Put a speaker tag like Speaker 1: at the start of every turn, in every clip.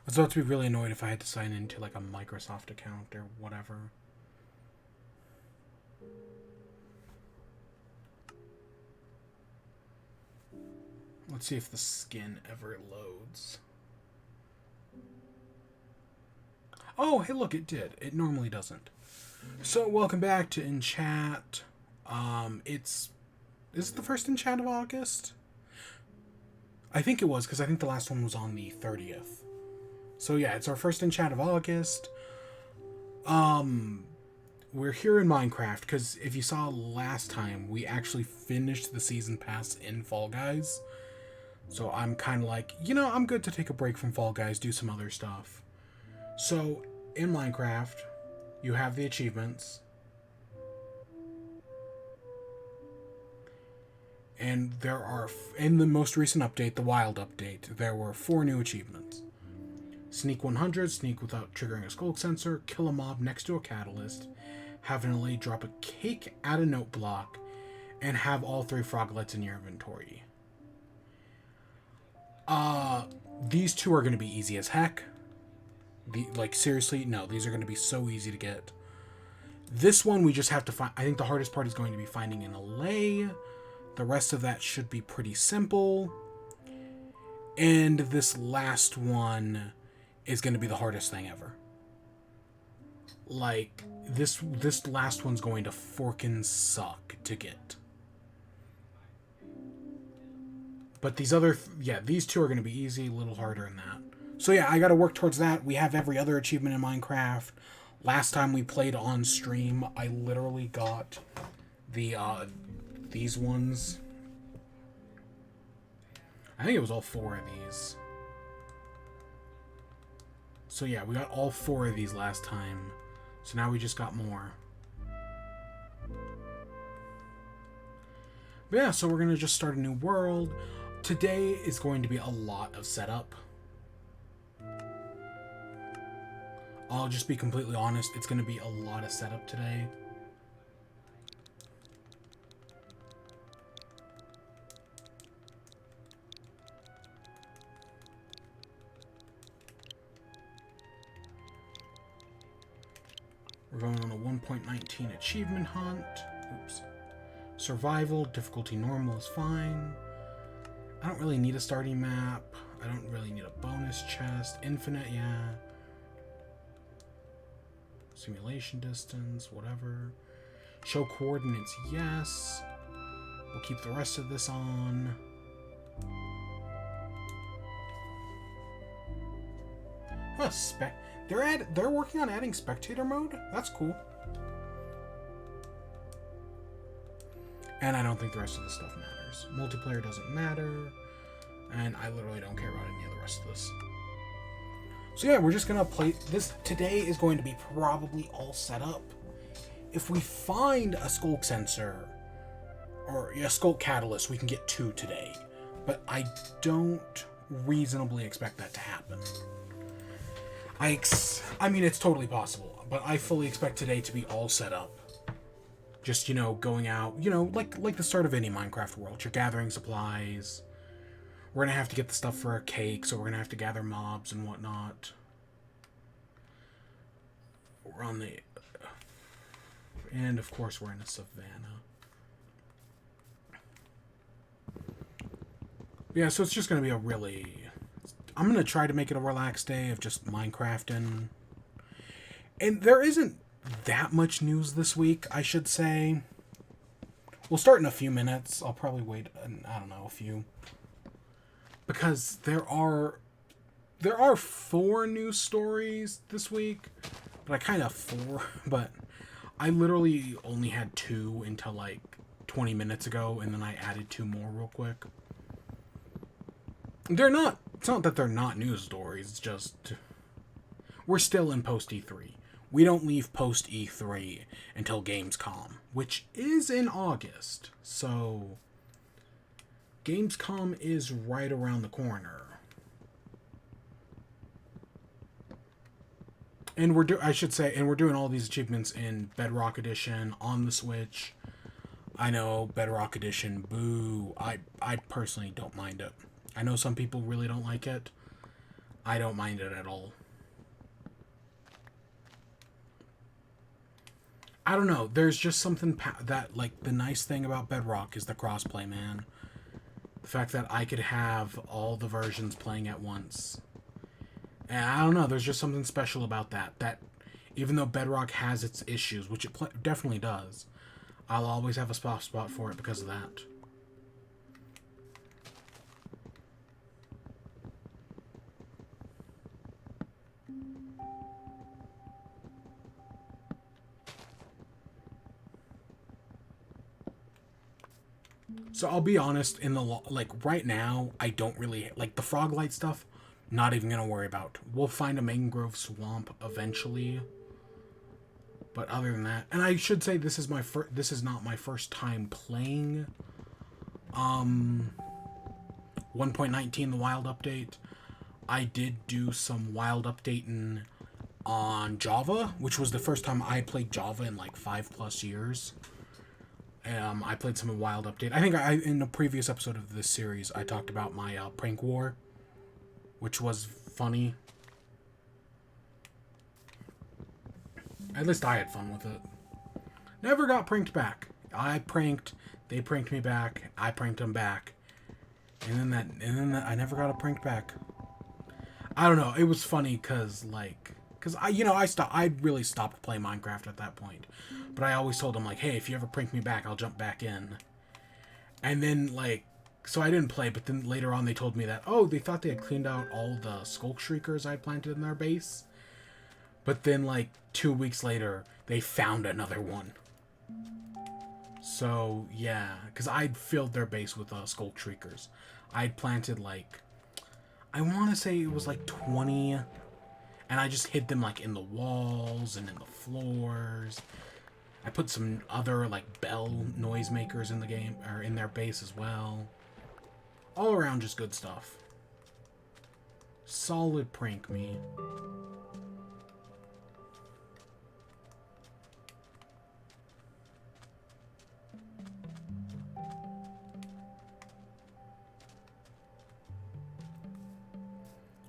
Speaker 1: I was about to be really annoyed if I had to sign into like a Microsoft account or whatever. Let's see if the skin ever loads. Oh, hey, look, it did. It normally doesn't. So, welcome back to In Chat. It's Is it the first In Chat of August? I think it was, because I think the last one was on the 30th. So yeah, it's our first In Chat of August. We're here in Minecraft, because if you saw last time, we actually finished the season pass in Fall Guys. So I'm kind of like, I'm good to take a break from Fall Guys, do some other stuff. So, in Minecraft, you have the achievements. And there are, in the most recent update, the Wild update, there were 4 new achievements. Sneak 100, sneak without triggering a skulk sensor, kill a mob next to a catalyst, have an LA drop a cake at a note block, and have all 3 froglets in your inventory. These 2 are going to be easy as heck. Seriously, no, these are going to be so easy to get. This one we just have to find. I think the hardest part is going to be finding an LA. The rest of that should be pretty simple. And this last one is going to be the hardest thing ever. Like, this last one's going to forkin' suck to get. But these other, these 2 are going to be easy, a little harder than that. So yeah, I got to work towards that. We have every other achievement in Minecraft. Last time we played on stream, I literally got these ones. I think it was all 4 of these. So yeah, we got all 4 of these last time. So now we just got more. But yeah, so we're going to just start a new world. Today is going to be a lot of setup. I'll just be completely honest, it's going to be a lot of setup today. We're going on a 1.19 achievement hunt. Oops. Survival, difficulty normal is fine. I don't really need a starting map. I don't really need a bonus chest. Infinite, yeah. Simulation distance, whatever. Show coordinates, yes. We'll keep the rest of this on. Oh, they're working on adding spectator mode? That's cool. And I don't think the rest of this stuff matters. Multiplayer doesn't matter. And I literally don't care about any of the rest of this. So yeah, we're just going to play this. Today is going to be probably all set up. If we find a skulk sensor or a skulk catalyst, we can get 2 today. But I don't reasonably expect that to happen. I mean, it's totally possible, but I fully expect today to be all set up. Just, going out, like the start of any Minecraft world. You're gathering supplies. We're going to have to get the stuff for a cake, so we're going to have to gather mobs and whatnot. We're on the... And, of course, we're in a savannah. Yeah, so it's just going to be a really... I'm going to try to make it a relaxed day of just Minecrafting. And there isn't that much news this week, I should say. We'll start in a few minutes. I'll probably wait, a few. Because there are 4 news stories this week. But I literally only had 2 until like 20 minutes ago, and then I added 2 more real quick. It's not that they're not news stories, it's just we're still in post E3. We don't leave post E3 until Gamescom, which is in August. So Gamescom is right around the corner. And we're doing all these achievements in Bedrock Edition on the Switch. I know, Bedrock Edition, boo. I personally don't mind it. I know some people really don't like it. I don't mind it at all. I don't know. There's just something that, like, the nice thing about Bedrock is the crossplay, man. The fact that I could have all the versions playing at once. And I don't know. There's just something special about that. That even though Bedrock has its issues, which it definitely does, I'll always have a soft spot for it because of that. So I'll be honest, in the like right now, I don't really like the Froglight stuff. Not even gonna worry about. We'll find a mangrove swamp eventually. But other than that, and I should say this is my this is not my first time playing 1.19 the wild update. I did do some wild updating on Java, which was the first time I played Java in like 5+ years. I played some wild update. I think in a previous episode of this series I talked about my prank war, which was funny. At least I had fun with it. Never got pranked back. I pranked, they pranked me back, I pranked them back. And then I never got a prank back. I don't know, it was funny cuz I really stopped playing Minecraft at that point. But I always told them like, "Hey, if you ever prank me back, I'll jump back in." And then like so I didn't play, but then later on they told me that they thought they had cleaned out all the Skulk Shriekers I planted in their base. But then, like, 2 weeks later, they found another one. So, yeah. Because I'd filled their base with Skulk Shriekers. I'd planted, like... I want to say it was, like, 20. And I just hid them, like, in the walls and in the floors. I put some other, like, bell noisemakers in the game, or in their base as well. All around just good stuff. Solid prank me.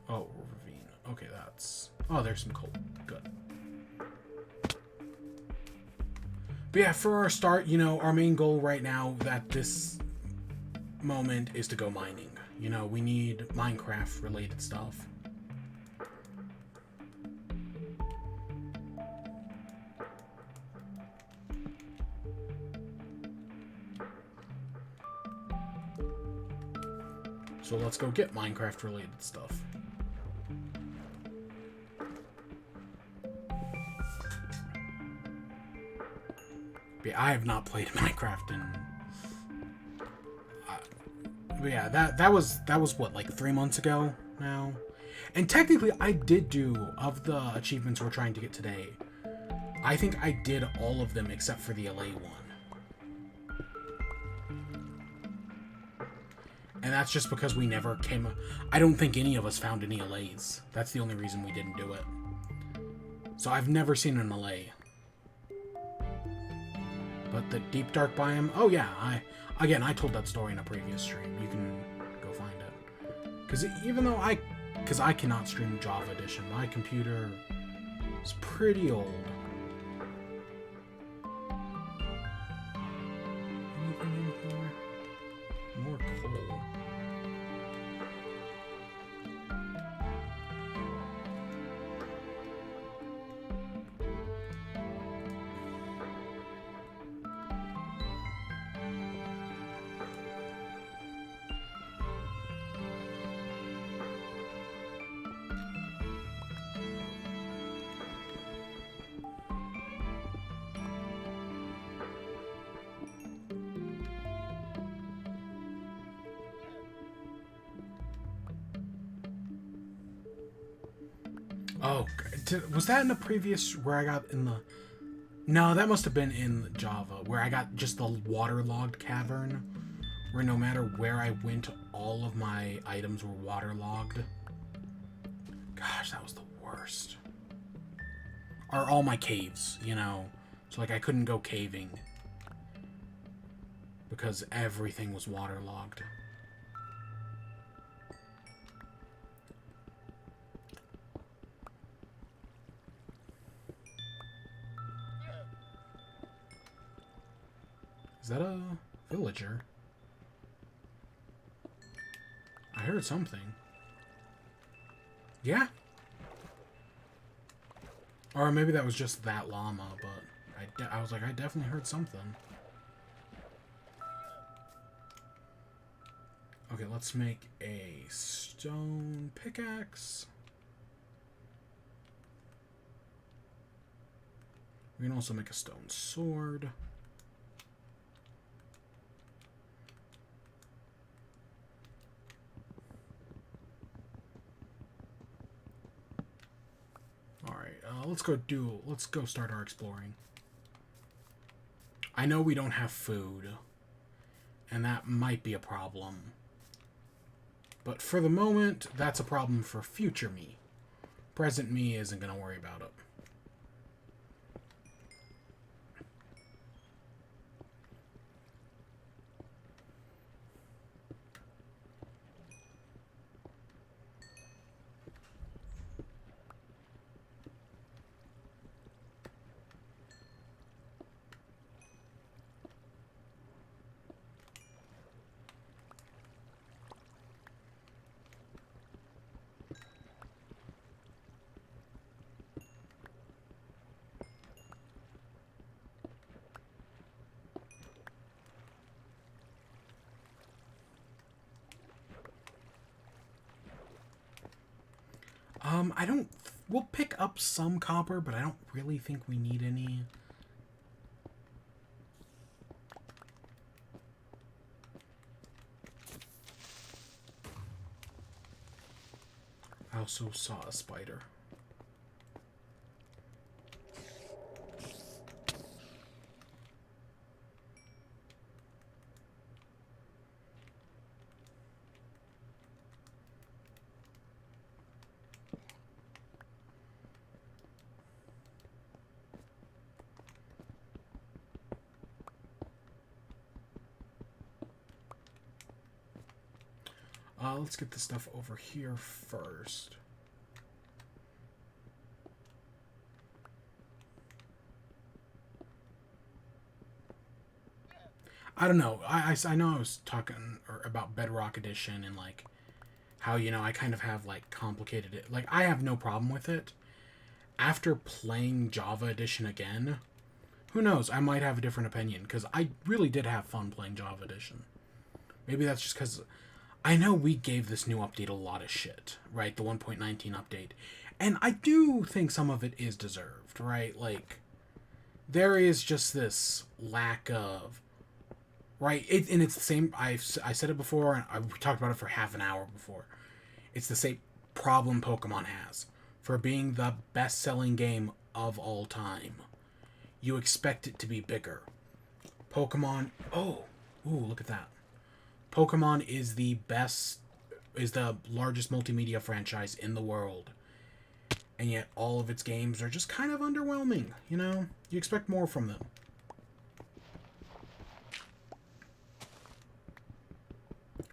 Speaker 1: Oh, ravine. Okay, that's... Oh, there's some coal. Good. But yeah, for our start, our main goal right now at this moment is to go mining. We need Minecraft-related stuff. So let's go get Minecraft-related stuff. But yeah, I have not played Minecraft in... but yeah, that was what, like 3 months ago now? And technically, I did do, of the achievements we're trying to get today, I think I did all of them except for the LA one. And that's just because we never came... I don't think any of us found any LAs. That's the only reason we didn't do it. So I've never seen an LA. But the Deep Dark biome... Oh yeah, I told that story in a previous stream. You can go find it. Because even though because I cannot stream Java Edition. My computer is pretty old. Anything in here? More coal. Oh, was that in the previous where I got in the... No, that must have been in Java, where I got just the waterlogged cavern, where no matter where I went, all of my items were waterlogged. Gosh, that was the worst. Or all my caves, So, like, I couldn't go caving because everything was waterlogged. Is that a villager? I heard something. Yeah? Or maybe that was just that llama, but I was like, I definitely heard something. Okay, let's make a stone pickaxe. We can also make a stone sword. Alright, let's go start our exploring. I know we don't have food, and that might be a problem. But for the moment, that's a problem for future me. Present me isn't going to worry about it. We'll pick up some copper, but I don't really think we need any. I also saw a spider. Let's get the stuff over here first. I don't know. I know I was talking about Bedrock Edition and like how, you know, I kind of have like complicated it. Like I have no problem with it. After playing Java Edition again, who knows? I might have a different opinion because I really did have fun playing Java Edition. Maybe that's just because I know we gave this new update a lot of shit, right? The 1.19 update. And I do think some of it is deserved, right? Like, there is just this lack of, right? And it's the same, I said it before, and we talked about it for half an hour before. It's the same problem Pokemon has. For being the best-selling game of all time, you expect it to be bigger. Pokemon, ooh, look at that. Pokemon is the largest multimedia franchise in the world. And yet all of its games are just kind of underwhelming, you know? You expect more from them.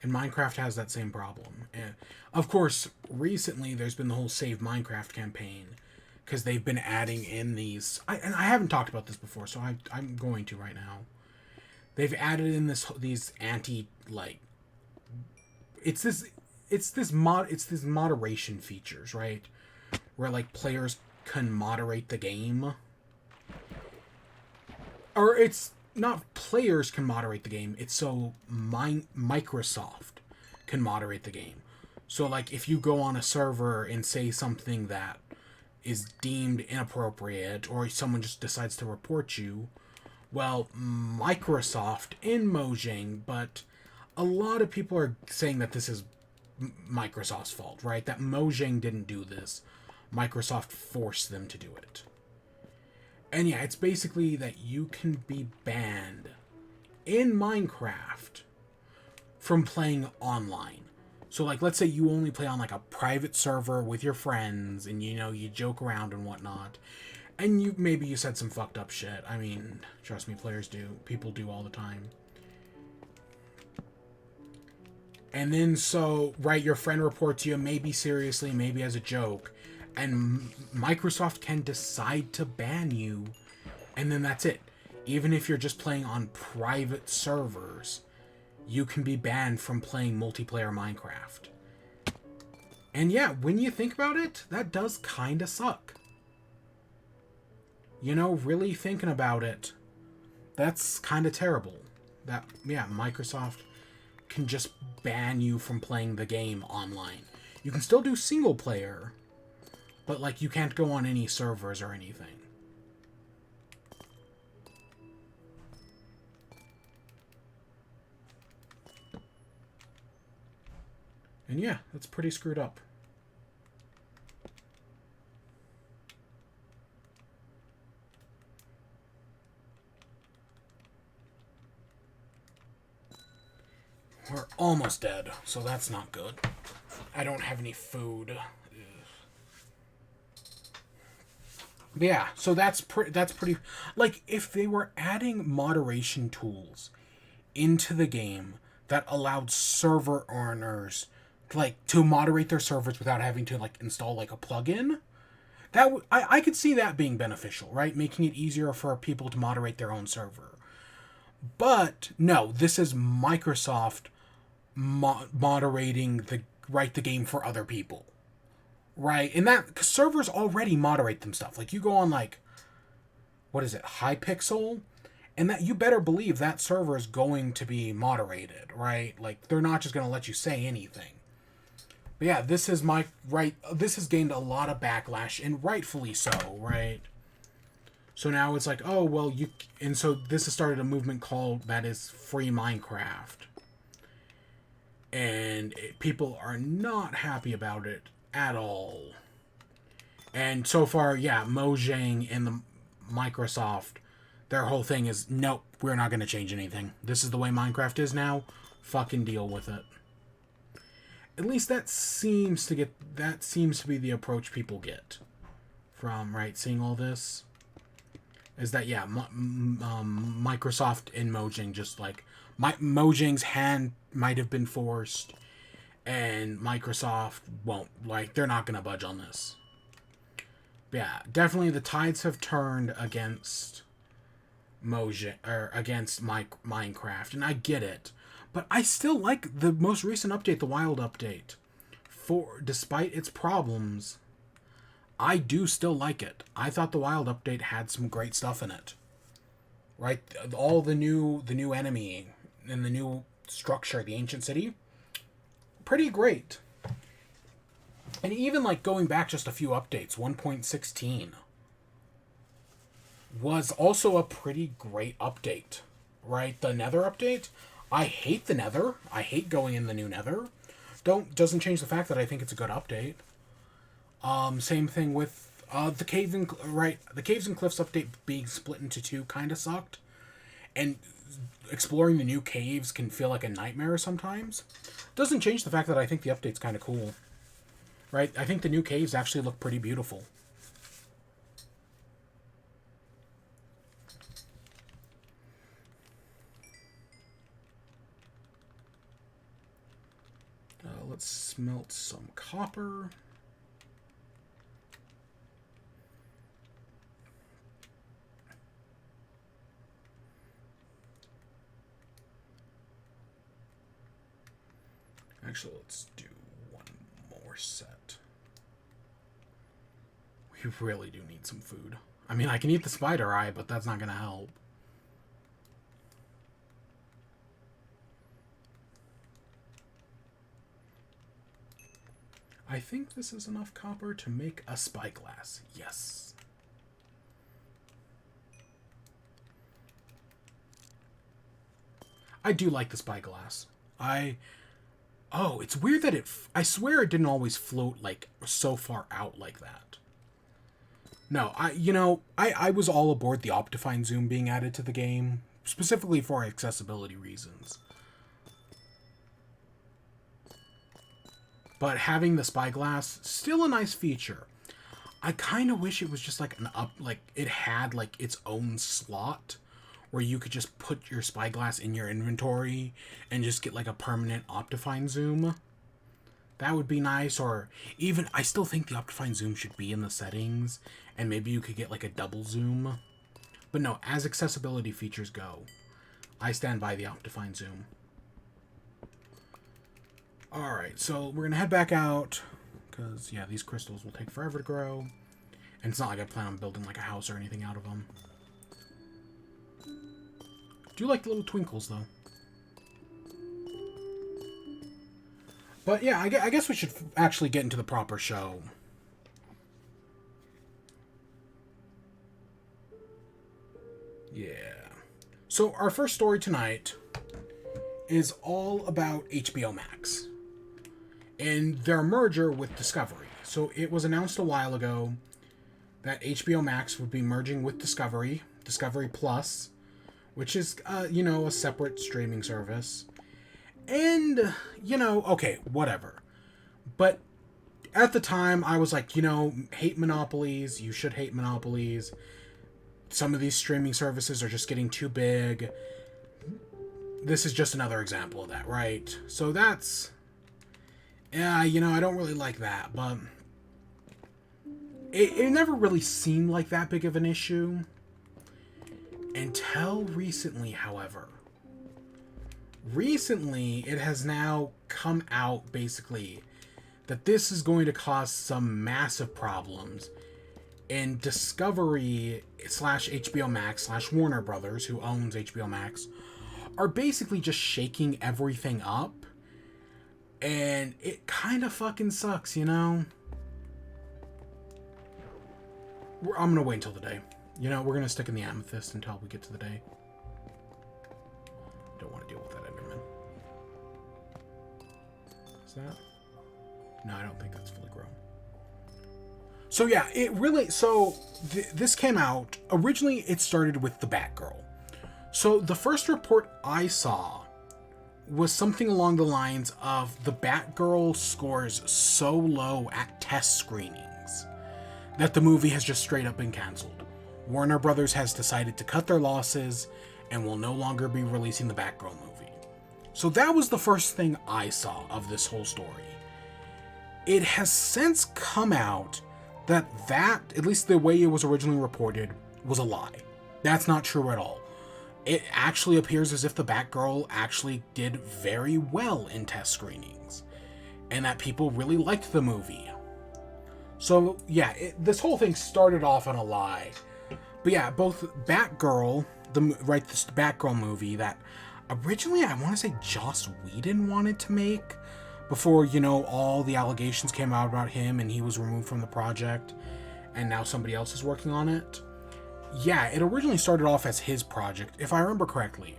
Speaker 1: And Minecraft has that same problem. And of course, recently there's been the whole Save Minecraft campaign, because they've been adding in these... and I haven't talked about this before, so I'm going to right now. They've added in these anti, like... It's this moderation features, right? Where, like, players can moderate the game. Or it's not players can moderate the game, it's so Microsoft can moderate the game. So, like, if you go on a server and say something that is deemed inappropriate, or someone just decides to report you, well, Microsoft in Mojang, but a lot of people are saying that this is Microsoft's fault, right? That Mojang didn't do this. Microsoft forced them to do it. And yeah, it's basically that you can be banned in Minecraft from playing online. So, like, let's say you only play on, like, a private server with your friends, and, you know, you joke around and whatnot, and maybe you said some fucked up shit. I mean, trust me, people do all the time. And then, so, right, your friend reports you, maybe seriously, maybe as a joke, and Microsoft can decide to ban you, and then that's it. even if you're just playing on private servers, you can be banned from playing multiplayer Minecraft. And yeah, when you think about it, that does kind of suck. You know, really thinking about it, that's kind of terrible. That, yeah, Microsoft can just ban you from playing the game online. You can still do single player, but, like, you can't go on any servers or anything. And yeah, that's pretty screwed up. We're almost dead, so that's not good. I don't have any food. But yeah, so that's pretty... Like, if they were adding moderation tools into the game that allowed server owners, like, to moderate their servers without having to, like, install, like, a plugin, that I could see that being beneficial, right? Making it easier for people to moderate their own server. But, no, this is Microsoft moderating the game for other people, right? And that, cause servers already moderate them stuff. Like, you go on, like, what is it, Hypixel, and that you better believe that server is going to be moderated, right? Like, they're not just going to let you say anything. But yeah, this is this has gained a lot of backlash, and rightfully so, right? So now it's like, oh, well, and so this has started a movement called, that is Free Minecraft. And people are not happy about it at all. And so far, yeah, Mojang and the Microsoft, their whole thing is, nope, we're not going to change anything. This is the way Minecraft is now. Fucking deal with it. At least that seems to be the approach people get from, right, seeing all this. Is that, yeah, Microsoft and Mojang just, like, Mojang's hand might have been forced, and Microsoft won't, like, they're not going to budge on this. But yeah, definitely the tides have turned against Mojang, or against Minecraft, and I get it. But I still like the most recent update, the Wild update. Despite its problems, I do still like it. I thought the Wild update had some great stuff in it. Right? All the new enemy and the new structure, the ancient city, pretty great. And even, like, going back just a few updates, 1.16 was also a pretty great update. Right? The Nether update, I hate the Nether. I hate going in the new Nether. Doesn't change the fact that I think it's a good update. Same thing with the Caves and Cliffs update being split into two kind of sucked. And exploring the new caves can feel like a nightmare sometimes. Doesn't change the fact that I think the update's kind of cool. Right? I think the new caves actually look pretty beautiful. Let's smelt some copper. Actually, let's do one more set. We really do need some food. I mean, I can eat the spider eye, but that's not going to help. I think this is enough copper to make a spyglass. Yes. I do like the spyglass. Oh, it's weird that I swear it didn't always float, like, so far out like that. No, I was all aboard the Optifine zoom being added to the game, specifically for accessibility reasons. But having the spyglass, still a nice feature. I kind of wish it was just like it had like its own slot where you could just put your spyglass in your inventory and just get like a permanent Optifine zoom. That would be nice. Or even, I still think the Optifine zoom should be in the settings, and maybe you could get like a double zoom. But no, as accessibility features go, I stand by the Optifine Zoom. Alright, so we're going to head back out, because, yeah, these crystals will take forever to grow. And it's not like I plan on building, like, a house or anything out of them. Do like the little twinkles, though. But, yeah, I guess we should actually get into the proper show. Yeah. So, our first story tonight is all about HBO Max and their merger with Discovery. So, it was announced a while ago that HBO Max would be merging with Discovery Plus, which is, a separate streaming service. And, okay, whatever. But at the time, I was like, hate monopolies. You should hate monopolies. Some of these streaming services are just getting too big. This is just another example of that, right? So that's... Yeah, I don't really like that, but... It never really seemed like that big of an issue. Until recently, however. Recently, it has now come out, basically, that this is going to cause some massive problems. And Discovery / HBO Max / Warner Brothers, who owns HBO Max, are basically just shaking everything up. And it kind of fucking sucks, I'm going to wait until the day. We're going to stick in the amethyst until we get to the day. Don't want to deal with that Enderman. Is that? No, I don't think that's fully grown. So yeah, it really... So, this came out... Originally, it started with the Batgirl. So, the first report I saw was something along the lines of the Batgirl scores so low at test screenings that the movie has just straight up been cancelled. Warner Brothers has decided to cut their losses and will no longer be releasing the Batgirl movie. So that was the first thing I saw of this whole story. It has since come out that, at least the way it was originally reported, was a lie. That's not true at all. It actually appears as if the Batgirl actually did very well in test screenings, and that people really liked the movie. So, yeah, this whole thing started off on a lie. But yeah, both Batgirl, this Batgirl movie that originally I want to say Joss Whedon wanted to make, before, all the allegations came out about him and he was removed from the project, and now somebody else is working on it. Yeah, it originally started off as his project, if I remember correctly.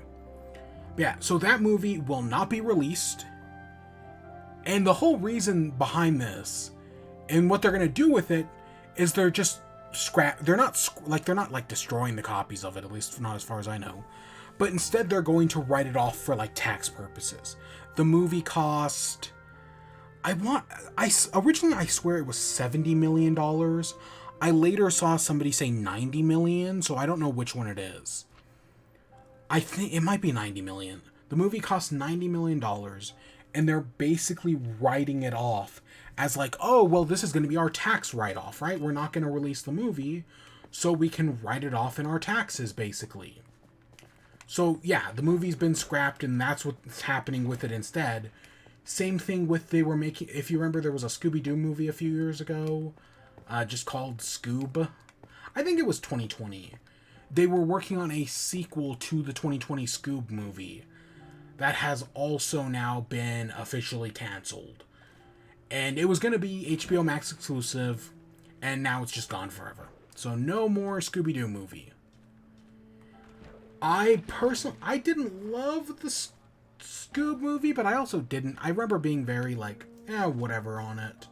Speaker 1: Yeah, so that movie will not be released. And the whole reason behind this, and what they're going to do with it, is they're just they're not destroying the copies of it, at least not as far as I know. But instead they're going to write it off for tax purposes. The movie cost... originally I swear it was $70 million. I later saw somebody say 90 million, so I don't know which one it is. I think it might be 90 million. The movie cost $90 million, and they're basically writing it off as oh, well, this is going to be our tax write-off, right? We're not going to release the movie, so we can write it off in our taxes, basically. So, yeah, the movie's been scrapped, and that's what's happening with it instead. Same thing with they were making... If you remember, there was a Scooby-Doo movie a few years ago, just called Scoob. I think it was 2020. They were working on a sequel to the 2020 Scoob movie that has also now been officially canceled. And it was going to be HBO Max exclusive, and now it's just gone forever. So no more Scooby-Doo movie. I didn't love the Scoob movie, but I also didn't. I remember being very whatever on it.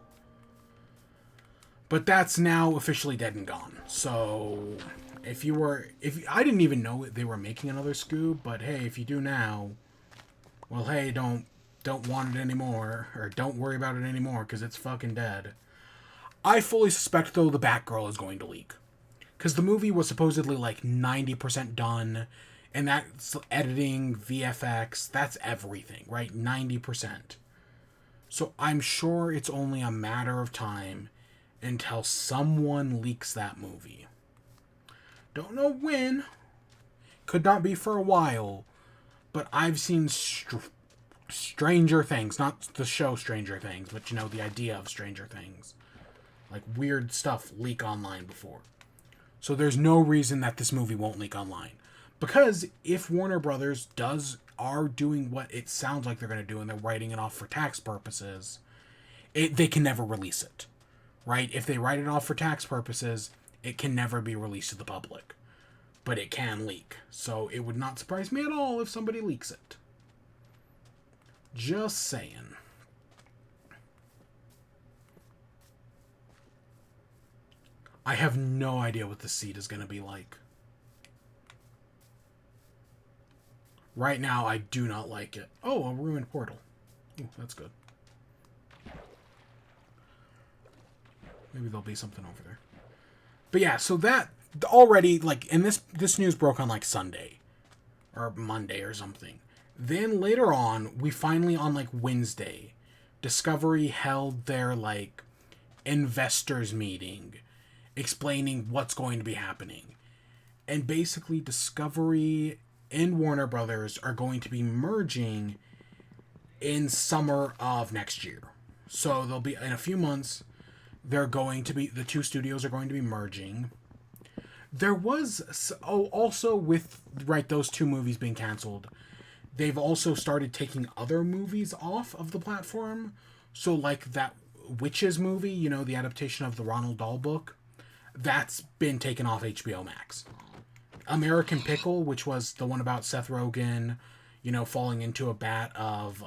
Speaker 1: But that's now officially dead and gone. So I didn't even know they were making another Scoob, but hey, if you do now, well, hey, don't want it anymore, or don't worry about it anymore, because it's fucking dead. I fully suspect, though, the Batgirl is going to leak. Because the movie was supposedly 90% done, and that's editing, VFX, that's everything, right? 90%. So I'm sure it's only a matter of time until someone leaks that movie. Don't know when. Could not be for a while. But I've seen Stranger Things. Not the show Stranger Things, but, you know, the idea of Stranger Things. Like, weird stuff leak online before. So there's no reason that this movie won't leak online. Because if Warner Brothers are doing what it sounds like they're going to do, and they're writing it off for tax purposes, they can never release it. Right? If they write it off for tax purposes, it can never be released to the public. But it can leak. So it would not surprise me at all if somebody leaks it. Just saying. I have no idea what the seat is going to be like. Right now, I do not like it. Oh, a ruined portal. Ooh, that's good. Maybe there'll be something over there. But yeah, so that already, like, and this news broke on, like, Sunday. Or Monday or something. Then later on, we finally, on, like, Wednesday, Discovery held their, like, investors meeting, explaining what's going to be happening. And basically, Discovery and Warner Brothers are going to be merging in summer of next year. So they'll be, in a few months, the two studios are going to be merging. There was, also with, right, those two movies being canceled, they've also started taking other movies off of the platform. So, like, that Witches movie, you know, the adaptation of the Ronald Dahl book, that's been taken off HBO Max. American Pickle, which was the one about Seth Rogen, you know, falling into a vat of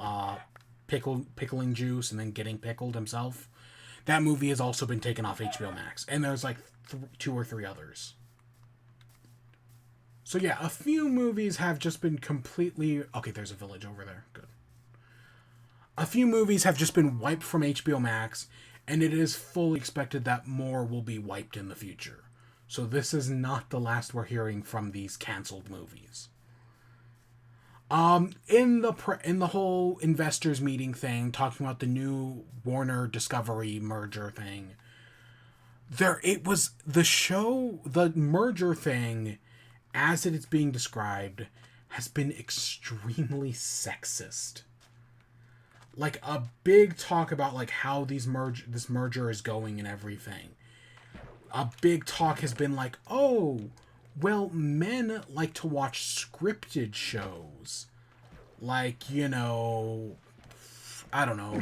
Speaker 1: pickling juice and then getting pickled himself, that movie has also been taken off HBO Max. And there's, like, 2 or 3 others. So yeah, a few movies have just been completely... Okay, there's a village over there. Good. A few movies have just been wiped from HBO Max, and it is fully expected that more will be wiped in the future. So this is not the last we're hearing from these canceled movies. In the whole investors meeting thing, talking about the new Warner Discovery merger thing, the merger thing, as it is being described, has been extremely sexist. Like, a big talk about, like, how this merger is going and everything. A big talk has been like, oh, well, men like to watch scripted shows. Like, you know, I don't know,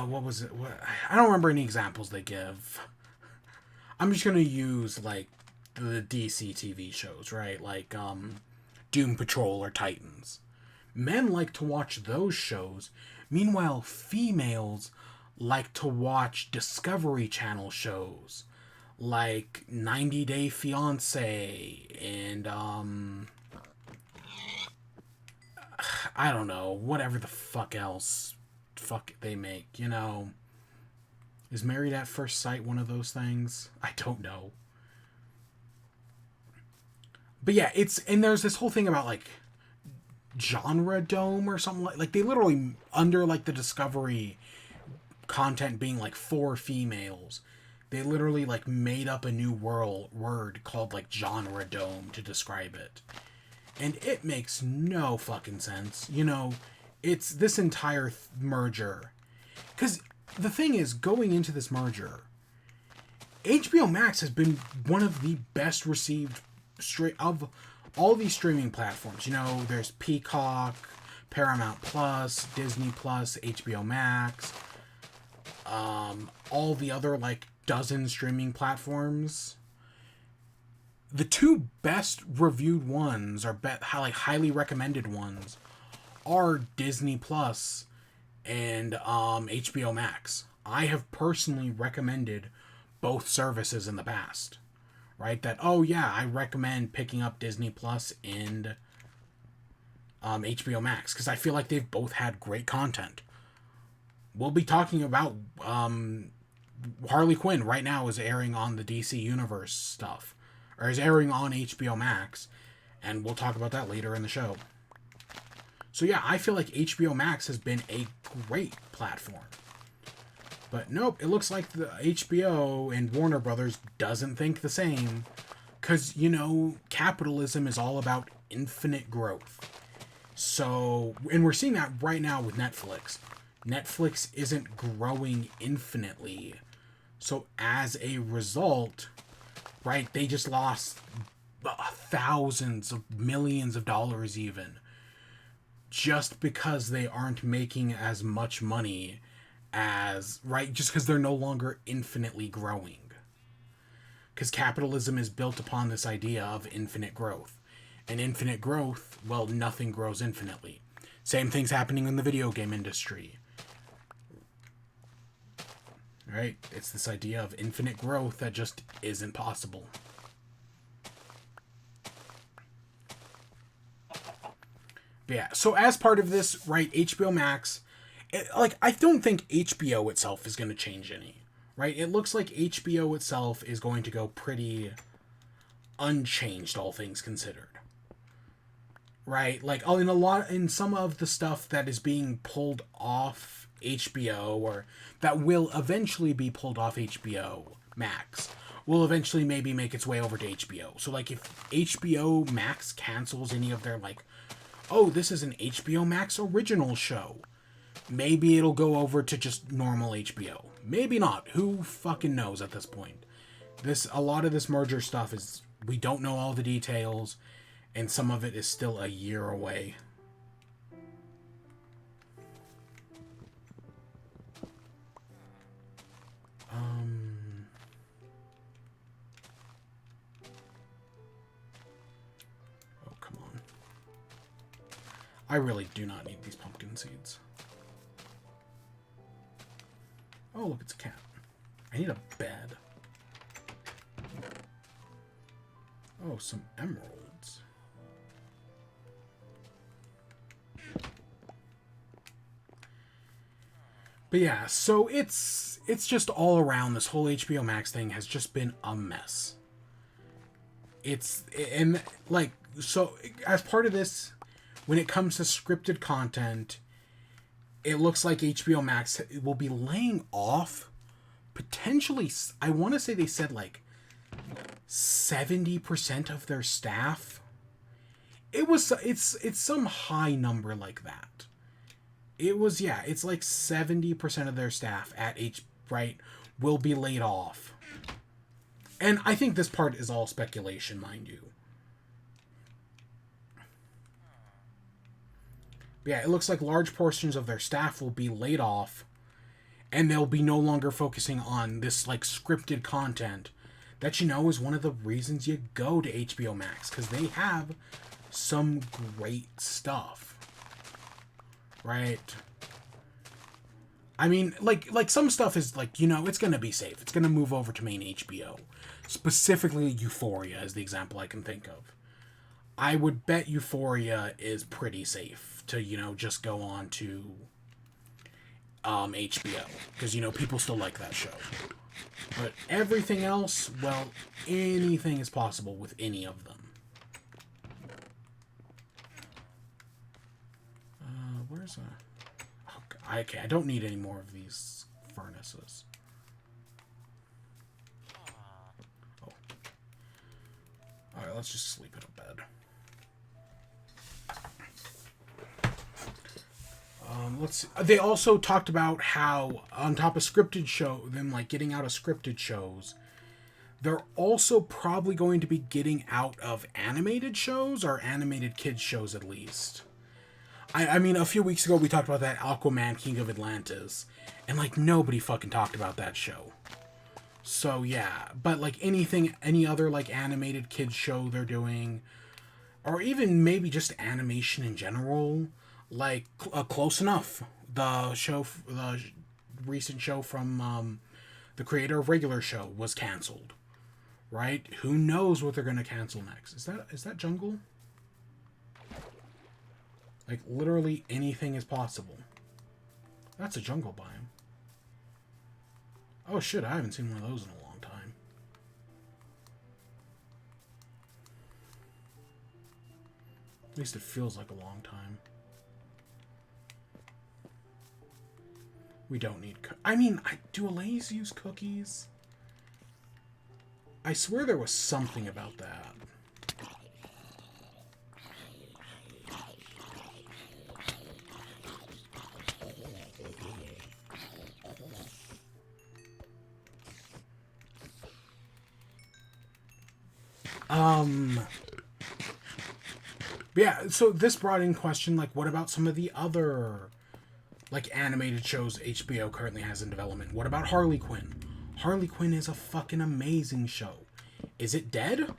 Speaker 1: what was it? I don't remember any examples they give. I'm just gonna use, like, the DC TV shows, right? Like, Doom Patrol or Titans. Men like to watch those shows. Meanwhile, females like to watch Discovery Channel shows. Like 90 Day Fiancé and, I don't know, whatever the fuck else they make, you know. Is Married at First Sight one of those things? I don't know. But yeah, and there's this whole thing about, like, genre dome or something like they literally, under, like, the Discovery content being, like, for females, they literally, like, made up a new word called, like, genre dome to describe it. And it makes no fucking sense. You know, it's this entire merger. Because the thing is, going into this merger, HBO Max has been one of the best received of all these streaming platforms. You know, there's Peacock, Paramount Plus, Disney Plus, HBO Max, all the other, like, dozen streaming platforms. The two best reviewed ones, or like highly recommended ones, are Disney Plus and HBO Max. I have personally recommended both services in the past. Right? That, oh yeah, I recommend picking up Disney Plus and HBO Max, because I feel like they've both had great content. We'll be talking about Harley Quinn right now is airing on the DC Universe stuff, or is airing on HBO Max, and we'll talk about that later in the show. So yeah, I feel like HBO Max has been a great platform. But nope, it looks like the HBO and Warner Brothers doesn't think the same. Because, you know, capitalism is all about infinite growth. So, and we're seeing that right now with Netflix. Netflix isn't growing infinitely. So, as a result, right, they just lost thousands of millions of dollars even. Just because they aren't making as much money as, right, just because they're no longer infinitely growing. Because capitalism is built upon this idea of infinite growth. And infinite growth, well, nothing grows infinitely. Same thing's happening in the video game industry. Right? It's this idea of infinite growth that just isn't possible. But yeah, so as part of this, right, HBO Max, I don't think HBO itself is going to change any. Right? It looks like HBO itself is going to go pretty unchanged, all things considered. Right? Like, in some of the stuff that is being pulled off HBO, or that will eventually be pulled off HBO Max, will eventually maybe make its way over to HBO. So, like, if HBO Max cancels any of their, like, oh, this is an HBO Max original show, maybe it'll go over to just normal HBO. Maybe not. Who fucking knows at this point? A lot of this merger stuff is, we don't know all the details, and some of it is still a year away. Oh, come on. I really do not need these pumpkin seeds. Oh, look, it's a cat. I need a bed. Oh, some emeralds. But yeah, so it's just all around, this whole HBO Max thing has just been a mess. So as part of this, when it comes to scripted content, it looks like HBO Max will be laying off potentially, I want to say they said like 70% of their staff. It's some high number like that. It's like 70% of their staff at right will be laid off. And I think this part is all speculation, mind you. But yeah, it looks like large portions of their staff will be laid off, and they'll be no longer focusing on this like scripted content that, you know, is one of the reasons you go to HBO Max, because they have some great stuff. Right? I mean, like some stuff is like, you know, it's going to be safe. It's going to move over to main HBO. Specifically Euphoria is the example I can think of. I would bet Euphoria is pretty safe to, you know, just go on to HBO, because, you know, people still like that show. But everything else, well, anything is possible with any of them. Where's okay, I don't need any more of these furnaces. Oh. Alright, let's just sleep in a bed. Let's see. They also talked about how, on top of scripted them like getting out of scripted shows, they're also probably going to be getting out of animated shows, or animated kids shows at least. I mean, a few weeks ago we talked about that Aquaman King of Atlantis, and like nobody fucking talked about that show. So yeah, but like any other like animated kids show they're doing, or even maybe just animation in general, like Close Enough, the recent show from the creator of Regular Show, was canceled. Right? Who knows what they're gonna cancel next? Is that jungle? Like, literally anything is possible. That's a jungle biome. Oh shit, I haven't seen one of those in a long time. At least it feels like a long time. We don't need... I mean, do Alays use cookies? I swear there was something about that. Yeah, so this brought in question, like, what about some of the other, like, animated shows HBO currently has in development? What about Harley Quinn? Harley Quinn is a fucking amazing show. Is it dead?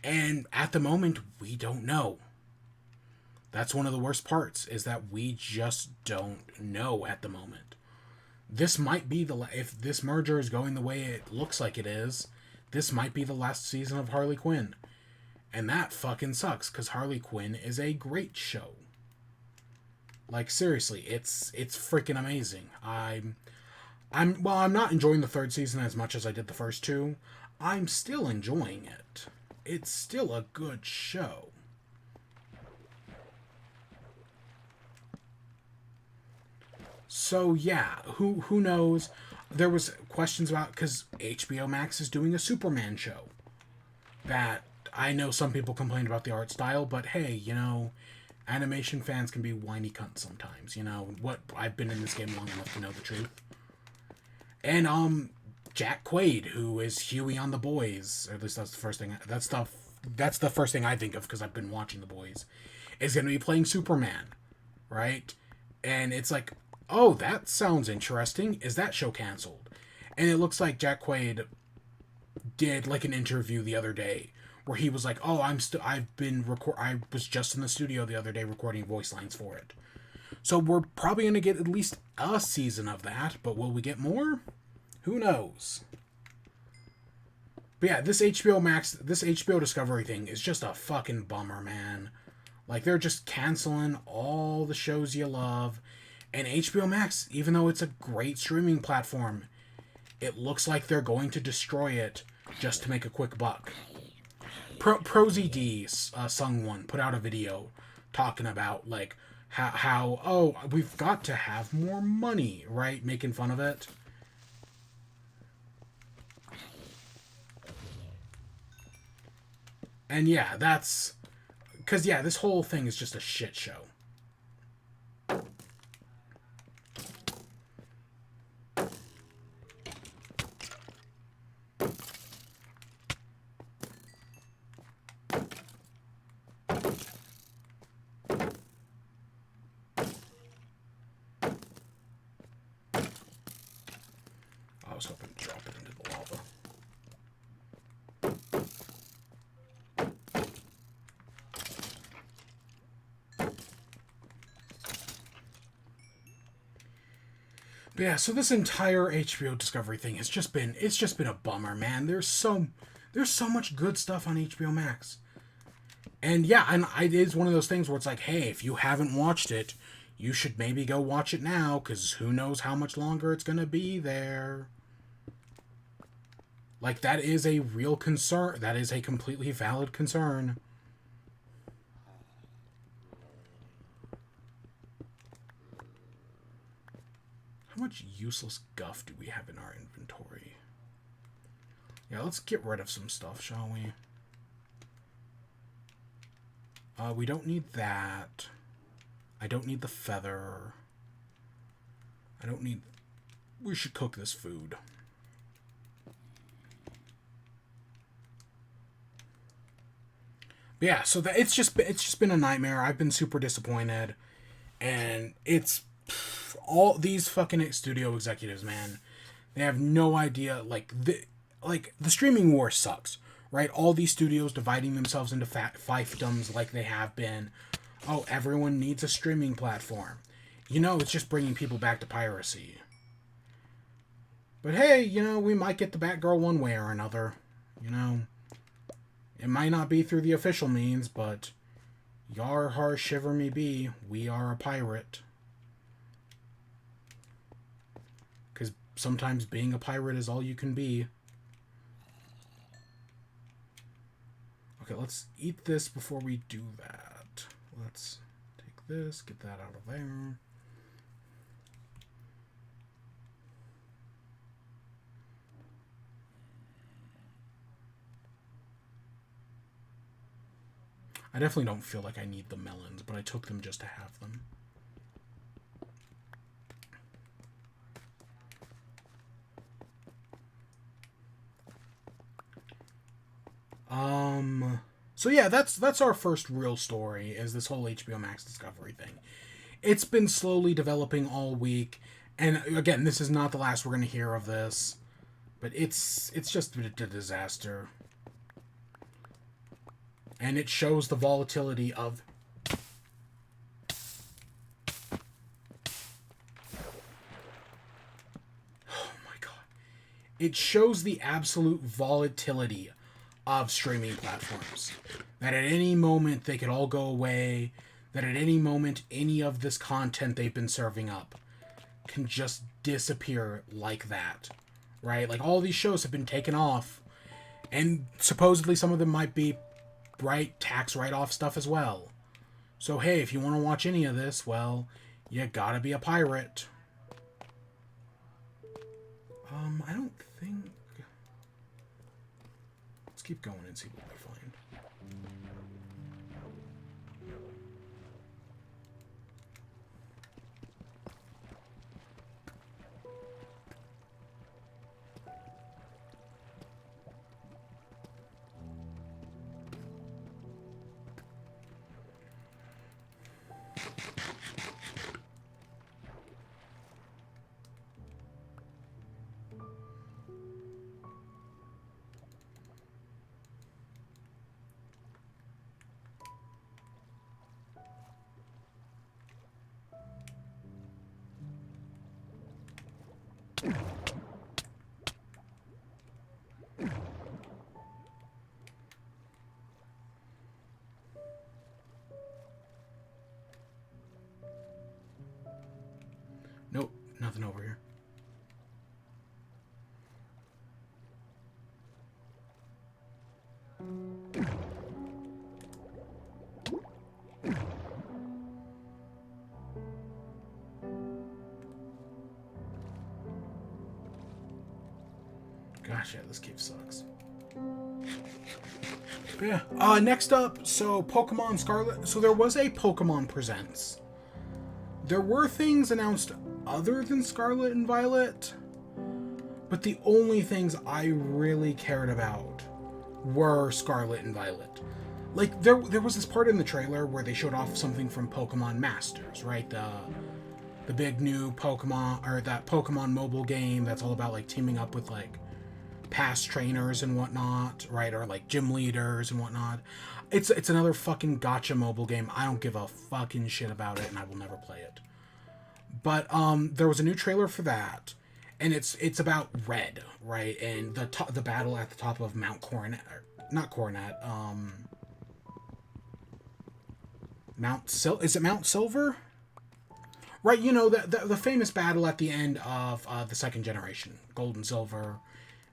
Speaker 1: And at the moment, we don't know. That's one of the worst parts, is that we just don't know at the moment. This might be if this merger is going the way it looks like it is, this might be the last season of Harley Quinn. And that fucking sucks, because Harley Quinn is a great show. Like, seriously, it's freaking amazing. I'm not enjoying the third season as much as I did the first two. I'm still enjoying it. It's still a good show. So yeah, who knows? There was questions about, because HBO Max is doing a Superman show. That, I know some people complained about the art style, but hey, you know, animation fans can be whiny cunts sometimes, you know. What, I've been in this game long enough to know the truth. And Jack Quaid, who is Huey on The Boys, or at least that's the first thing that's the first thing I think of because I've been watching The Boys, is going to be playing Superman, right? And it's like, oh, that sounds interesting. Is that show canceled? And it looks like Jack Quaid did like an interview the other day where he was like, "Oh, I was just in the studio the other day recording voice lines for it." So we're probably going to get at least a season of that, but will we get more? Who knows? But yeah, this HBO Discovery thing is just a fucking bummer, man. Like, they're just canceling all the shows you love. And HBO Max, even though it's a great streaming platform, it looks like they're going to destroy it just to make a quick buck. ProZD, Sung One, put out a video talking about, like, how we've got to have more money, right? Making fun of it. And yeah, that's... because, yeah, this whole thing is just a shit show. I was hoping to drop it into the lava. But yeah, so this entire HBO Discovery thing has just been a bummer, man. There's so much good stuff on HBO Max. And yeah, and it is one of those things where it's like, hey, if you haven't watched it, you should maybe go watch it now, because who knows how much longer it's going to be there. Like, that is a real concern. That is a completely valid concern. How much useless guff do we have in our inventory? Yeah, let's get rid of some stuff, shall we? We don't need that. I don't need the feather. We should cook this food. But yeah, so it's just been a nightmare. I've been super disappointed, and it's all these fucking studio executives, man. They have no idea. Like the streaming war sucks, right? All these studios dividing themselves into fiefdoms like they have been. Oh, everyone needs a streaming platform. You know, it's just bringing people back to piracy. But hey, you know, we might get the Batgirl one way or another. You know, it might not be through the official means, but yar har shiver me be, we are a pirate. Because sometimes being a pirate is all you can be. Okay, let's eat this before we do that. Let's take this, get that out of there. I definitely don't feel like I need the melons, but I took them just to have them. So yeah, that's our first real story, is this whole HBO Max Discovery thing. It's been slowly developing all week, and again, this is not the last we're going to hear of this, but it's just a disaster. And it shows the volatility of... Oh my god. It shows the absolute volatility of streaming platforms. That at any moment they could all go away. That at any moment any of this content they've been serving up can just disappear like that. Right? Like, all these shows have been taken off. And supposedly some of them might be tax write-off stuff as well. So hey, if you want to watch any of this, well, you gotta be a pirate. I don't think... Let's keep going and see what we find. Nope, nothing over here. Gosh, yeah, this cave sucks. But yeah, next up, so Pokemon Scarlet. So there was a Pokemon Presents. There were things announced other than Scarlet and Violet, but the only things I really cared about were Scarlet and Violet. Like, there was this part in the trailer where they showed off something from Pokemon Masters, right? The big new Pokemon, or that Pokemon mobile game that's all about, like, teaming up with, like, past trainers and whatnot, right? Or, like, gym leaders and whatnot. It's another fucking gacha mobile game. I don't give a fucking shit about it, and I will never play it. But there was a new trailer for that, and it's about Red, right? And the battle at the top of Mount Coronet, not Coronet, is it Mount Silver? Right, you know, the famous battle at the end of the second generation, Gold and Silver,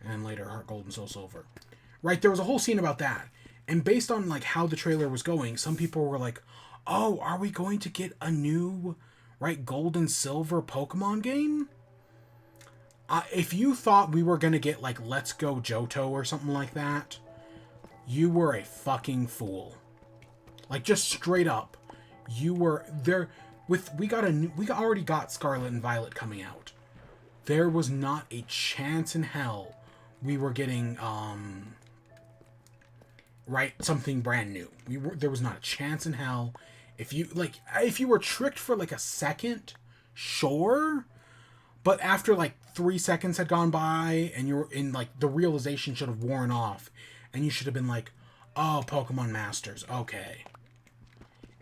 Speaker 1: and then later Heart Gold and Soul Silver. Right, there was a whole scene about that. And based on, like, how the trailer was going, some people were like, oh, are we going to get a new, right, Gold and Silver Pokemon game? If you thought we were going to get, like, Let's Go Johto or something like that, you were a fucking fool. Like, just straight up. You were there with... We already got Scarlet and Violet coming out. There was not a chance in hell we were getting, right, something brand new. There was not a chance in hell. If you were tricked for, like, a second, sure. But after, like, 3 seconds had gone by, and you were in, like, the realization should have worn off, and you should have been like, oh, Pokemon Masters, okay.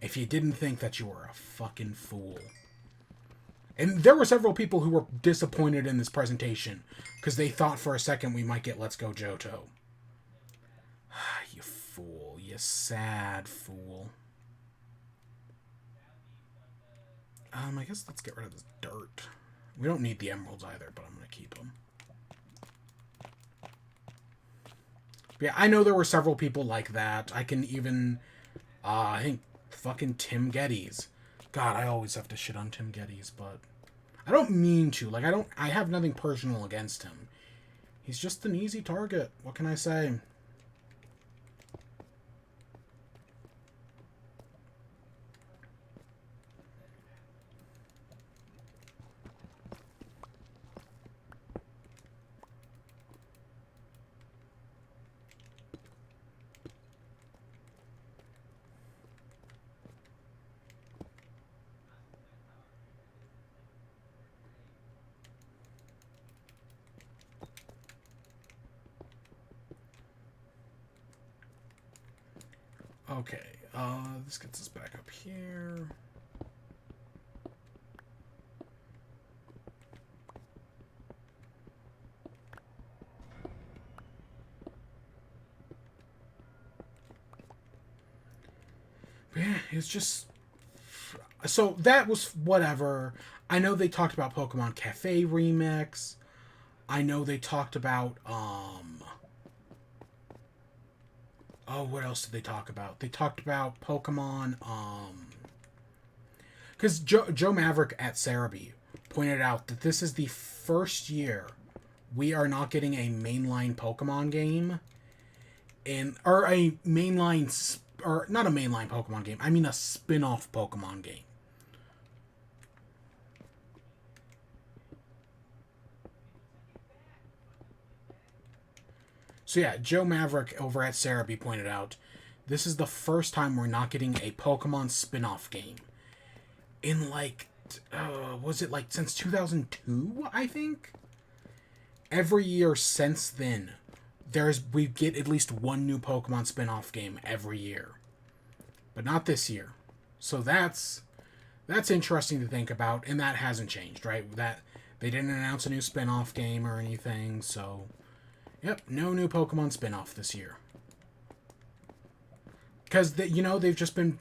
Speaker 1: If you didn't think that, you were a fucking fool. And there were several people who were disappointed in this presentation, because they thought for a second we might get Let's Go Johto. You fool. You sad fool. I guess let's get rid of this dirt. We don't need the emeralds either, but I'm going to keep them. But yeah, I know there were several people like that. I can even... I think fucking Tim Geddes. God, I always have to shit on Tim Geddes, but... I don't mean to. Like, I have nothing personal against him. He's just an easy target. What can I say? Okay, this gets us back up here. Yeah, it's just... So that was whatever. I know they talked about Pokemon Cafe Remix. I know they talked about, oh, what else did they talk about? They talked about Pokemon, because Joe Maverick at Cerebi pointed out that this is the first year we are not getting a mainline Pokemon game, or a mainline, or not a mainline Pokemon game. I mean a spin-off Pokemon game. So yeah, Joe Maverick over at Cerebi pointed out, this is the first time we're not getting a Pokemon spin-off game. In like, was it like since 2002, I think? Every year since then, we get at least one new Pokemon spin-off game every year. But not this year. So that's interesting to think about, and that hasn't changed, right? That they didn't announce a new spin-off game or anything, so yep, no new Pokemon spin-off this year. Because they've just been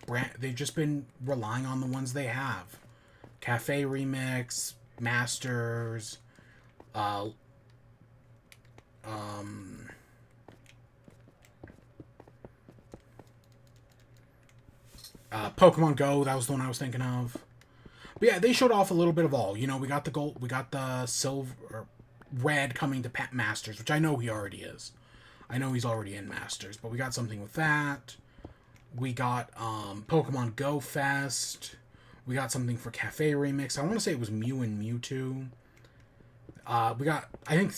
Speaker 1: relying on the ones they have. Cafe Remix, Masters, Pokemon Go, that was the one I was thinking of. But yeah, they showed off a little bit of all. We got the gold, we got the silver, red coming to Masters, which I know he already is. I know he's already in Masters, but we got something with that. We got Pokemon Go Fest. We got something for Cafe Remix. I want to say it was Mew and Mewtwo. We got, I think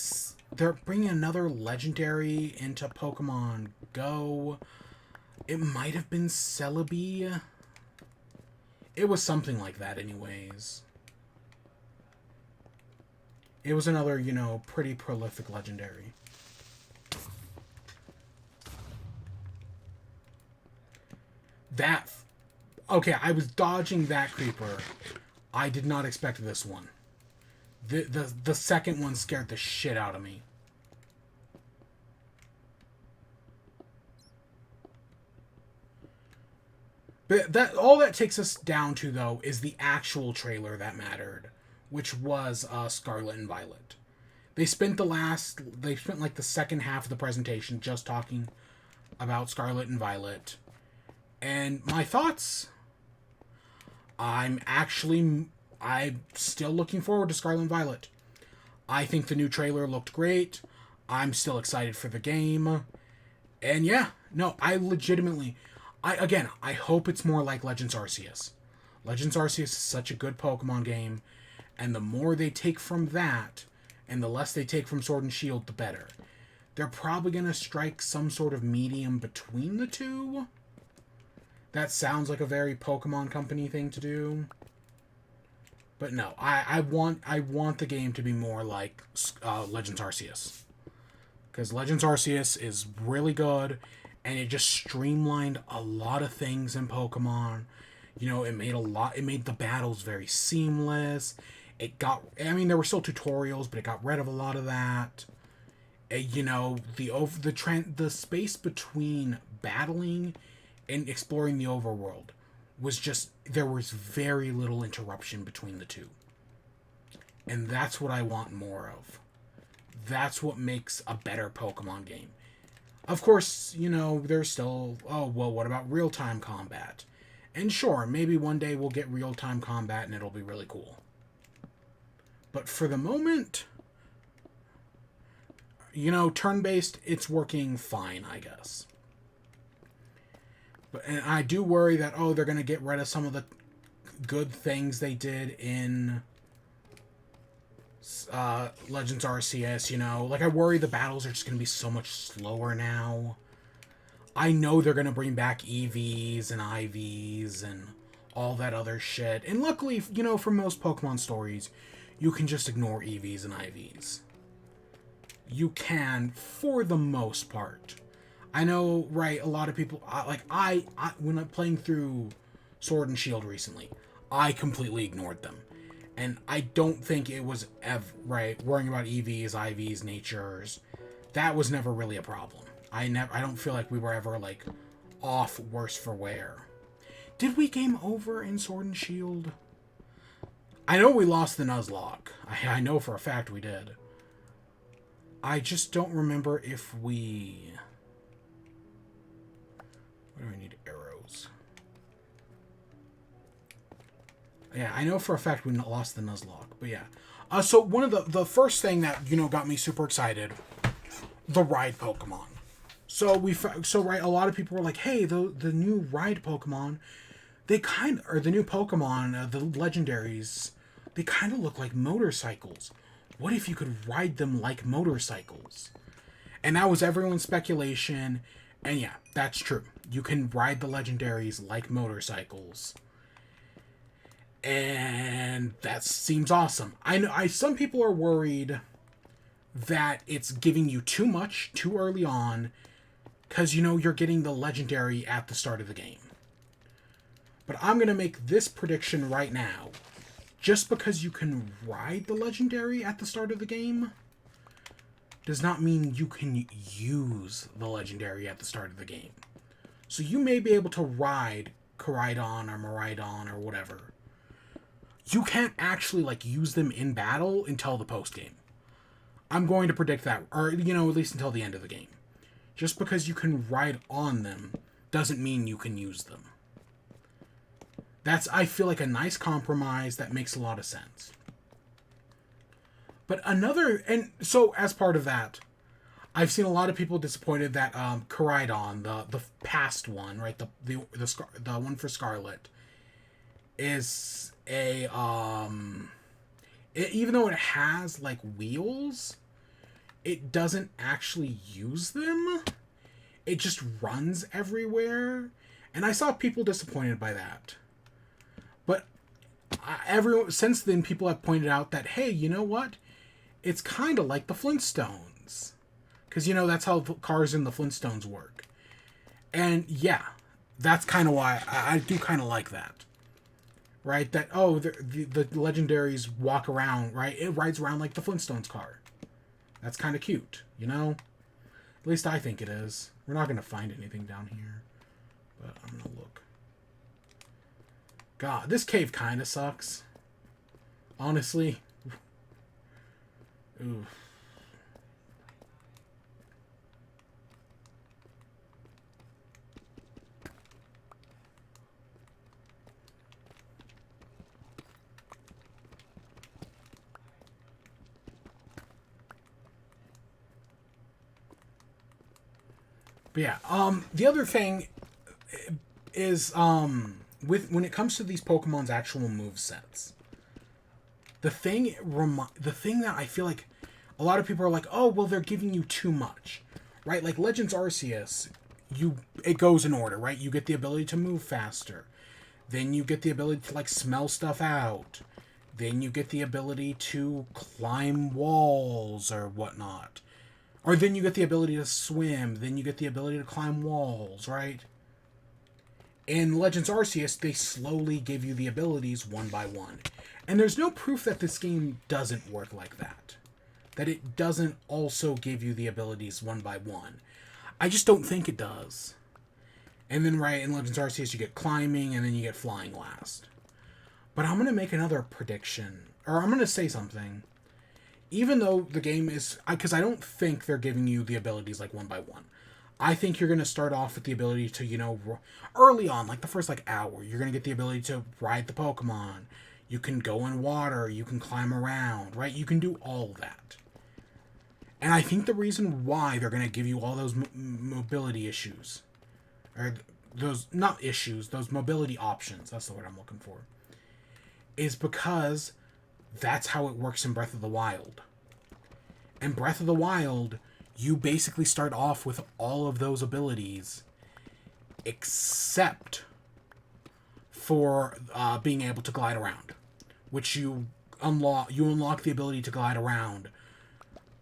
Speaker 1: they're bringing another legendary into Pokemon Go. It might have been Celebi. It was something like that anyways. It was another, pretty prolific legendary. Okay, I was dodging that creeper. I did not expect this one. The second one scared the shit out of me. But all that takes us down to, though, is the actual trailer that mattered, which was Scarlet and Violet. They spent like the second half of the presentation just talking about Scarlet and Violet. And my thoughts, I'm still looking forward to Scarlet and Violet. I think the new trailer looked great. I'm still excited for the game. And yeah, no, I hope it's more like Legends Arceus. Legends Arceus is such a good Pokemon game, and the more they take from that, and the less they take from Sword and Shield, the better. They're probably going to strike some sort of medium between the two. That sounds like a very Pokemon Company thing to do. But no, I want the game to be more like Legends Arceus. Because Legends Arceus is really good, and it just streamlined a lot of things in Pokemon. It made the battles very seamless. There were still tutorials, but it got rid of a lot of that. The space between battling and exploring the overworld was just, there was very little interruption between the two. And that's what I want more of. That's what makes a better Pokemon game. Of course, there's still, what about real-time combat? And sure, maybe one day we'll get real-time combat and it'll be really cool. But for the moment, turn-based, it's working fine, I guess. And I do worry that, they're going to get rid of some of the good things they did in Legends Arceus, I worry the battles are just going to be so much slower now. I know they're going to bring back EVs and IVs and all that other shit. And luckily, for most Pokemon stories, you can just ignore EVs and IVs. You can, for the most part. I know, right? A lot of people I when I'm playing through Sword and Shield recently, I completely ignored them, and I don't think it was ever right worrying about EVs, IVs, natures. That was never really a problem. I don't feel like we were ever like off worse for wear. Did we game over in Sword and Shield? I know we lost the Nuzlocke. I know for a fact we did. I just don't remember if we... What do I need? Arrows. Yeah, I know for a fact we lost the Nuzlocke. But yeah. So one of the first thing that, got me super excited, the ride Pokemon. So right, a lot of people were like, hey, the new ride Pokemon, or the new Pokemon, the legendaries, they kind of look like motorcycles. What if you could ride them like motorcycles? And that was everyone's speculation. And yeah, that's true. You can ride the legendaries like motorcycles. And that seems awesome. I know some people are worried that it's giving you too much too early on, because you're getting the legendary at the start of the game. But I'm going to make this prediction right now. Just because you can ride the legendary at the start of the game does not mean you can use the legendary at the start of the game. So you may be able to ride Koraidon or Miraidon or whatever. You can't actually use them in battle until the post game. I'm going to predict that, or at least until the end of the game. Just because you can ride on them doesn't mean you can use them. That's, I feel like, a nice compromise that makes a lot of sense. But and so as part of that, I've seen a lot of people disappointed that Koraidon, the past one, right, the one for Scarlet, is a even though it has wheels, it doesn't actually use them. It just runs everywhere, and I saw people disappointed by that. But since then, people have pointed out that, hey, you know what? It's kind of like the Flintstones. Because, that's how cars in the Flintstones work. And, yeah, that's kind of why I do kind of like that. Right? That, the legendaries walk around, right? It rides around like the Flintstones car. That's kind of cute, At least I think it is. We're not going to find anything down here. But I'm going to look. God, this cave kind of sucks. Honestly. Ooh. But yeah, the other thing is, when it comes to these Pokemon's actual move sets, the thing that I feel like a lot of people are like, oh, well, they're giving you too much, right? Like Legends Arceus, it goes in order, right? You get the ability to move faster, then you get the ability to smell stuff out, then you get the ability to climb walls or whatnot, or then you get the ability to swim, then you get the ability to climb walls, right? In Legends Arceus, they slowly give you the abilities one by one. And there's no proof that this game doesn't work like that. That it doesn't also give you the abilities one by one. I just don't think it does. And then, right, in Legends Arceus, you get climbing, and then you get flying last. But I'm going to make another prediction. Or I'm going to say something. Even though the game is... Because I don't think they're giving you the abilities one by one. I think you're going to start off with the ability to, early on, the first, hour, you're going to get the ability to ride the Pokemon. You can go in water. You can climb around, right? You can do all of that. And I think the reason why they're going to give you all those mobility issues, or those, not issues, those mobility options, that's the word I'm looking for, is because that's how it works in Breath of the Wild. In Breath of the Wild, you basically start off with all of those abilities, except for being able to glide around, which you unlock the ability to glide around.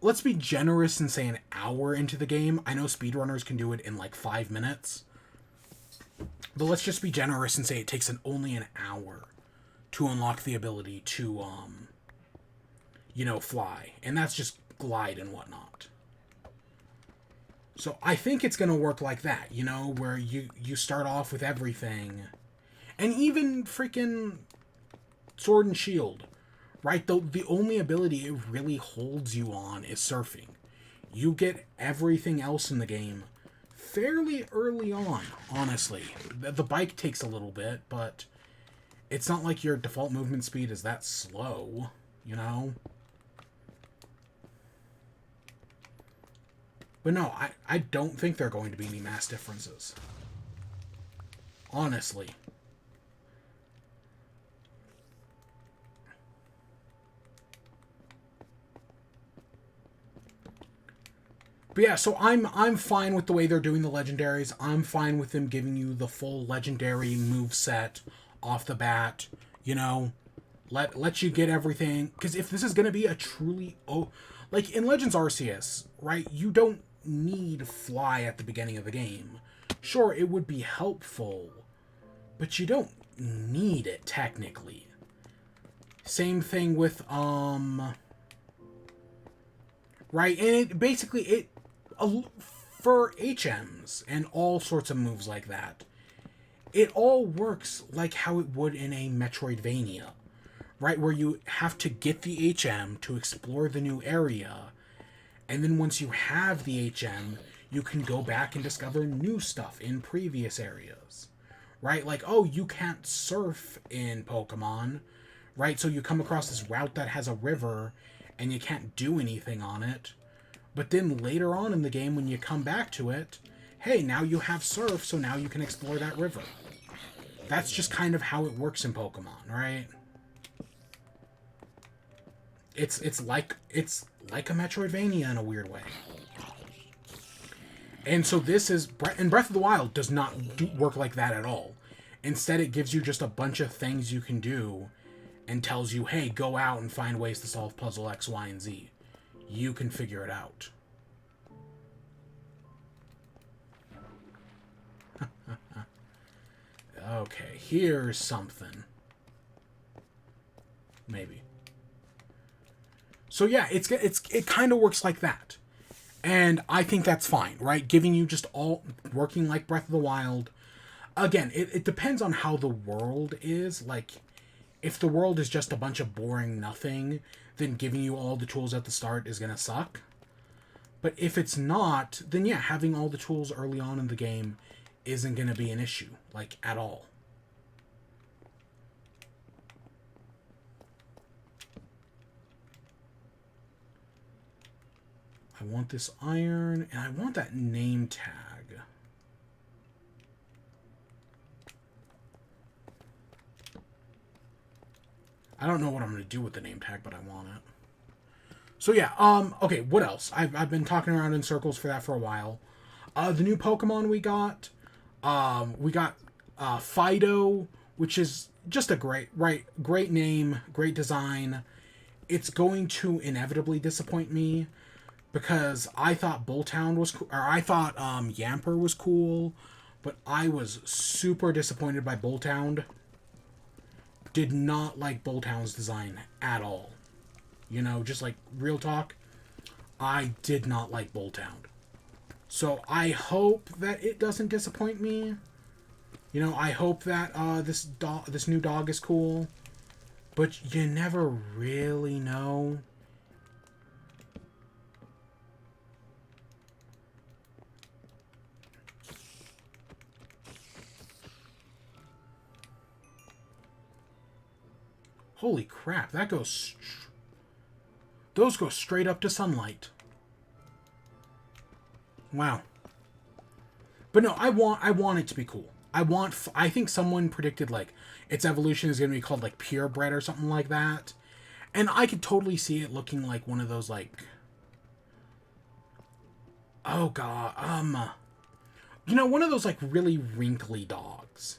Speaker 1: Let's be generous and say an hour into the game. I know speedrunners can do it in like 5 minutes. But let's just be generous and say it takes only an hour to unlock the ability to, fly. And that's just glide and whatnot. So I think it's going to work like that, where you start off with everything. And even freaking Sword and Shield, right? The only ability it really holds you on is surfing. You get everything else in the game fairly early on, honestly. The bike takes a little bit, but it's not like your default movement speed is that slow, But no, I don't think there are going to be any mass differences. Honestly. But yeah, so I'm fine with the way they're doing the legendaries. I'm fine with them giving you the full legendary move set off the bat. Let you get everything. Because if this is going to be a truly like in Legends Arceus, right? You don't need fly at the beginning of the game. Sure, it would be helpful, but you don't need it technically. Same thing with right, and for HMs and all sorts of moves like that, it all works like how it would in a Metroidvania, right? Where you have to get the HM to explore the new area, and then once you have the HM, you can go back and discover new stuff in previous areas, right? Like, oh, you can't surf in Pokemon, right? So you come across this route that has a river, and you can't do anything on it. But then later on in the game, when you come back to it, hey, now you have surf, so now you can explore that river. That's just kind of how it works in Pokemon, right? It's like a Metroidvania in a weird way. And so and Breath of the Wild does not work like that at all. Instead, it gives you just a bunch of things you can do and tells you, hey, go out and find ways to solve puzzle X, Y, and Z. You can figure it out. Okay, here's something. Maybe. So yeah, it kind of works like that. And I think that's fine, right? Giving you just all working like Breath of the Wild. Again, it depends on how the world is. Like, if the world is just a bunch of boring nothing, then giving you all the tools at the start is going to suck. But if it's not, then yeah, having all the tools early on in the game isn't going to be an issue, like, at all. I want this iron, and I want that name tag. I don't know what I'm going to do with the name tag, but I want it. So yeah, okay, what else? I've been talking around in circles for that for a while. The new Pokemon we got Fido, which is just a great name, great design. It's going to inevitably disappoint me because I thought Bulltown was cool, or I thought Yamper was cool, but I was super disappointed by Bulltown. Did not like Bulltown's design at all. You know, just like real talk, I did not like Bulltown. So I hope that it doesn't disappoint me. You know, I hope that this new dog is cool, but you never really know. Holy crap, that goes... Those go straight up to sunlight. Wow. But no, I want it to be cool. I think someone predicted, like, its evolution is going to be called, like, purebred or something like that. And I could totally see it looking like one of those, like... Oh, God. You know, one of those, like, really wrinkly dogs.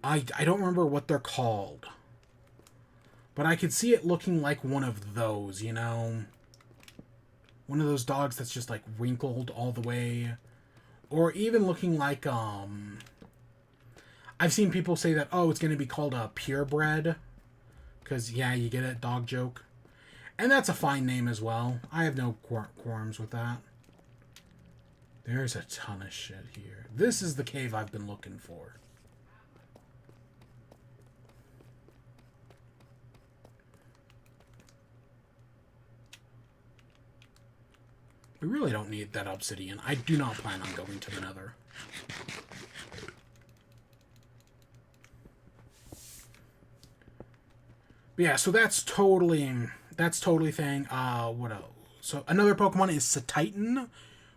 Speaker 1: I don't remember what they're called. But I could see it looking like one of those, you know? one of those dogs that's just, like, wrinkled all the way. Or even looking like, I've seen people say that, oh, it's going to be called a purebred. Because, yeah, you get it, dog joke. And that's a fine name as well. I have no qualms with that. There's a ton of shit here. This is the cave I've been looking for. We really don't need that obsidian. I do not plan on going to the Nether. But yeah, so that's totally thing. What else? So another Pokemon is Titan,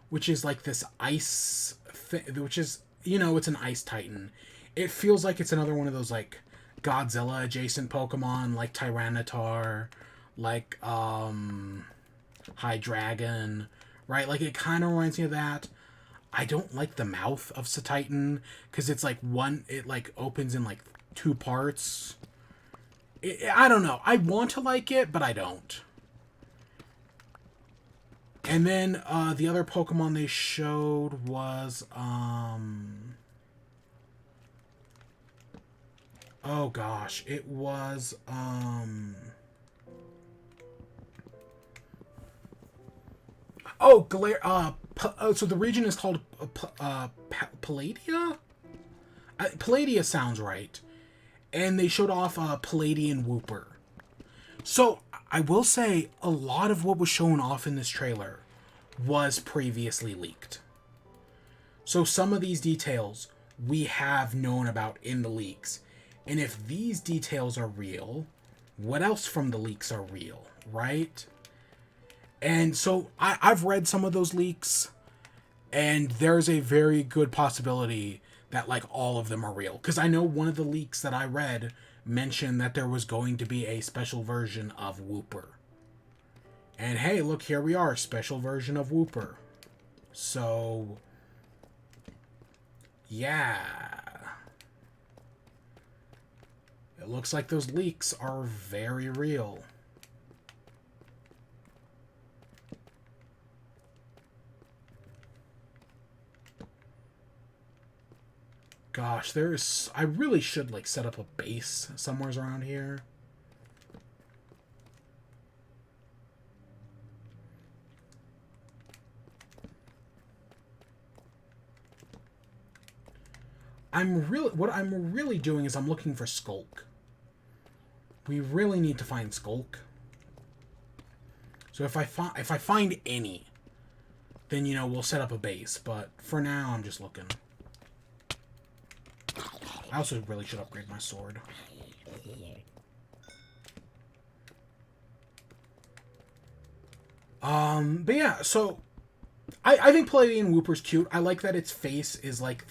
Speaker 1: which is like this ice which is, you know, it's an ice titan. It feels like it's another one of those like Godzilla adjacent Pokemon, like Tyranitar, like Hydreigon, right? Like it kind of reminds me of that. I don't like the mouth of Titan because it's like it like opens in like two parts. I don't know. I want to like it, but I don't. And then the other Pokemon they showed was oh gosh, it was so the region is called Palladia? Palladia sounds right. And they showed off Palladian Wooper. So, I will say, a lot of what was shown off in this trailer was previously leaked. So some of these details we have known about in the leaks. And if these details are real, what else from the leaks are real, right? And so I've read some of those leaks, and there's a very good possibility that like all of them are real. Because I know one of the leaks that I read mentioned that there was going to be a special version of Wooper. And hey, look, here we are, special version of Wooper. So, yeah. It looks like those leaks are very real. Gosh, I really should, like, set up a base somewhere around here. What I'm really doing is I'm looking for Skulk. We really need to find Skulk. So if I find any, then, you know, we'll set up a base. But for now, I'm just looking. I also really should upgrade my sword. But yeah, so I think Palladian Wooper's cute. I like that its face is like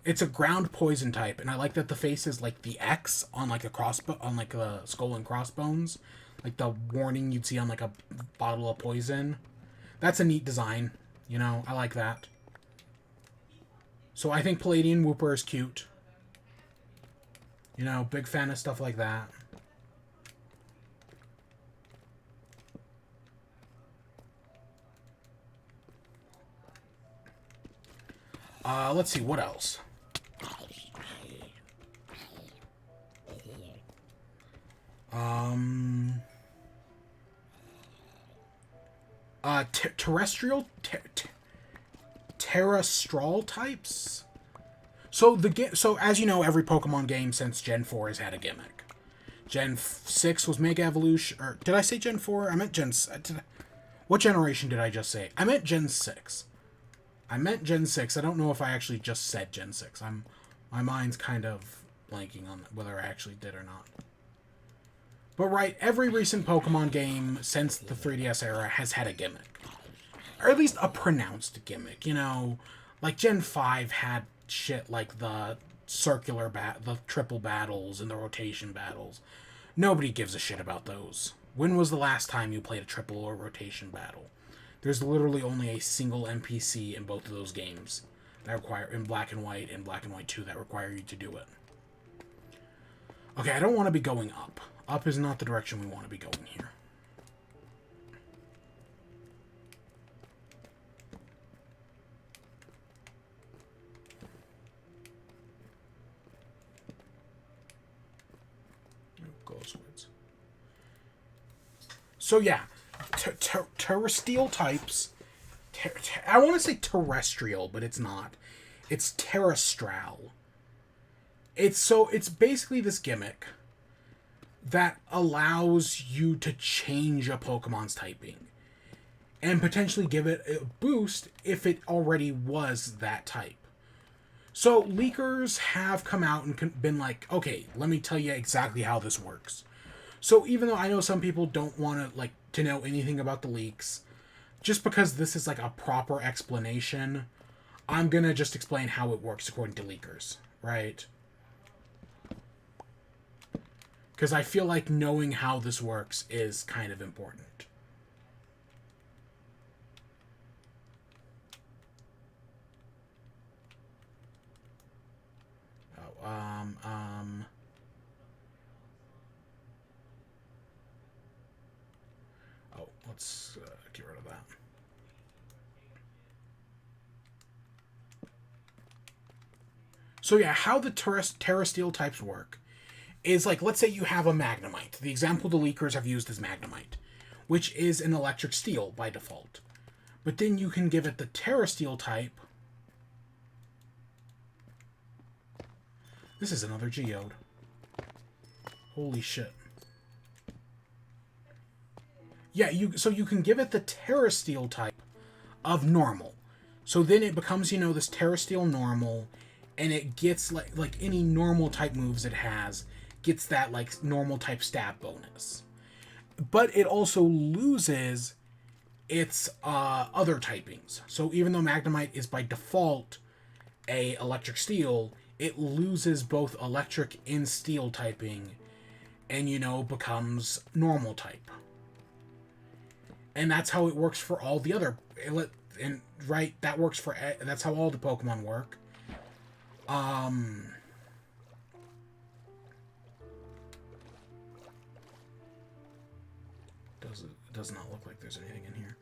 Speaker 1: it's a ground poison type, and I like that the face is like the X on like the skull and crossbones, like the warning you'd see on like a bottle of poison. That's a neat design, you know. I like that. So I think Palladian Wooper is cute. You know, big fan of stuff like that. Let's see, what else? Terrestrial? Terastal types? So as you know, every Pokemon game since Gen 4 has had a gimmick. Gen 6 was Mega Evolution, or did I say Gen 4? I meant what generation did I just say? I meant Gen 6. I don't know if I actually just said Gen 6. My mind's kind of blanking on whether I actually did or not. But right, every recent Pokemon game since the 3DS era has had a gimmick. Or at least a pronounced gimmick, you know? Like Gen 5 had shit like the the triple battles and the rotation battles. Nobody gives a shit about those. When was the last time you played a triple or rotation battle? There's literally only a single NPC in both of those games that require, in Black and White and Black and White 2, that require you to do it. Okay, I don't want to be going up. Up is not the direction we want to be going here. squids. So yeah, terrestrial types. I want to say terrestrial, but it's not. It's Terastal. It's basically this gimmick that allows you to change a Pokemon's typing and potentially give it a boost if it already was that type. So leakers have come out and been like, okay, let me tell you exactly how this works. So even though I know some people don't want to know anything about the leaks, just because this is like a proper explanation, I'm gonna just explain how it works according to leakers, right? Because I feel like knowing how this works is kind of important. Let's get rid of that. So yeah, how the Terastal types work is like, let's say you have a Magnemite. The example the leakers have used is Magnemite, which is an electric steel by default. But then you can give it the Terastal type. This is another Geode. Holy shit. Yeah, so you can give it the Terastal type of normal. So then it becomes, this Terastal normal, and it gets like any normal type moves it has gets that like normal type stab bonus. But it also loses its other typings. So even though Magnemite is by default a electric steel, it loses both electric and steel typing and becomes normal type. And that's how it works for all the other that's how all the Pokemon work. Does not look like there's anything in here.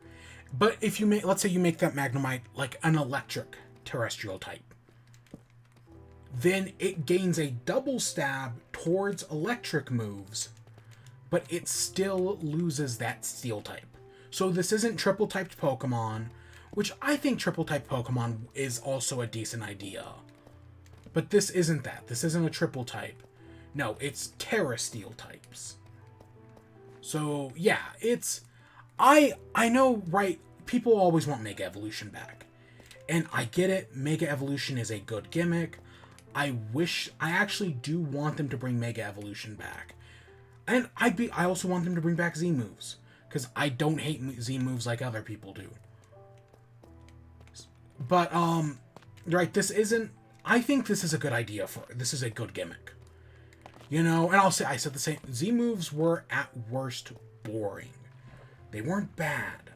Speaker 1: But if you let's say you make that Magnemite like an electric terrestrial type, then it gains a double stab towards electric moves, but it still loses that steel type. So this isn't triple typed Pokemon, which I think triple typed Pokemon is also a decent idea. But this isn't that. This isn't a triple type. No, it's Terasteel types. So yeah, I know, right? People always want Mega Evolution back. And I get it, Mega Evolution is a good gimmick. I actually do want them to bring Mega Evolution back. And I also want them to bring back Z moves, because I don't hate Z moves like other people do. But right, I think this is a good idea this is a good gimmick. And I said the same. Z moves were at worst boring. They weren't bad.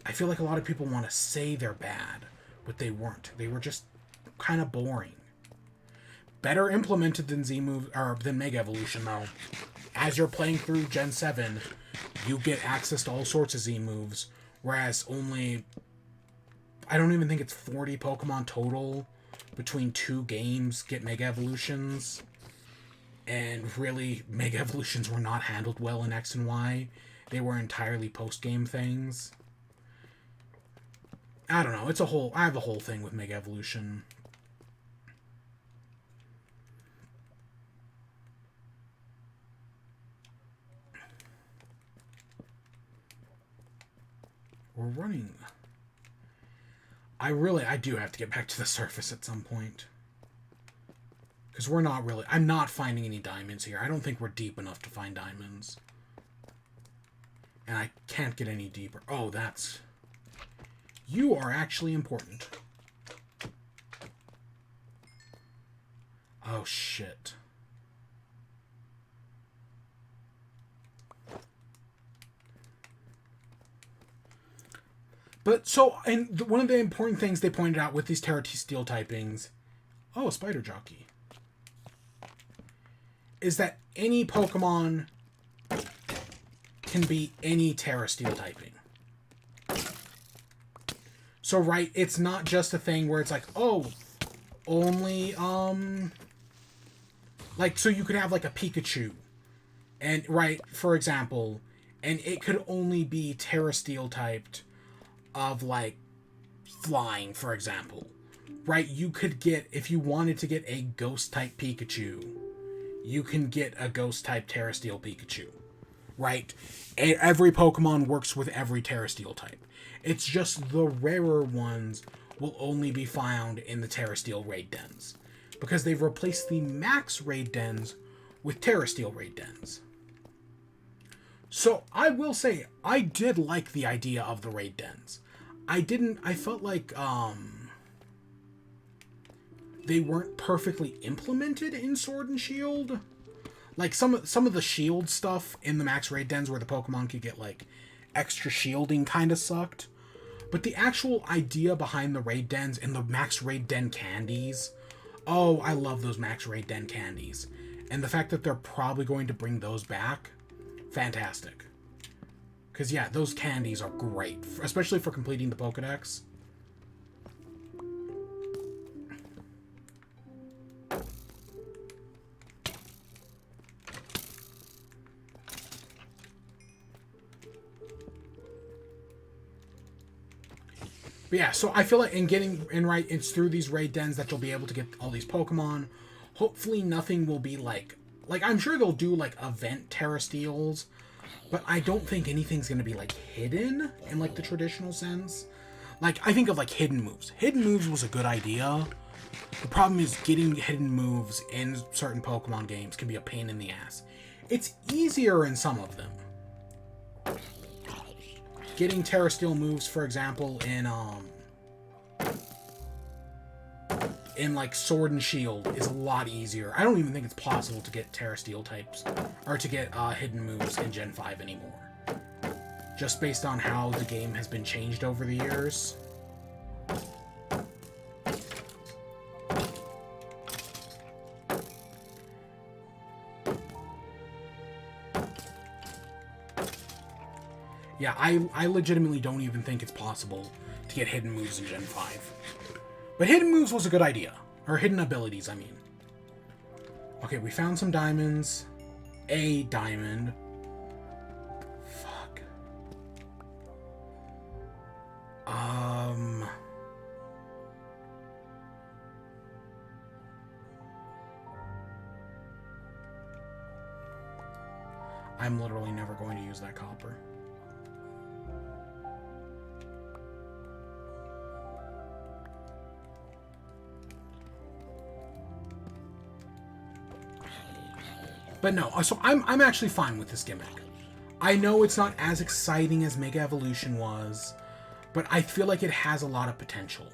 Speaker 1: I feel like a lot of people want to say they're bad, but they weren't. They were just kind of boring. Better implemented than Z move or than Mega Evolution though. As you're playing through Gen 7, you get access to all sorts of Z moves, whereas only I don't even think it's 40 Pokemon total between 2 games get Mega Evolutions. And really, Mega Evolutions were not handled well in X and Y. They were entirely post-game things. I don't know. I have a whole thing with Mega Evolution. We're running. I do have to get back to the surface at some point. Because I'm not finding any diamonds here. I don't think we're deep enough to find diamonds. And I can't get any deeper. Oh, you are actually important. Oh, shit. But and one of the important things they pointed out with these Terasteel typings, a Spider Jockey, is that any Pokemon can be any Terasteel typing. So, right, it's not just a thing where it's like, only, so you could have, like, a Pikachu And, right, for example, and it could only be Terastal typed of, like, flying, for example. Right, you could get, if you wanted to get a ghost type Pikachu, you can get a ghost type Terastal Pikachu. Right? Every Pokemon works with every Terastal type. It's just the rarer ones will only be found in the Terastal raid dens. Because they've replaced the max raid dens with Terastal raid dens. So I will say, I did like the idea of the raid dens. I felt like, they weren't perfectly implemented in Sword and Shield. Like some of the shield stuff in the max raid dens where the Pokemon could get like extra shielding kind of sucked. But the actual idea behind the raid dens and the max raid den candies, oh, I love those max raid den candies. And the fact that they're probably going to bring those back, fantastic. Because yeah, those candies are great, especially for completing the Pokedex. But yeah, so I feel like it's through these raid dens that you'll be able to get all these Pokemon. Hopefully nothing will be like I'm sure they'll do like event Terastals, but I don't think anything's gonna be like hidden in like the traditional sense. Like I think of like hidden moves. Hidden moves was a good idea. The problem is getting hidden moves in certain Pokemon games can be a pain in the ass. It's easier in some of them. Getting Terastal moves, for example, in like Sword and Shield is a lot easier. I don't even think it's possible to get Terastal types or to get hidden moves in Gen 5 anymore. Just based on how the game has been changed over the years. Yeah, I legitimately don't even think it's possible to get hidden moves in Gen 5. But hidden moves was a good idea. Or hidden abilities, I mean. Okay, we found some diamonds. A diamond. Fuck. I'm literally never going to use that copper. But no, so I'm actually fine with this gimmick. I know it's not as exciting as Mega Evolution was, but I feel like it has a lot of potential.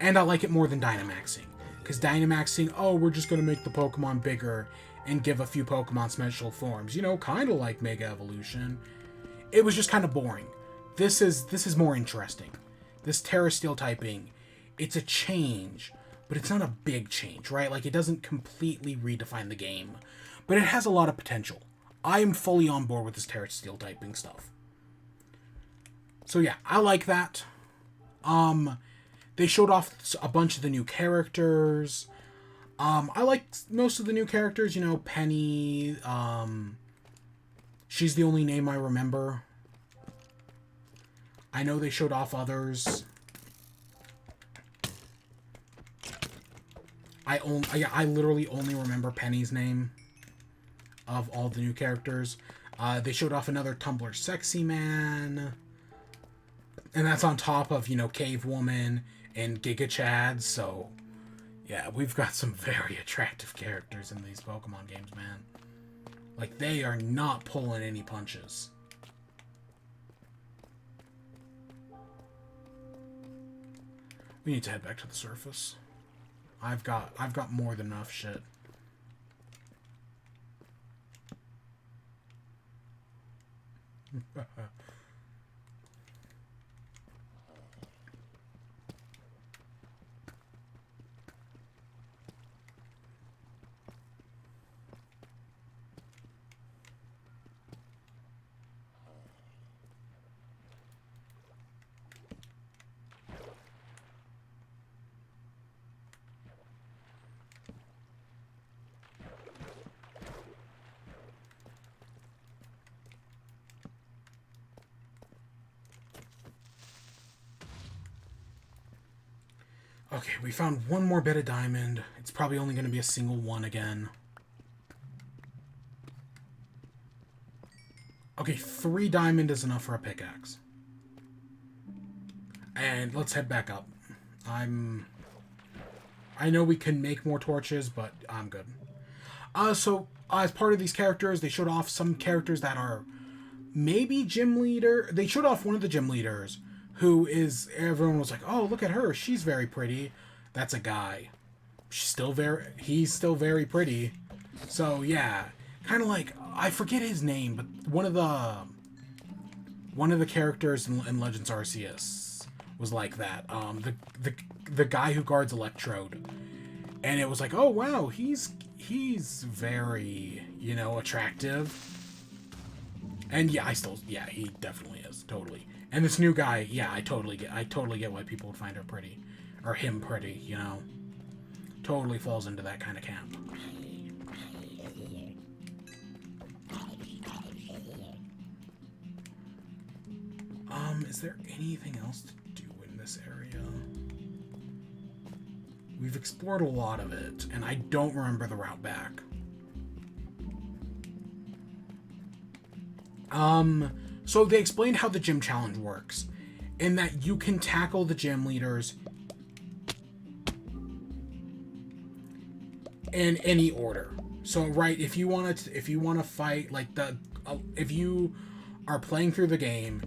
Speaker 1: And I like it more than Dynamaxing. Because Dynamaxing, oh, we're just going to make the Pokemon bigger and give a few Pokemon special forms. You know, kind of like Mega Evolution. It was just kind of boring. This is more interesting. This Terastal typing, it's a change, but it's not a big change, right? Like, it doesn't completely redefine the game. But it has a lot of potential. I am fully on board with this Terastal typing stuff. So yeah, I like that. They showed off a bunch of the new characters. I like most of the new characters, you know, Penny, she's the only name I remember. I know they showed off others. I literally only remember Penny's name of all the new characters. They showed off another Tumblr Sexy Man. And that's on top of, you know, Cave Woman and Giga Chad, so yeah, we've got some very attractive characters in these Pokemon games, man. Like, they are not pulling any punches. We need to head back to the surface. I've got more than enough shit. Okay, we found one more bit of diamond. It's probably only going to be a single one again. Okay, 3 diamond is enough for a pickaxe. And let's head back up. I know we can make more torches, but I'm good. So, as part of these characters, they showed off some characters that are maybe gym leader. They showed off one of the gym leaders, who is, everyone was like, oh, look at her, she's very pretty. That's a guy. He's still very pretty. So, yeah. Kind of like, I forget his name, but one of the characters in Legends Arceus was like that. The guy who guards Electrode. And it was like, oh wow, he's very, attractive. And yeah, he definitely is, totally. And this new guy, yeah, I totally get why people would find her pretty. Or him pretty, Totally falls into that kind of camp. Is there anything else to do in this area? We've explored a lot of it, and I don't remember the route back. So they explained how the gym challenge works, in that you can tackle the gym leaders in any order. So, right, if you want to fight, like, if you are playing through the game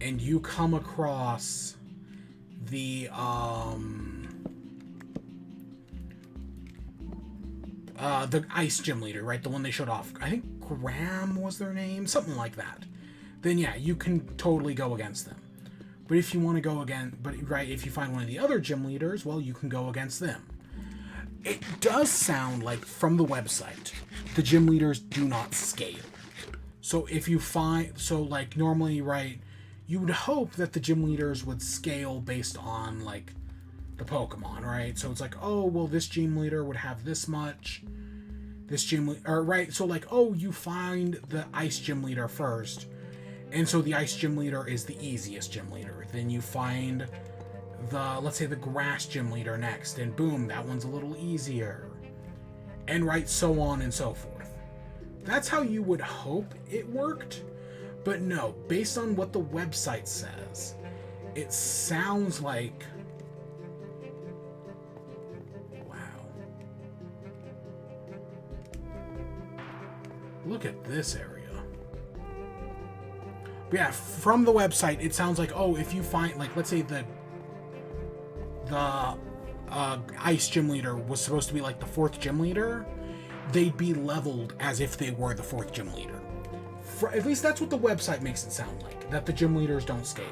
Speaker 1: and you come across the ice gym leader, right? The one they showed off. I think Graham was their name, something like that. Then yeah, you can totally go against them. But if you want to go again, if you find one of the other gym leaders, well, you can go against them. It does sound like, from the website, the gym leaders do not scale. So if you normally, right, you would hope that the gym leaders would scale based on, like, the Pokemon, right? So it's like, oh, well, this gym leader would have this much. So like, oh, you find the ice gym leader first. And so the ice gym leader is the easiest gym leader. Then you find let's say the grass gym leader next, and boom, that one's a little easier. And right, so on and so forth. That's how you would hope it worked. But no, based on what the website says, it sounds like... Wow. Look at this area. But yeah, from the website, it sounds like, oh, if you find, like, let's say the ice gym leader was supposed to be like the 4th gym leader, they'd be leveled as if they were the 4th gym leader. At least that's what the website makes it sound like, that the gym leaders don't scale.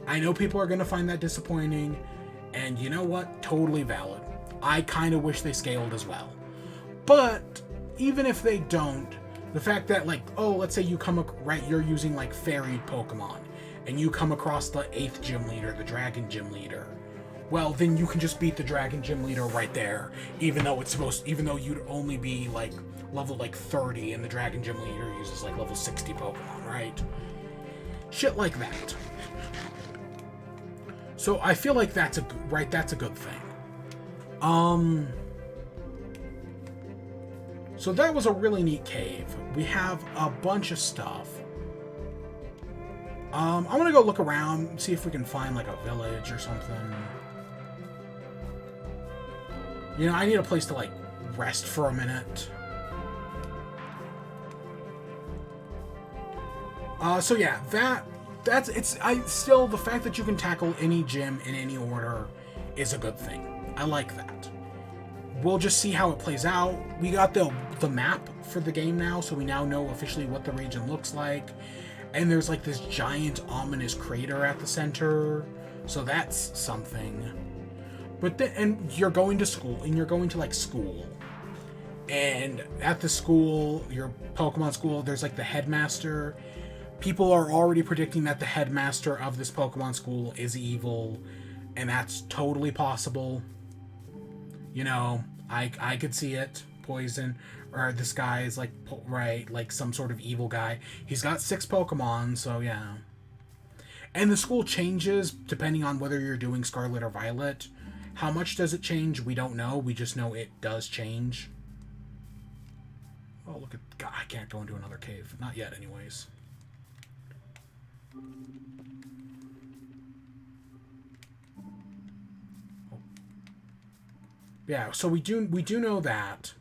Speaker 1: I know people are going to find that disappointing, and you know what? Totally valid. I kind of wish they scaled as well. But even if they don't, the fact that, like, oh, let's say you you're using, like, fairy Pokemon, and you come across the 8th gym leader, the dragon gym leader, well, then you can just beat the dragon gym leader right there, even though you'd only be, like, level, like, 30, and the dragon gym leader uses, like, level 60 Pokemon, right? Shit like that. So I feel like that's a good thing. So that was a really neat cave. We have a bunch of stuff. I want to go look around, see if we can find, like, a village or something. I need a place to, like, rest for a minute. So yeah, still, the fact that you can tackle any gym in any order is a good thing. I like that. We'll just see how it plays out. We got the map for the game now, so we now know officially what the region looks like. And there's, like, this giant ominous crater at the center, so that's something. And you're going to school, and you're going to, like, school. And at the school, your Pokemon school, there's, like, the headmaster. People are already predicting that the headmaster of this Pokemon school is evil, and that's totally possible. I could see it. Poison, or this guy is, like, right, like, some sort of evil guy. He's got 6 Pokemon, so yeah. And the school changes depending on whether you're doing Scarlet or Violet. How much does it change? We don't know. We just know it does change. Oh, look at... God, I can't go into another cave. Not yet, anyways. Oh. Yeah, so we do know that.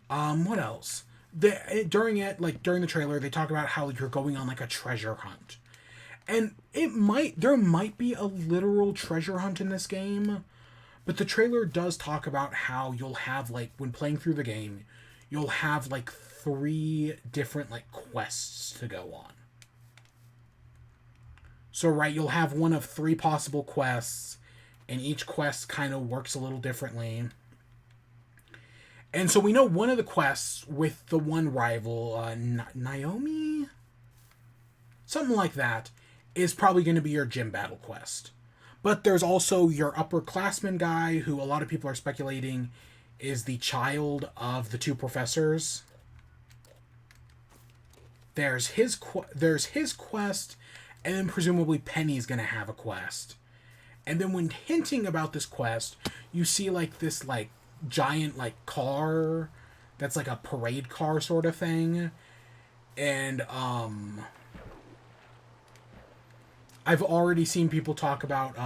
Speaker 1: What else? During the trailer, they talk about how you're going on, like, a treasure hunt. And there might be a literal treasure hunt in this game, but the trailer does talk about how you'll have, like, when playing through the game, you'll have, like, 3 different, like, quests to go on. So, right, you'll have one of 3 possible quests, and each quest kind of works a little differently. And so we know one of the quests with the one rival, Naomi? Something like that, is probably going to be your gym battle quest. But there's also your upperclassman guy, who a lot of people are speculating is the child of the 2 professors. There's his quest, and then presumably Penny's going to have a quest. And then when hinting about this quest, you see, like, this, like, giant, like, car that's like a parade car sort of thing. And, I've already seen people talk about,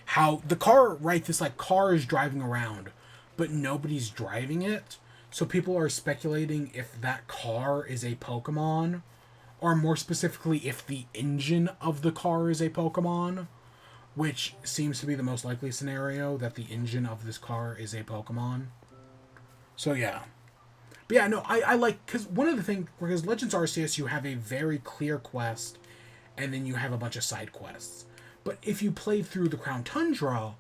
Speaker 1: how the car, right, this, like, car is driving around, but nobody's driving it. So people are speculating if that car is a Pokemon, or more specifically, if the engine of the car is a Pokemon, which seems to be the most likely scenario, that the engine of this car is a Pokemon. So, yeah. But yeah, no, I like, because one of the things, because Legends Arceus, you have a very clear quest, and then you have a bunch of side quests. But if you played through the Crown Tundra,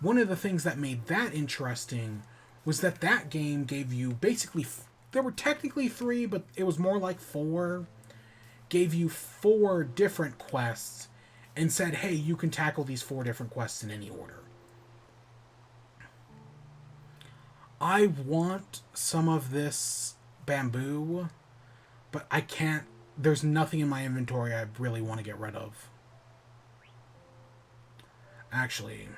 Speaker 1: one of the things that made that interesting was that game gave you basically, there were technically 3, but it was more like 4, gave you 4 different quests, and said, hey, you can tackle these 4 different quests in any order. I want some of this bamboo, but I can't. There's nothing in my inventory I really want to get rid of. Actually.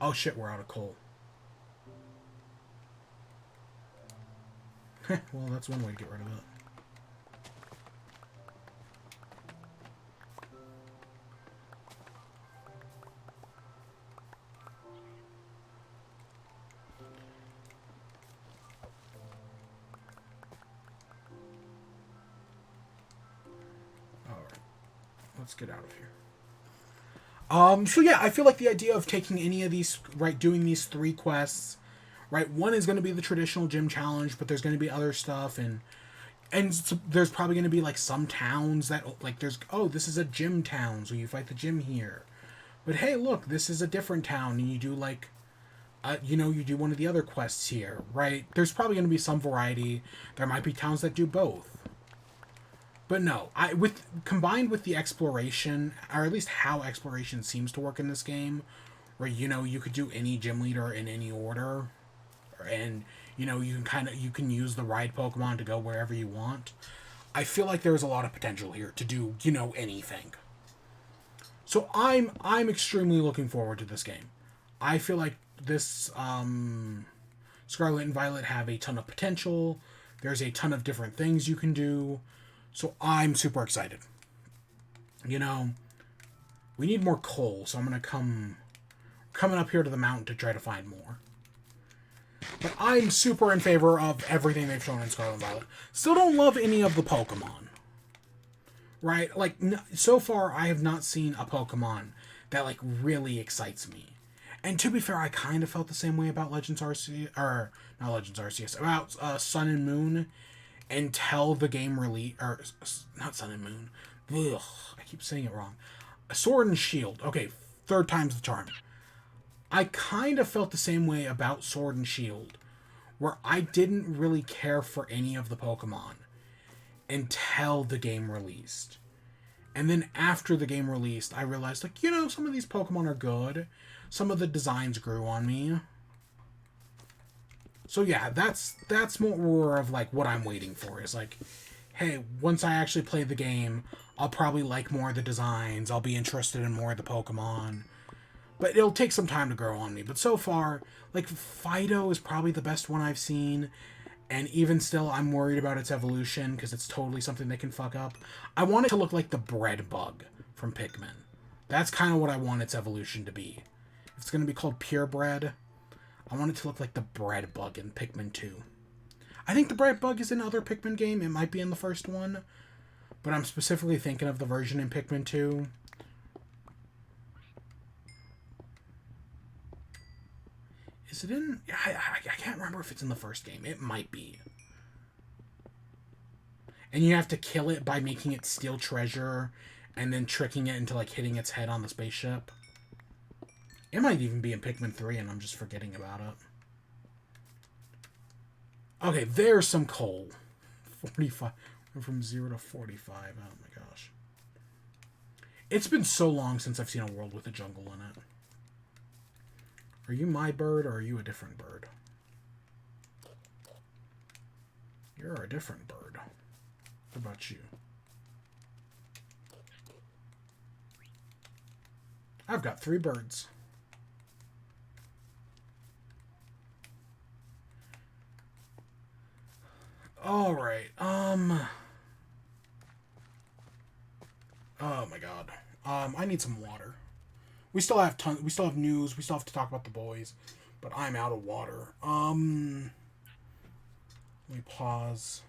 Speaker 1: Oh shit, we're out of coal. Well, that's one way to get rid of it. Let's get out of here. So yeah, I feel like the idea of taking any of these, right, doing these 3 quests, right, one is going to be the traditional gym challenge, but there's going to be other stuff, and so there's probably going to be, like, some towns that, like, this is a gym town, so you fight the gym here. But hey, look, this is a different town, and you do, like, you do one of the other quests here, right? There's probably going to be some variety. There might be towns that do both. But no, combined with the exploration, or at least how exploration seems to work in this game, where, you could do any gym leader in any order, and, you can use the ride Pokemon to go wherever you want. I feel like there's a lot of potential here to do, anything. So I'm extremely looking forward to this game. I feel like this, Scarlet and Violet have a ton of potential. There's a ton of different things you can do. So I'm super excited. We need more coal, so I'm going to coming up here to the mountain to try to find more. But I'm super in favor of everything they've shown in Scarlet and Violet. Still don't love any of the Pokemon. Right? Like, so far, I have not seen a Pokemon that, like, really excites me. And to be fair, I kind of felt the same way about Legends Arceus, or not Legends Arceus, about Sun and Moon, until the game release, or not Sun and Moon. Ugh, I keep saying it wrong. Sword and Shield. Okay, 3rd time's the charm. I kind of felt the same way about Sword and Shield, where I didn't really care for any of the Pokemon until the game released. And then after the game released, I realized, like, some of these Pokemon are good. Some of the designs grew on me. So yeah, that's more of, like, what I'm waiting for. Is like, hey, once I actually play the game, I'll probably like more of the designs. I'll be interested in more of the Pokemon. But it'll take some time to grow on me. But so far, like, Fido is probably the best one I've seen. And even still, I'm worried about its evolution because it's totally something they can fuck up. I want it to look like the bread bug from Pikmin. That's kind of what I want its evolution to be. If it's going to be called purebred, I want it to look like the bread bug in Pikmin 2. I think the bread bug is in other Pikmin game. It might be in the first one. But I'm specifically thinking of the version in Pikmin 2. Is it in... I can't remember if it's in the first game. It might be. And you have to kill it by making it steal treasure and then tricking it into, like, hitting its head on the spaceship. It might even be in Pikmin 3 and I'm just forgetting about it. Okay, there's some coal. 45. From 0 to 45. Oh my gosh. It's been so long since I've seen a world with a jungle in it. Are you my bird or are you a different bird? You're a different bird. What about you? I've got 3 birds. All right. Oh my god. I need some water. We still have we still have news. We still have to talk about the boys, but I'm out of water. Let me pause.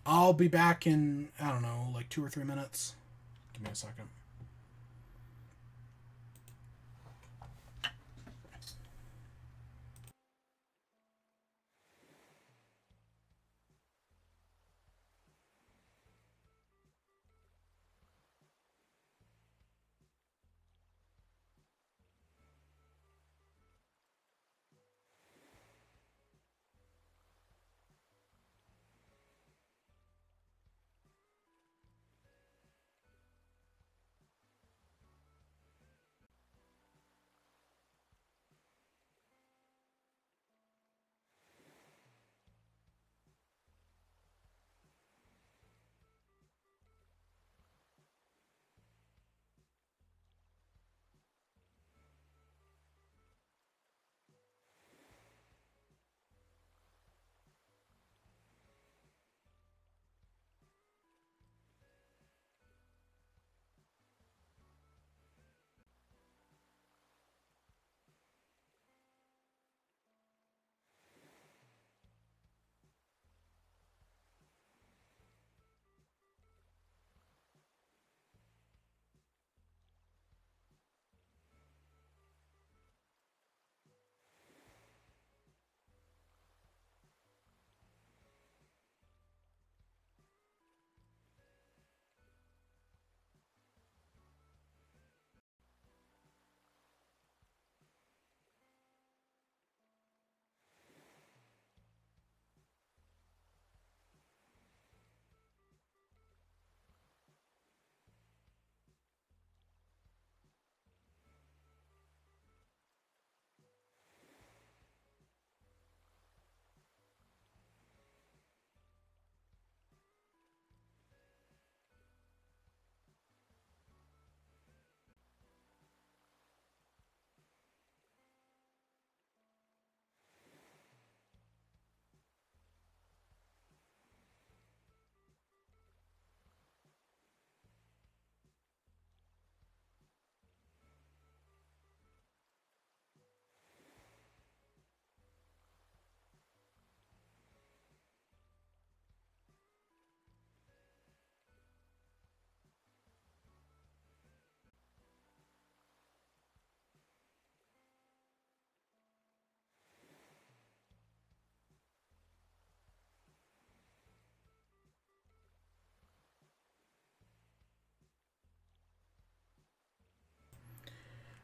Speaker 1: I'll be back in, I don't know, like 2 or 3 minutes. Give me a second.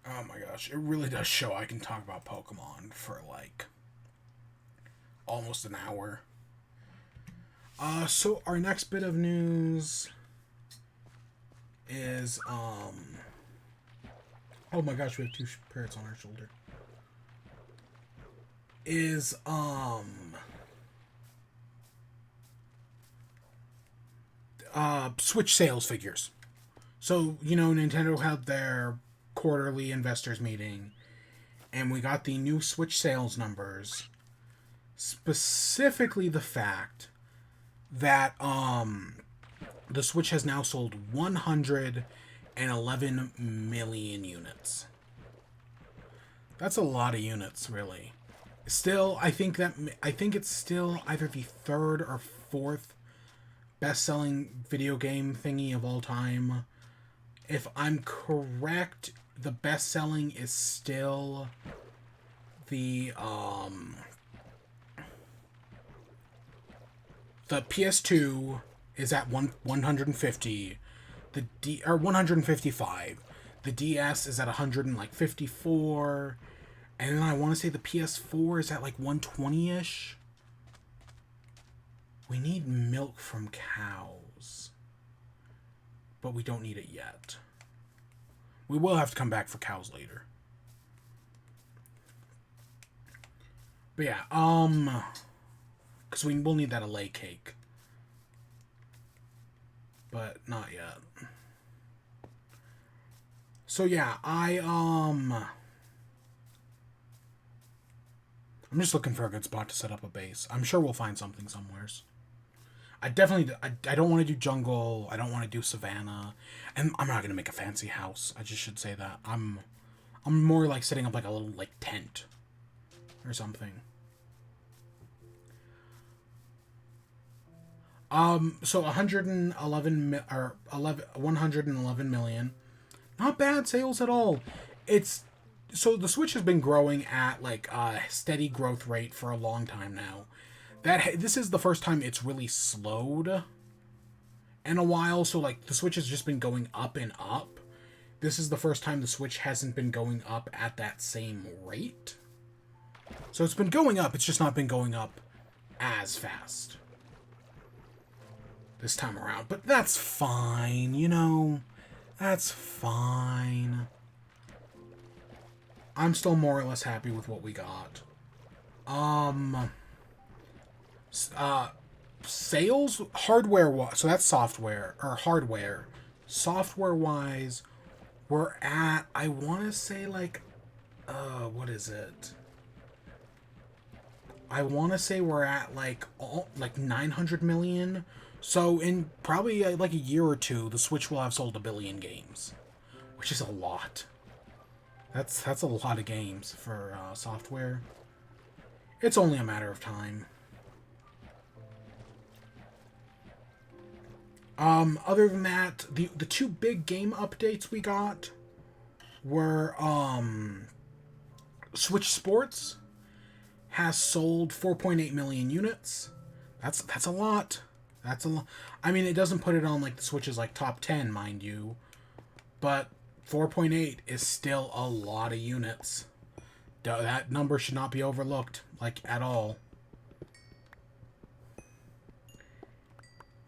Speaker 1: Oh my gosh, it really does show I can talk about Pokemon for like almost an hour. So our next bit of news is oh my gosh, we have 2 parrots on our shoulder. Is Switch sales figures. So, you know, Nintendo had their quarterly investors meeting, and we got the new Switch sales numbers. Specifically the fact that the Switch has now sold 111 million units. That's a lot of units, really. Still, I think it's still either the third or fourth best-selling video game thingy of all time. If I'm correct, the best-selling is still the PS2 is at 150, the 155. The DS is at 154, and then I want to say the PS4 is at like 120-ish. We need milk from cows, but we don't need it yet. We will have to come back for cows later. But yeah, because we will need that lay cake. But not yet. So yeah, I'm just looking for a good spot to set up a base. I'm sure we'll find something somewheres. I don't want to do jungle. I don't want to do savannah. And I'm not going to make a fancy house. I just should say that. I'm more like setting up like a little like tent or something. So 111 million. Not bad sales at all. So the Switch has been growing at like a steady growth rate for a long time now. This is the first time it's really slowed in a while. So like the Switch has just been going up and up. This is the first time the Switch hasn't been going up at that same rate. So it's been going up, it's just not been going up as fast this time around. But that's fine, you know. That's fine. I'm still more or less happy with what we got. Sales hardware, so that's software or hardware. Software wise, we're at, I want to say like what is it? I want to say we're at like 900 million. So in probably like a year or two, the Switch will have sold 1 billion games, which is a lot. That's a lot of games for software. It's only a matter of time. Other than that, the two big game updates we got were Switch Sports has sold 4.8 million units. That's a lot. That's a lot. I mean, it doesn't put it on like the Switch's like top 10, mind you, but 4.8 is still a lot of units. That number should not be overlooked, like, at all.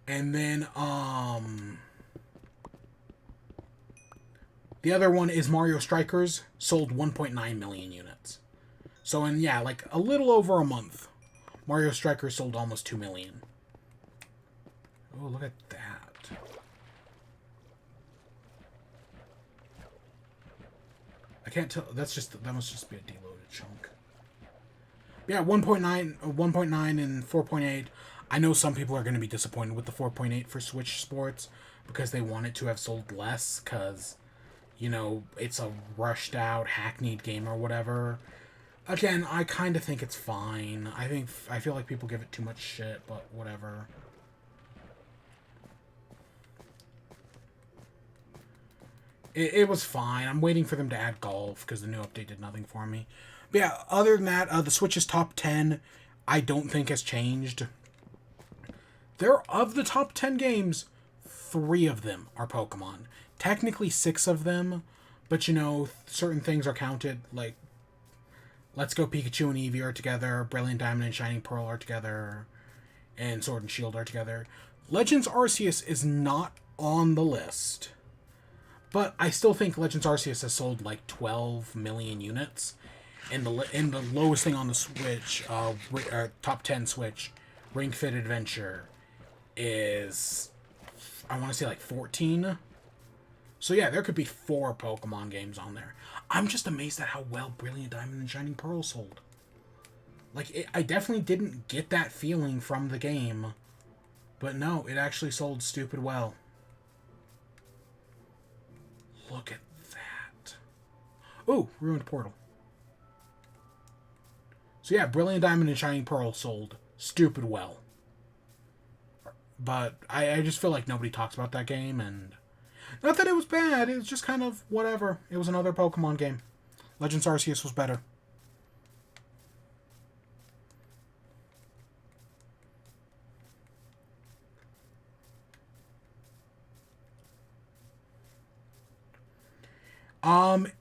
Speaker 1: And then, the other one is Mario Strikers, sold 1.9 million units. So in, yeah, like, a little over a month, Mario Strikers sold almost 2 million. Oh, look at that. I can't tell. That must just be a deloaded chunk. Yeah, 1.9 and 4.8. I know some people are going to be disappointed with the 4.8 for Switch Sports because they want it to have sold less because, you know, it's a rushed out, hackneyed game or whatever. Again, I kind of think it's fine. I feel like people give it too much shit, but whatever. It was fine. I'm waiting for them to add golf because the new update did nothing for me. But yeah, other than that, the Switch's top 10, I don't think has changed. Of the top 10 games, 3 of them are Pokemon. Technically 6 of them, but you know, certain things are counted, like Let's Go Pikachu and Eevee are together, Brilliant Diamond and Shining Pearl are together, and Sword and Shield are together. Legends Arceus is not on the list. But I still think Legends Arceus has sold like 12 million units. And the lowest thing on the Switch, top 10 Switch, Ring Fit Adventure, is, I want to say like 14. So yeah, there could be 4 Pokemon games on there. I'm just amazed at how well Brilliant Diamond and Shining Pearl sold. Like, I definitely didn't get that feeling from the game. But no, it actually sold stupid well. Look at that. Ooh, Ruined Portal. So yeah, Brilliant Diamond and Shining Pearl sold stupid well. But I just feel like nobody talks about that game, and... Not that it was bad, it was just kind of whatever. It was another Pokemon game. Legends Arceus was better.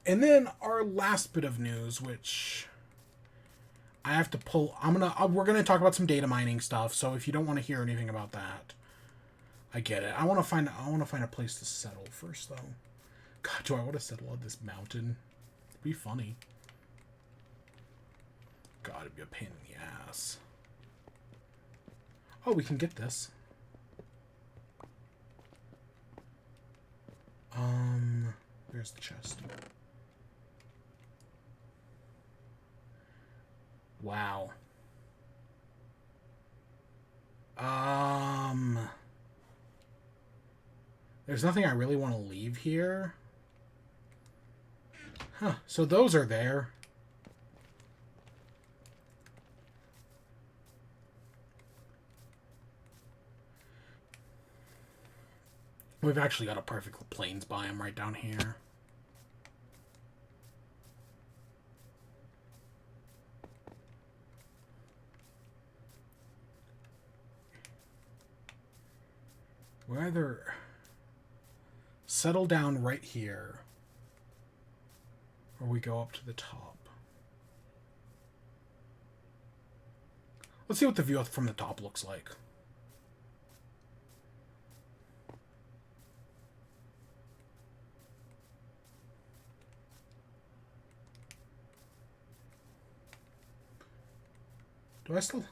Speaker 1: And then our last bit of news, which I have to pull. We're gonna talk about some data mining stuff. So if you don't want to hear anything about that, I get it. I want to find a place to settle first, though. God, do I want to settle on this mountain? It'd be funny. God, it'd be a pain in the ass. Oh, we can get this. There's the chest. Wow. There's nothing I really want to leave here. Huh, so those are there. We've actually got a perfect plains biome right down here. We either settle down right here, or we go up to the top. Let's see what the view from the top looks like. Do I still...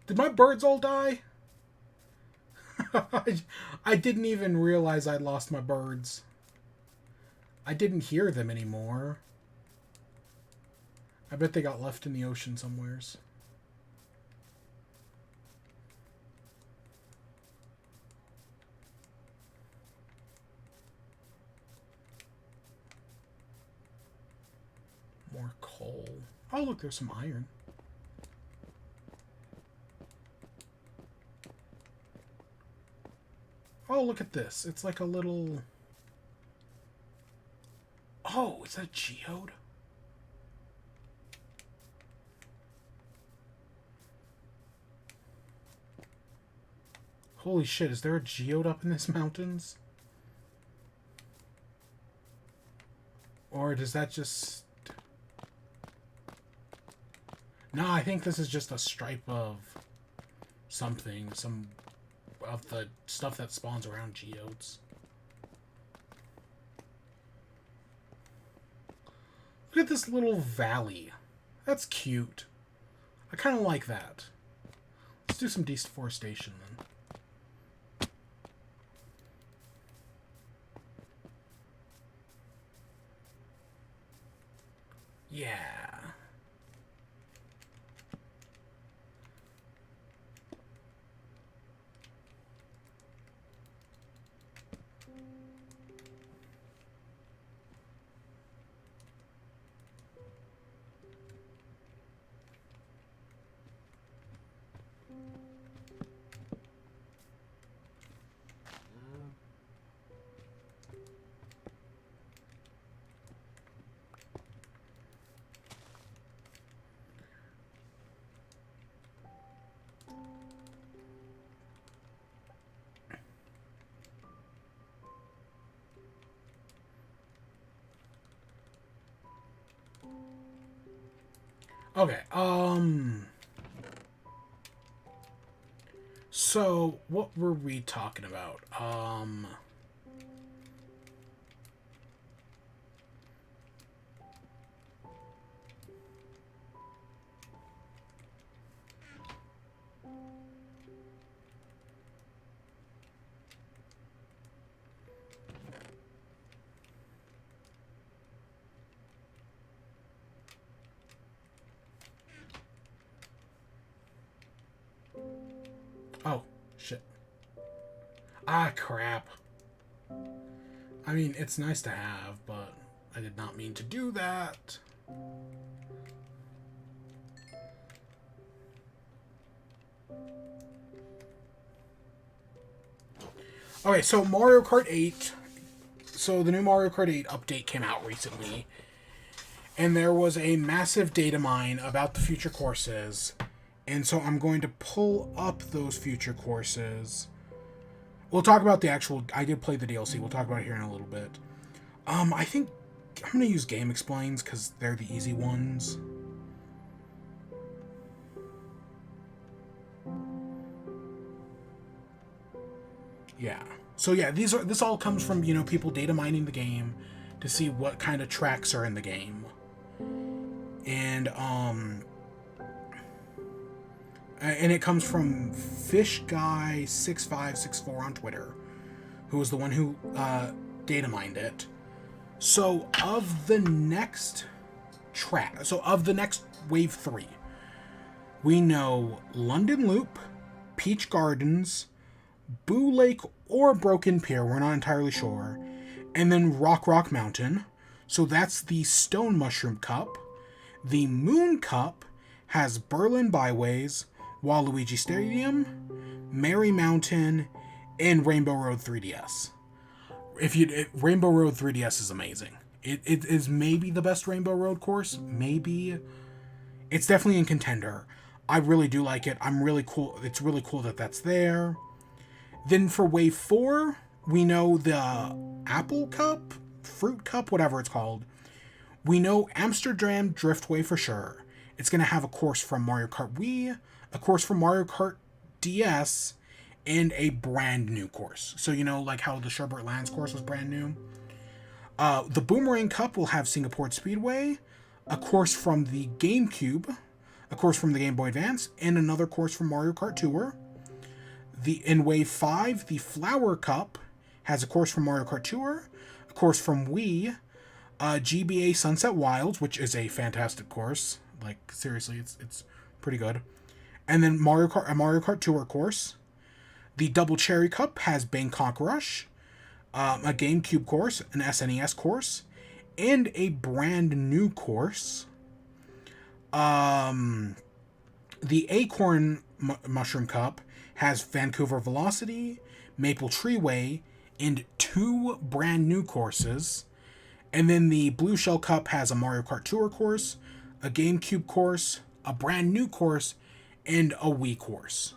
Speaker 1: Did my birds all die? I didn't even realize I'd lost my birds. I didn't hear them anymore. I bet they got left in the ocean somewheres. More coal. Oh, look, there's some iron. Oh, look at this. It's like a little... Oh, is that a geode? Holy shit, is there a geode up in these mountains? Or does that just... No, I think this is just a stripe of something. Some of the stuff that spawns around geodes. Look at this little valley. That's cute. I kind of like that. Let's do some deforestation then. Yeah. Okay, so what were we talking about? Ah, crap. I mean, it's nice to have, but I did not mean to do that. Okay, so Mario Kart 8. So the new Mario Kart 8 update came out recently, and there was a massive data mine about the future courses. And so I'm going to pull up those future courses. We'll talk about the actual... I did play the DLC. We'll talk about it here in a little bit. I think I'm going to use Game Explains because they're the easy ones. Yeah. So yeah, this all comes from, people data mining the game to see what kind of tracks are in the game. And it comes from FishGuy6564 on Twitter, who was the one who data mined it. So of the next Wave 3, we know London Loop, Peach Gardens, Boo Lake or Broken Pier, we're not entirely sure, and then Rock Mountain. So that's the Stone Mushroom Cup. The Moon Cup has Berlin Byways, Waluigi Stadium, Merry Mountain, and Rainbow Road 3DS. Rainbow Road 3DS is amazing. It is maybe the best Rainbow Road course. Maybe. It's definitely in contender. I really do like it. It's really cool that that's there. Then for Wave 4, we know the Apple Cup, Fruit Cup, whatever it's called. We know Amsterdam Driftway for sure. It's going to have a course from Mario Kart Wii, a course from Mario Kart DS, and a brand new course. So, like how the Sherbert Lands course was brand new. The Boomerang Cup will have Singapore Speedway, a course from the GameCube, a course from the Game Boy Advance, and another course from Mario Kart Tour. In Wave 5, the Flower Cup has a course from Mario Kart Tour, a course from Wii, GBA Sunset Wilds, which is a fantastic course. Like, seriously, it's pretty good. And then a Mario Kart Tour course. The Double Cherry Cup has Bangkok Rush, a GameCube course, an SNES course, and a brand new course. The Acorn Mushroom Cup has Vancouver Velocity, Maple Treeway, and 2 brand new courses. And then the Blue Shell Cup has a Mario Kart Tour course, a GameCube course, a brand new course, and a Wii course.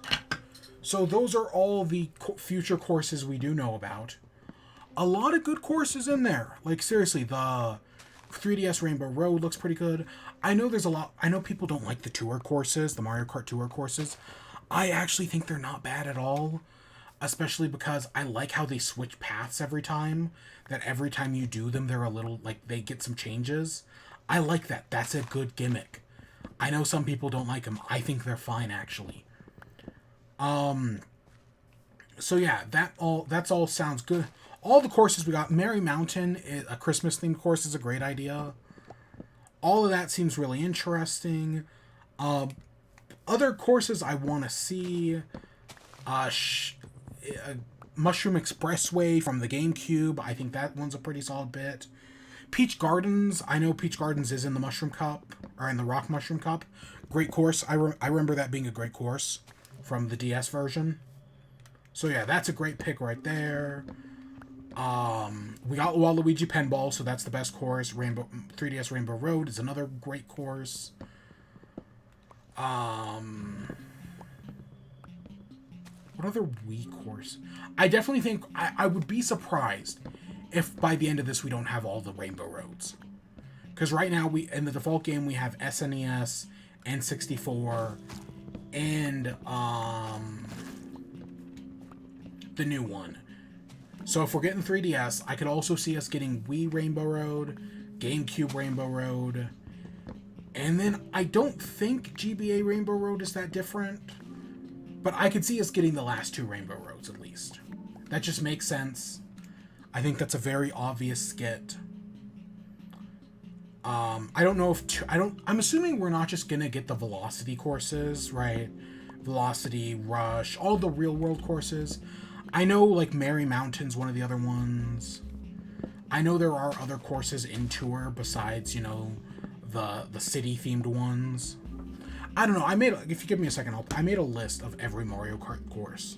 Speaker 1: So those are all the future courses we do know about. A lot of good courses in there. Like, seriously, the 3DS Rainbow Road looks pretty good. I know people don't like the tour courses, the Mario Kart Tour courses. I actually think they're not bad at all. Especially because I like how they switch paths every time. That every time you do them, they're a little, like, they get some changes. I like that. That's a good gimmick. I know some people don't like them. I think they're fine, actually. So yeah, that's all sounds good. All the courses we got. Merry Mountain, a Christmas themed course, is a great idea. All of that seems really interesting. Other courses I want to see. Mushroom Expressway from the GameCube. I think that one's a pretty solid bit. Peach Gardens. I know Peach Gardens is in the Mushroom Cup, or in the Rock Mushroom Cup. Great course. I remember that being a great course from the DS version. So yeah, that's a great pick right there. We got Waluigi Pinball, so that's the best course. 3DS Rainbow Road is another great course. What other Wii course? I definitely think I would be surprised if by the end of this we don't have all the Rainbow Roads. Because right now in the default game we have SNES, N64, and the new one. So if we're getting 3DS, I could also see us getting Wii Rainbow Road, GameCube Rainbow Road, and then I don't think GBA Rainbow Road is that different, but I could see us getting the last 2 Rainbow Roads at least. That just makes sense. I think that's a very obvious skit. I don't know if... I'm assuming we're not just gonna get the Velocity courses, right? Velocity, Rush, all the real-world courses. I know, like, Merry Mountain's one of the other ones. I know there are other courses in Tour besides, you know, the city-themed ones. I don't know. If you give me a second, I made a list of every Mario Kart course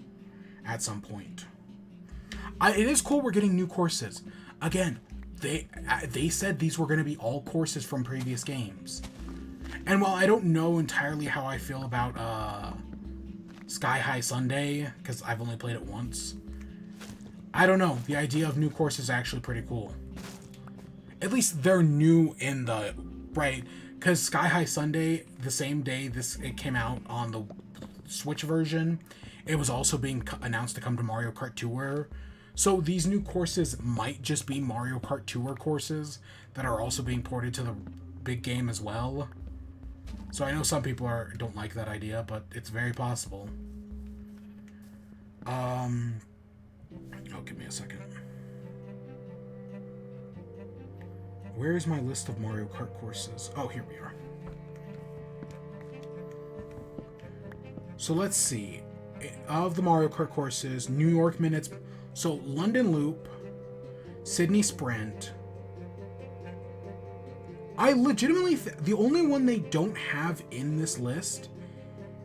Speaker 1: at some point. It is cool we're getting new courses. Again, they said these were going to be all courses from previous games. And while I don't know entirely how I feel about Sky High Sunday, because I've only played it once, I don't know. The idea of new courses is actually pretty cool. At least they're new in the... Right, because Sky High Sunday, the same day it came out on the Switch version, it was also being announced to come to Mario Kart Tour. So these new courses might just be Mario Kart Tour courses that are also being ported to the big game as well. So I know some people don't like that idea, but it's very possible. Oh, give me a second. Where is my list of Mario Kart courses? Oh, here we are. So let's see. Of the Mario Kart courses, New York Minutes... So, London Loop, Sydney Sprint. I legitimately... the only one they don't have in this list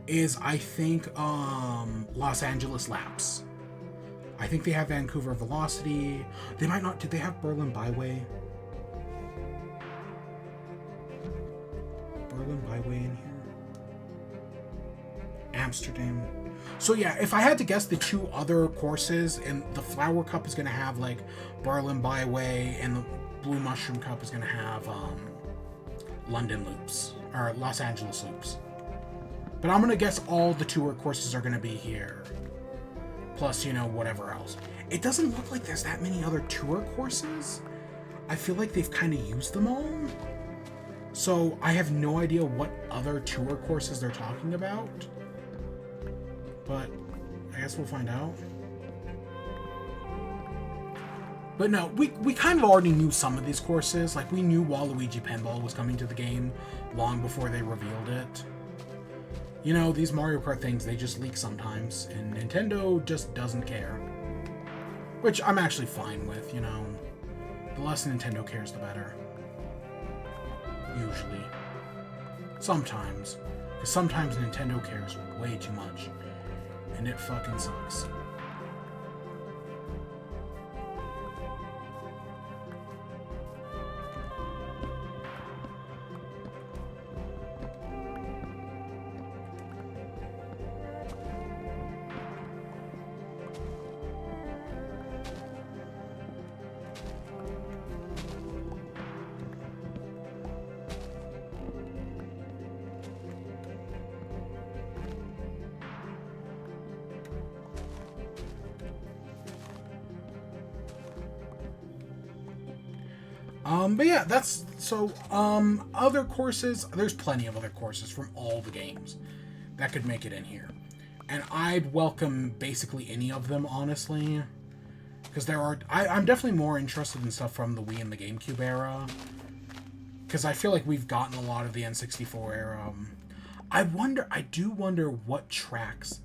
Speaker 1: is, I think, Los Angeles Laps. I think they have Vancouver Velocity. They might not... Did they have Berlin Byway? Berlin Byway in here? Amsterdam... So yeah, if I had to guess the two other courses, and the Flower Cup is going to have like Berlin Byway, and the Blue Mushroom Cup is going to have London Loops, or Los Angeles Loops. But I'm going to guess all the tour courses are going to be here. Plus, you know, whatever else. It doesn't look like there's that many other tour courses. I feel like they've kind of used them all. So I have no idea what other tour courses they're talking about. But I guess we'll find out. But no, we kind of already knew some of these courses. Like, we knew Waluigi Pinball was coming to the game long before they revealed it. You know, these Mario Kart things, they just leak sometimes, and Nintendo just doesn't care. Which I'm actually fine with, you know. The less Nintendo cares, the better. Usually. Sometimes. Because sometimes Nintendo cares way too much. And it fucking sucks. But yeah, that's... So, other courses... There's plenty of other courses from all the games that could make it in here. And I'd welcome basically any of them, honestly. Because there are... I'm definitely more interested in stuff from the Wii and the GameCube era. Because I feel like we've gotten a lot of the N64 era. I do wonder what tracks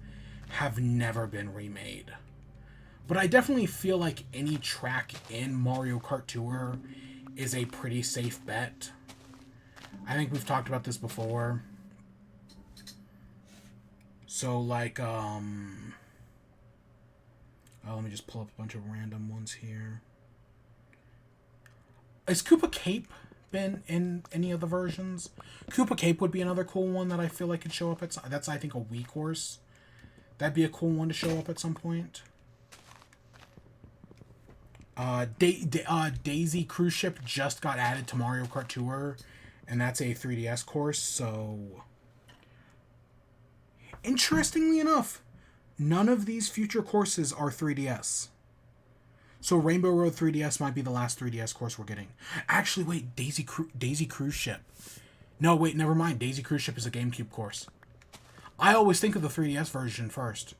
Speaker 1: have never been remade. But I definitely feel like any track in Mario Kart Tour is a pretty safe bet. I think we've talked about this before. So, like, oh, let me just pull up a bunch of random ones here. Has Koopa Cape been in any of the versions? Koopa Cape would be another cool one that I feel like could show up at... That's, I think, a Wii course. That'd be a cool one to show up at some point. Daisy Cruise Ship just got added to Mario Kart Tour, and that's a 3DS course, so... Interestingly enough, none of these future courses are 3DS. So Rainbow Road 3DS might be the last 3DS course we're getting. Actually, wait, Daisy Cruise Ship. No, wait, never mind. Daisy Cruise Ship is a GameCube course. I always think of the 3DS version first.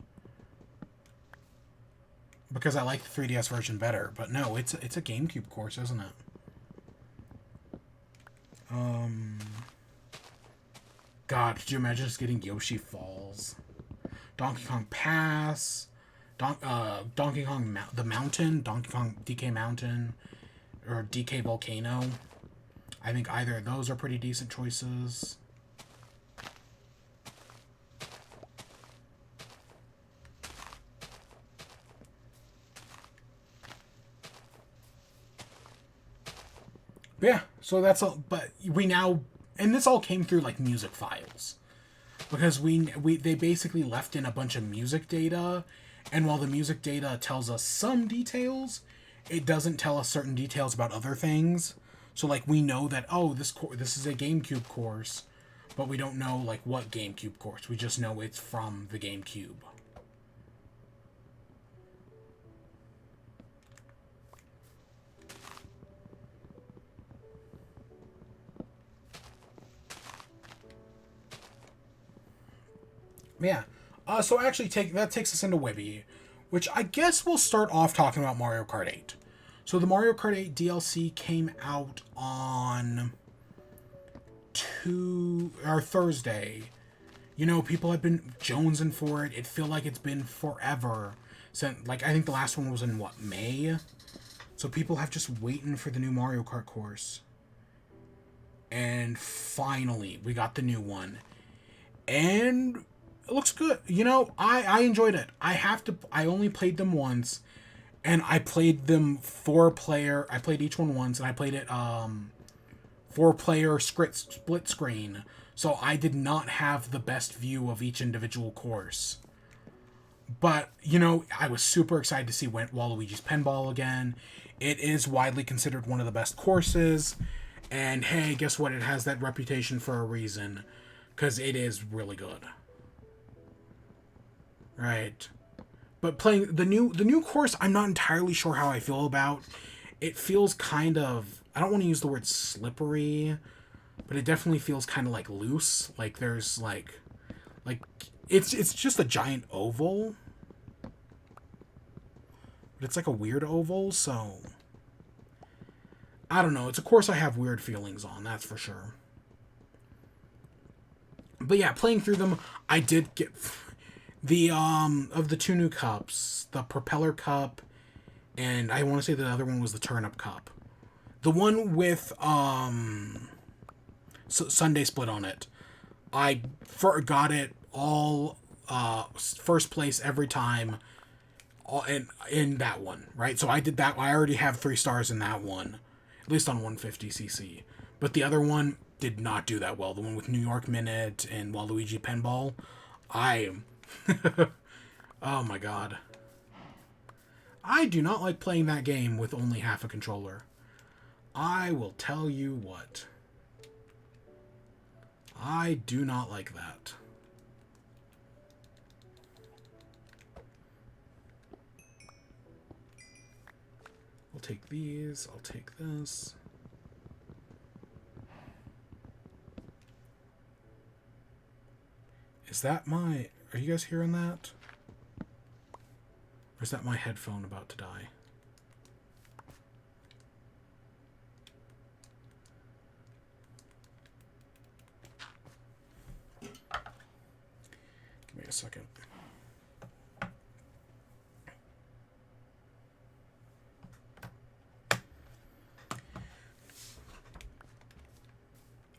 Speaker 1: Because I like the 3DS version better. But no, it's a GameCube course, isn't it? God, could you imagine just getting Yoshi Falls? Donkey Kong Pass. Donkey Kong the Mountain, Donkey Kong DK Mountain, or DK Volcano. I think either of those are pretty decent choices. But yeah, so that's all. But we now, and this all came through like music files, because they basically left in a bunch of music data, and while the music data tells us some details, it doesn't tell us certain details about other things. So like we know that, oh, this is a GameCube course, but we don't know like what GameCube course. We just know it's from the GameCube. Yeah. So actually, that takes us into WIBE, which I guess we'll start off talking about Mario Kart 8. So the Mario Kart 8 DLC came out on Thursday. You know, people have been jonesing for it. It feels like it's been forever since, like, I think the last one was in what, May? So people have just waiting for the new Mario Kart course. And finally, we got the new one. And it looks good. You know, I enjoyed it. I only played them once, and I played them 4-player. I played each one once, and I played it 4-player split screen. So I did not have the best view of each individual course. But, you know, I was super excited to see Waluigi's Pinball again. It is widely considered one of the best courses. And hey, guess what? It has that reputation for a reason. Because it is really good. Right. But playing the new course, I'm not entirely sure how I feel about. It feels kind of, I don't want to use the word slippery, but it definitely feels kind of like loose. Like there's like it's just a giant oval. But it's like a weird oval, so I don't know. It's a course I have weird feelings on, that's for sure. But yeah, playing through them, I did get the of the 2 new cups, the Propeller Cup, and I want to say the other one was the Turnip Cup. The one with Sunday Split on it, I got it all first place every time, in that one, right? So I did that. I already have 3 stars in that one, at least on 150cc. But the other one did not do that well. The one with New York Minute and Waluigi Pinball, oh my god. I do not like playing that game with only half a controller. I will tell you what. I do not like that. I'll take these. I'll take this. Is that my... Are you guys hearing that? Or is that my headphone about to die? Give me a second.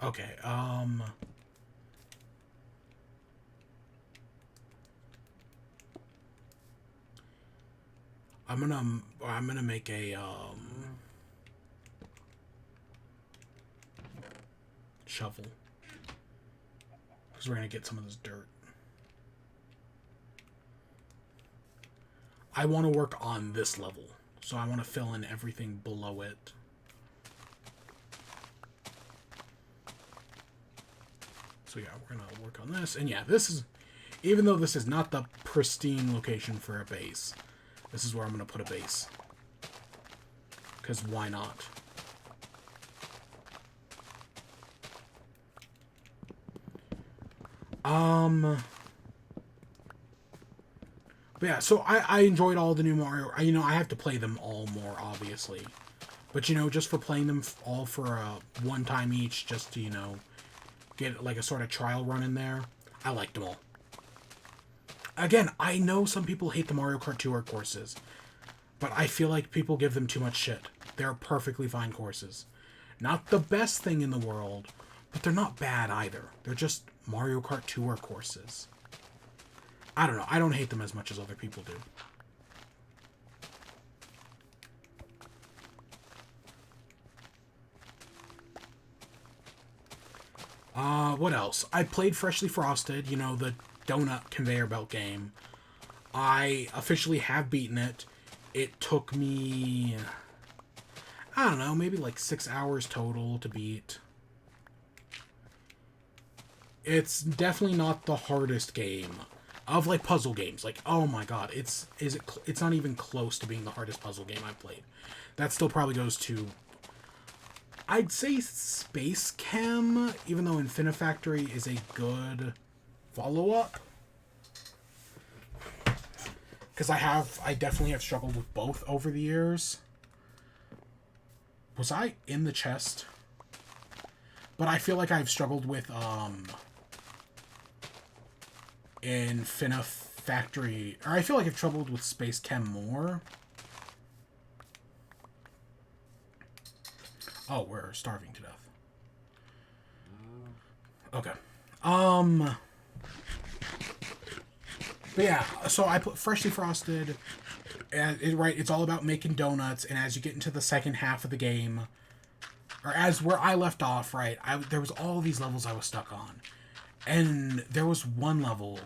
Speaker 1: Okay, I'm gonna make a shovel, because we're gonna get some of this dirt. I want to work on this level, so I want to fill in everything below it. So yeah, we're gonna work on this, and yeah, this is, even though this is not the pristine location for a base, this is where I'm gonna put a base. Because why not? But yeah, so I enjoyed all the new Mario. You know, I have to play them all more, obviously. But, you know, just for playing them all for one time each, just to, you know, get like a sort of trial run in there, I liked them all. again, I know some people hate the Mario Kart Tour courses, but I feel like people give them too much shit. They're perfectly fine courses. Not the best thing in the world, but they're not bad either. They're just Mario Kart Tour courses. I don't know. I don't hate them as much as other people do. What else? I played Freshly Frosted, you know, the donut conveyor belt game. I officially have beaten it. It took me, I don't know, maybe like 6 hours total to beat. It's definitely not the hardest game of like puzzle games. Like, oh my god, it's not even close to being the hardest puzzle game I've played. That still probably goes to, I'd say, Space Chem, even though Infinifactory is a good follow-up. Because I definitely have struggled with both over the years. Was I in the chest? But I feel like I've struggled with, Infinifactory, or I feel like I've troubled with Space Chem more. Oh, we're starving to death. Okay. But yeah, so I put Freshly Frosted, and right, it's all about making donuts, and as you get into the second half of the game, or as where I left off, right, there was all these levels I was stuck on. And there was one level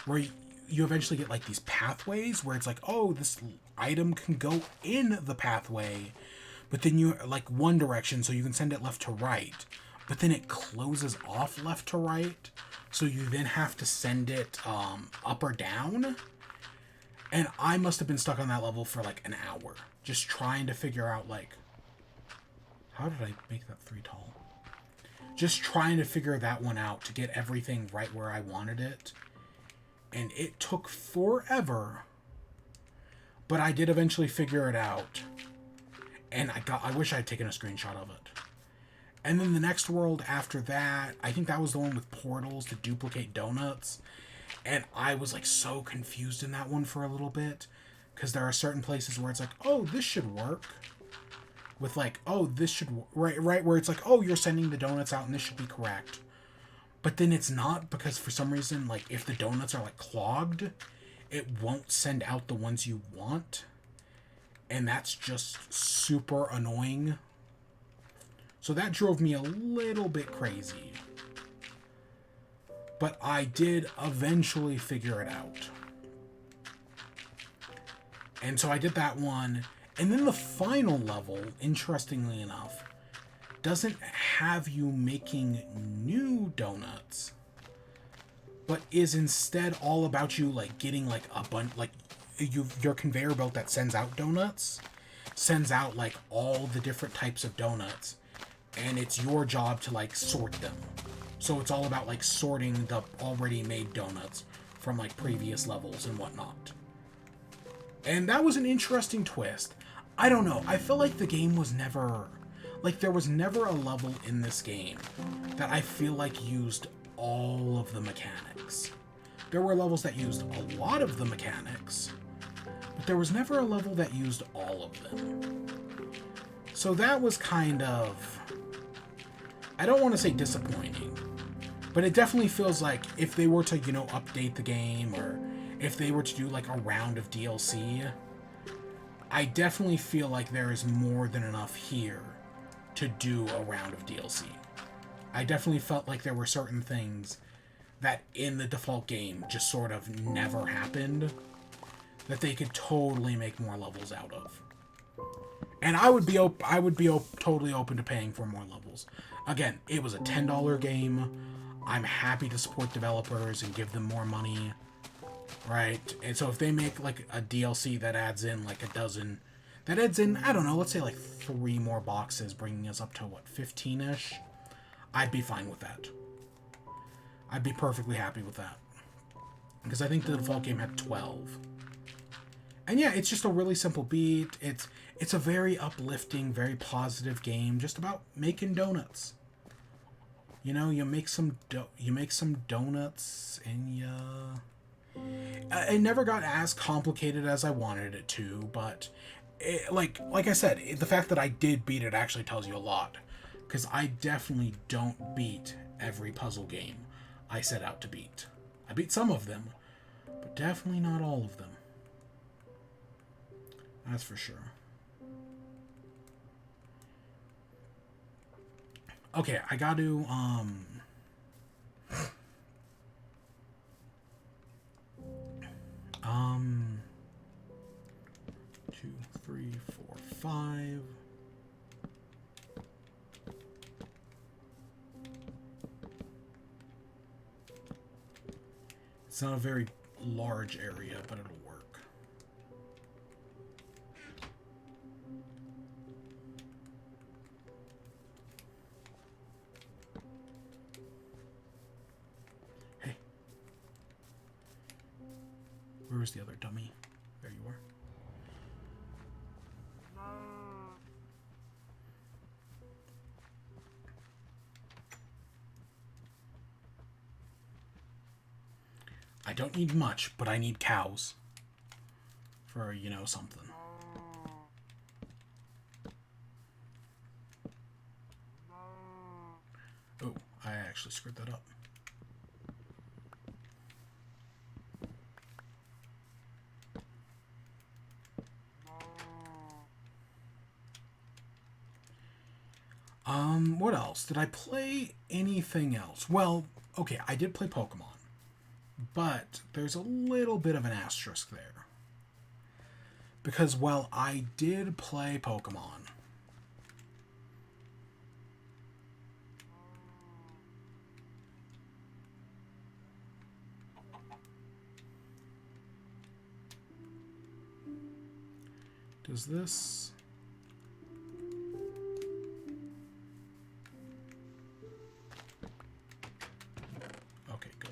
Speaker 1: where you eventually get like these pathways where it's like, oh, this item can go in the pathway, but then you like one direction, so you can send it left to right, but then it closes off left to right, so you then have to send it up or down. And I must have been stuck on that level for like an hour, just trying to figure out like, how did I make that 3 tall? Just trying to figure that one out to get everything right where I wanted it. And it took forever. But I did eventually figure it out. And I wish I had taken a screenshot of it. And then the next world after that, I think that was the one with portals to duplicate donuts. And I was like so confused in that one for a little bit. Because there are certain places where it's like, oh, this should work. With like, oh, this should, right, where it's like, oh, you're sending the donuts out and this should be correct. But then it's not, because for some reason, like, if the donuts are like clogged, it won't send out the ones you want. And that's just super annoying. So that drove me a little bit crazy. But I did eventually figure it out. And so I did that one. And then the final level, interestingly enough, doesn't have you making new donuts, but is instead all about you like getting like a bunch, like your conveyor belt that sends out donuts, sends out like all the different types of donuts, and it's your job to like sort them. So it's all about like sorting the already made donuts from like previous levels and whatnot. And that was an interesting twist. I don't know. I feel like the game was never... Like, there was never a level in this game that I feel like used all of the mechanics. There were levels that used a lot of the mechanics, but there was never a level that used all of them. So that was kind of... I don't want to say disappointing, but it definitely feels like if they were to, you know, update the game, or if they were to do, like, a round of DLC... I definitely feel like there is more than enough here to do a round of DLC. I definitely felt like there were certain things that in the default game just sort of never happened that they could totally make more levels out of. And I would be totally open to paying for more levels. Again, it was a $10 game. I'm happy to support developers and give them more money. Right, and so if they make like a DLC that adds in like a dozen, that adds in, I don't know, let's say like 3 more boxes, bringing us up to what, 15-ish? I'd be fine with that. I'd be perfectly happy with that. Because I think the default game had 12. And yeah, it's just a really simple beat. It's a very uplifting, very positive game, just about making donuts. You know, you make some donuts and It never got as complicated as I wanted it to, but like I said, the fact that I did beat it actually tells you a lot, because I definitely don't beat every puzzle game I set out to beat. I beat some of them, but definitely not all of them. That's for sure. Okay, I got to 2, 3, 4, 5. It's not a very large area, but it'll work. Hey. Where was the other dummy? There you are. I don't need much, but I need cows. For, you know, something. Oh, I actually screwed that up. What else? Did I play anything else? Well, okay, I did play Pokemon. But there's a little bit of an asterisk there. Because while I did play Pokemon, does this... Okay, good.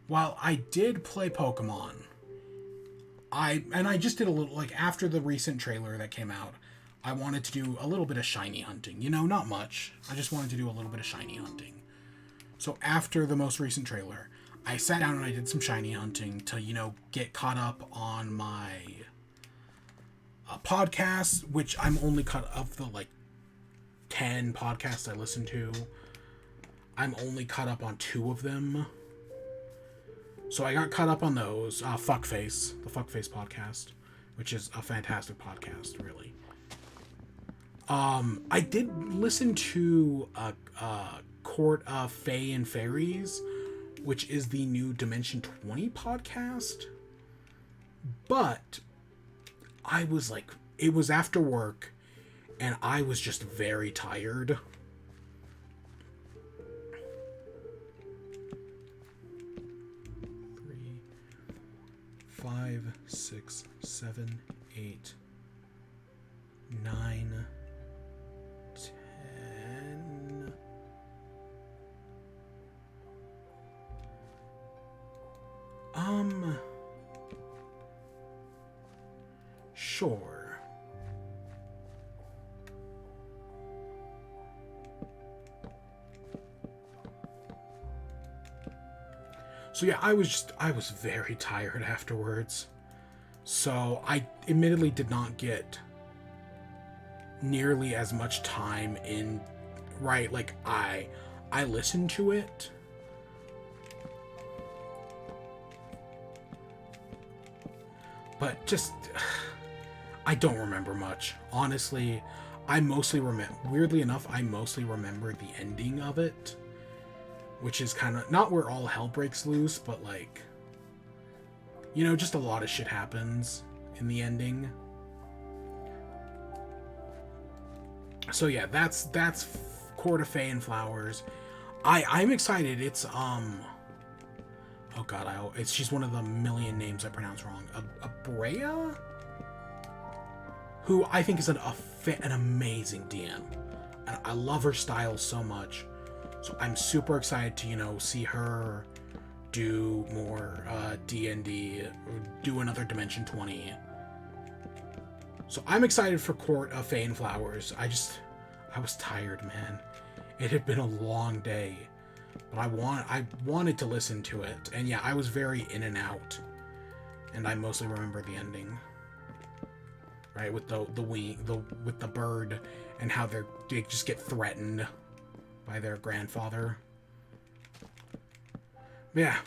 Speaker 1: While I did play Pokemon, I just did a little, like, after the recent trailer that came out, I wanted to do a little bit of shiny hunting. You know, not much. I just wanted to do a little bit of shiny hunting. So after the most recent trailer, I sat down and I did some shiny hunting to, you know, get caught up on my podcasts, which I'm only caught up of the, like, 10 podcasts I listen to. I'm only caught up on 2 of them. So I got caught up on those. Fuckface, the Fuckface podcast, which is a fantastic podcast, really. I did listen to Court of Fae and Fairies, which is the new Dimension 20 podcast. But I was like, it was after work, and I was just very tired. 5, 6, 7, 8, 9, 10. Sure. So yeah, I was very tired afterwards. So I admittedly did not get nearly as much time in, right, like I listened to it. But just, I don't remember much. Honestly, I mostly remember, weirdly enough, I mostly remember the ending of it. Which is kind of, not where all hell breaks loose, but like, you know, just a lot of shit happens in the ending. So yeah, that's Court of Fae and Flowers. I'm excited. It's oh god, she's one of the million names I pronounce wrong. Abrea, who I think is an amazing DM, and I love her style so much. So I'm super excited to, you know, see her do more D&D, do another Dimension 20. So I'm excited for Court of Fae and Flowers. I was tired, man. It had been a long day, but I wanted to listen to it, and yeah, I was very in and out, and I mostly remember the ending, right, with with the bird, and how they just get threatened by their grandfather. Yeah,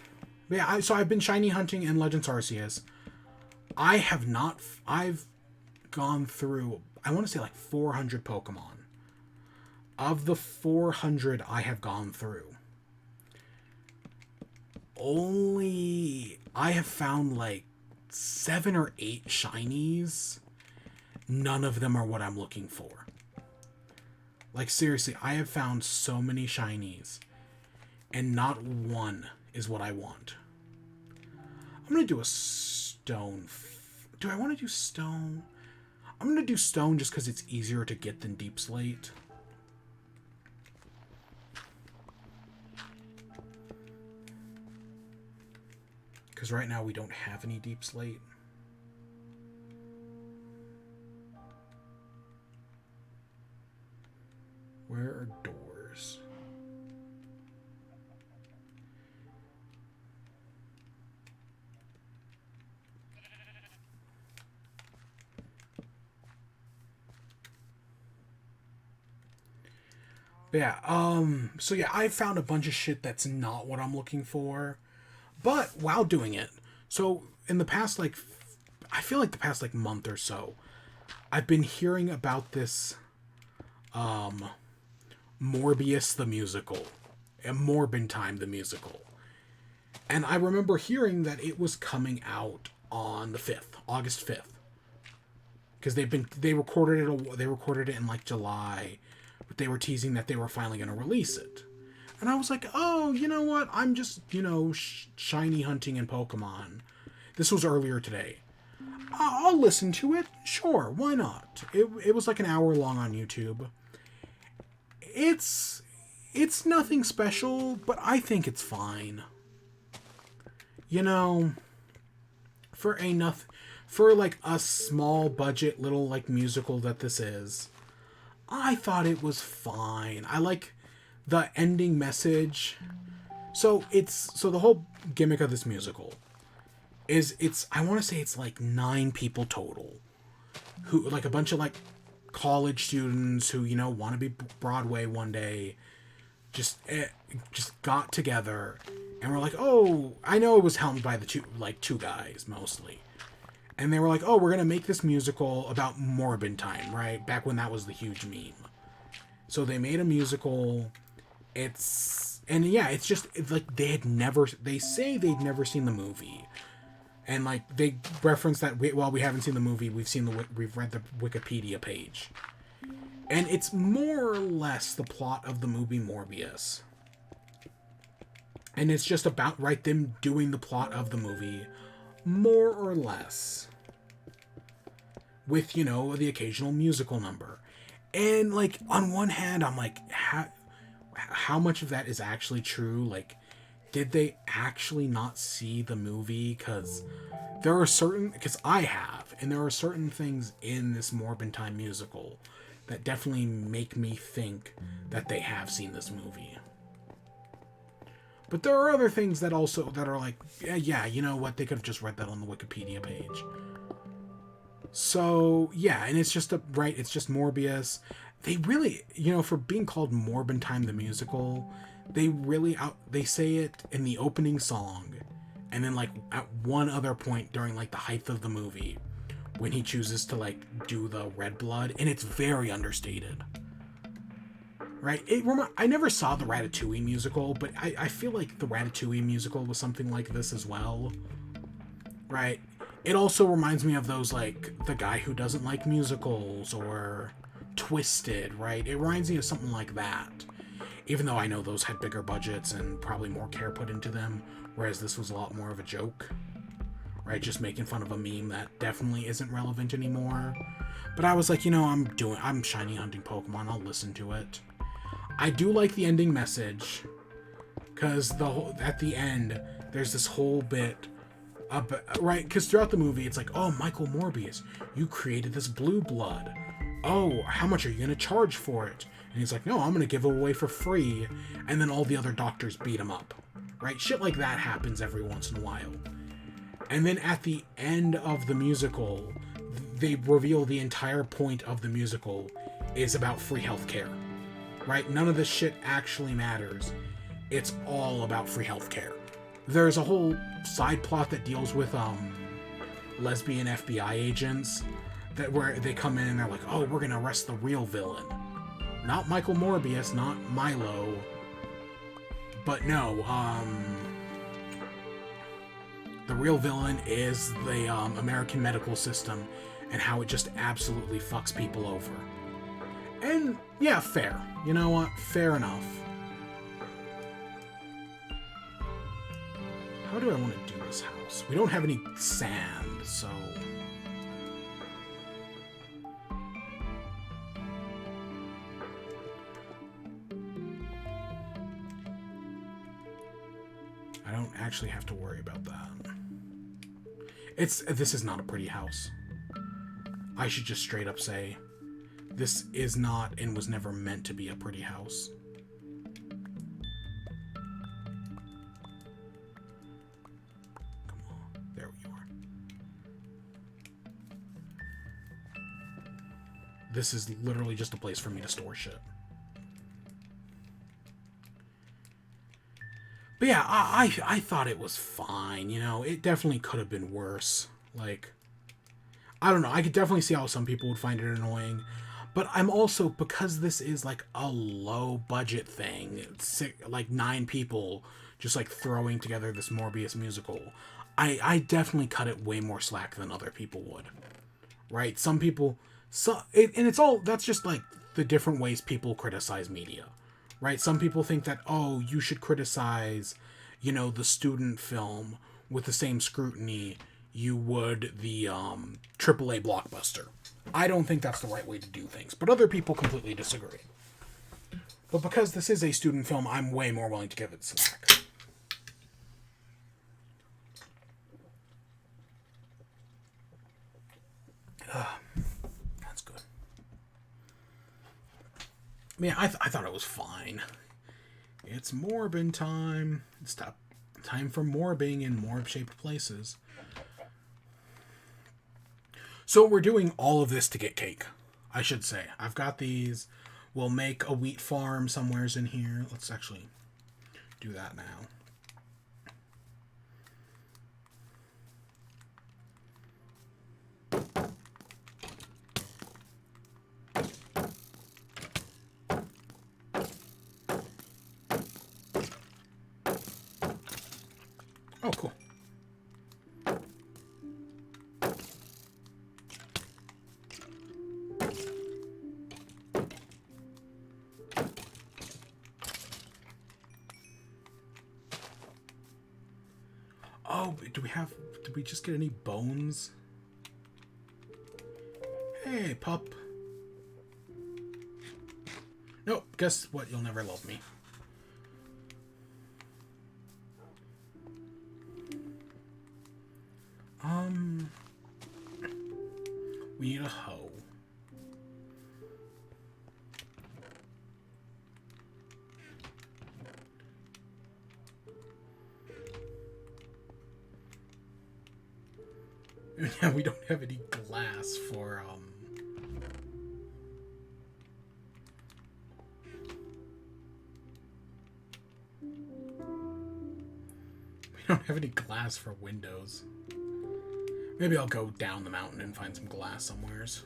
Speaker 1: yeah. So I've been shiny hunting in Legends Arceus. I have not. I've gone through, I want to say, like 400 Pokemon. Of the 400 I have gone through, only I have found like 7 or 8 shinies. None of them are what I'm looking for. Like, seriously, I have found so many shinies, and not one is what I want. I'm going to do a stone. Do I want to do stone? I'm going to do stone just because it's easier to get than deep slate. Because right now we don't have any deep slate. Where are doors? Yeah, so yeah, I found a bunch of shit that's not what I'm looking for. But while doing it, so in the past, like, I feel like the past, like, month or so, I've been hearing about this, Morbius the musical, and Morbin Time the musical. And I remember hearing that it was coming out on the 5th, August 5th. Because they recorded it in, like, July, but they were teasing that they were finally going to release it. And I was like, oh, you know what? I'm just, shiny hunting in Pokemon. This was earlier today. I'll listen to it. Sure, why not? It was like an hour long on YouTube. It's nothing special, but I think it's fine. For like a small budget little like musical that this is, I thought it was fine. I like the ending message. So the whole gimmick of this musical is I want to say it's like 9 people total, who, like, a bunch of like college students who want to be Broadway one day, just got together and were like, oh, I know it was helmed by the two guys mostly, and they were like, oh, we're gonna make this musical about Morbin Time, right, back when that was the huge meme. So they made a musical. It's like they say they'd never seen the movie, and like they reference that we haven't seen the movie, we've read the Wikipedia page, and it's more or less the plot of the movie Morbius, and it's just about them doing the plot of the movie more or less, with the occasional musical number. And like, on one hand, I'm like, how much of that is actually true? Like, did they actually not see the movie? Because there are certain things in this Morbin Time musical that definitely make me think that they have seen this movie. But there are other things that are like, yeah, you know what, they could have just read that on the Wikipedia page. So yeah, and it's just Morbius. They really, for being called Morbin Time the musical, they say it in the opening song, and then like at one other point during like the height of the movie, when he chooses to like do the red blood, and it's very understated. Right? I never saw the Ratatouille musical, but I feel like the Ratatouille musical was something like this as well. Right? It also reminds me of those, like, The Guy Who Doesn't Like Musicals, or Twisted, right? It reminds me of something like that. Even though I know those had bigger budgets and probably more care put into them, whereas this was a lot more of a joke. Right? Just making fun of a meme that definitely isn't relevant anymore. But I was like, I'm shiny hunting Pokemon, I'll listen to it. I do like the ending message, because at the end, there's this whole bit, right? Because throughout the movie, it's like, oh, Michael Morbius, you created this blue blood. oh, how much are you going to charge for it? And he's like, no, I'm going to give it away for free. And then all the other doctors beat him up, right? Shit like that happens every once in a while. And then at the end of the musical, they reveal the entire point of the musical is about free healthcare, right? None of this shit actually matters. It's all about free healthcare. There's a whole side plot that deals with lesbian FBI agents that where they come in and they're like, oh, we're gonna arrest the real villain. Not Michael Morbius, not Milo. But no, the real villain is the American medical system and how it just absolutely fucks people over. And yeah, fair. You know what? Fair enough. How do I want to do this house? We don't have any sand, so... I don't actually have to worry about that. This is not a pretty house. I should just straight up say, this is not and was never meant to be a pretty house. Come on, there you are. This is literally just a place for me to store shit. But yeah, I thought it was fine, you know? It definitely could have been worse. Like, I don't know. I could definitely see how some people would find it annoying. But I'm also, because this is like a low budget thing, it's like 9 people just like throwing together this Morbius musical, I definitely cut it way more slack than other people would. Right? Some people, and it's all, that's just like the different ways people criticize media. Right? Some people think that, oh, you should criticize, you know, the student film with the same scrutiny you would the AAA blockbuster. I don't think that's the right way to do things, but other people completely disagree. But because this is a student film, I'm way more willing to give it slack. That's good. I mean, I thought it was fine. It's Morbin time. It's time for morbing in morb-shaped places. So we're doing all of this to get cake, I should say. I've got these. We'll make a wheat farm somewheres in here. Let's actually do that now. Oh, cool. Oh, did we just get any bones? Hey, pup. Nope, guess what? You'll never love me. We need a hoe. Yeah, we don't have any glass for, We don't have any glass for windows. Maybe I'll go down the mountain and find some glass somewheres.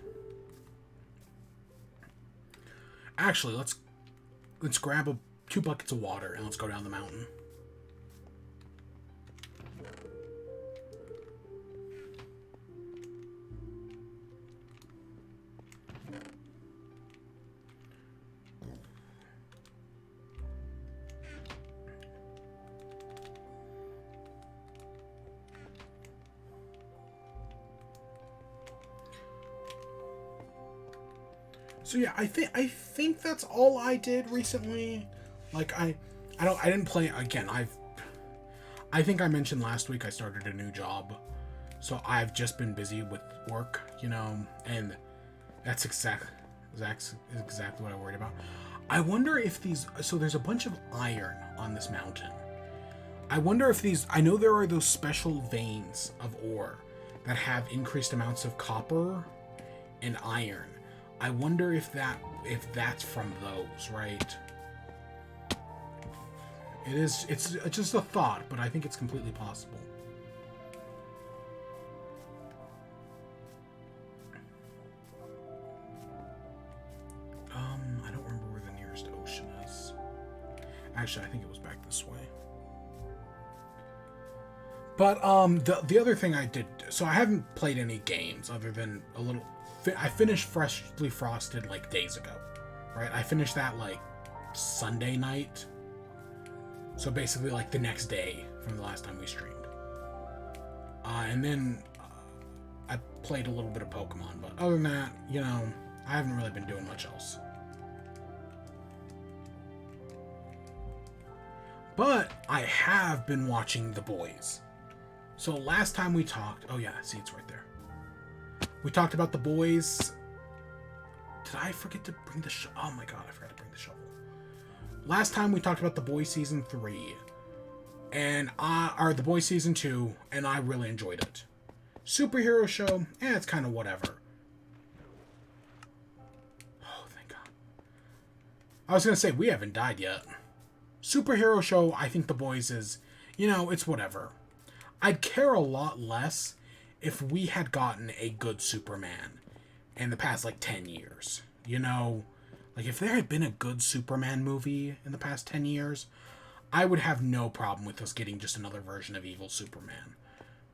Speaker 1: Actually, let's grab 2 buckets of water and let's go down the mountain. So yeah, I think that's all I did recently. Like I didn't play again. I think I mentioned last week I started a new job. So I've just been busy with work, you know, and that's Is exactly what I worried about. I wonder if these... So there's a bunch of iron on this mountain. I wonder if these... I know there are those special veins of ore that have increased amounts of copper and iron. I wonder if that's from those, right? It's just a thought, but I think it's completely possible. I don't remember where the nearest ocean is. Actually, I think it was back this way. But the other thing I did, so I haven't played any games other than a little. I finished Freshly Frosted like days ago, right? I finished that like Sunday night. So basically like the next day from the last time we streamed. And then I played a little bit of Pokemon, but other than that, you know, I haven't really been doing much else. But I have been watching The Boys. So last time we talked... Oh yeah, see, it's right there. We talked about The Boys. Did I forget to bring the shovel? Oh my god, I forgot to bring the shovel. Last time we talked about The Boys Season 3. And The Boys Season 2, and I really enjoyed it. Superhero show, it's kind of whatever. Oh, thank God. I was going to say, we haven't died yet. Superhero show, I think The Boys is, you know, it's whatever. I'd care a lot less if we had gotten a good Superman in the past, like, 10 years. You know, like, if there had been a good Superman movie in the past 10 years, I would have no problem with us getting just another version of evil Superman.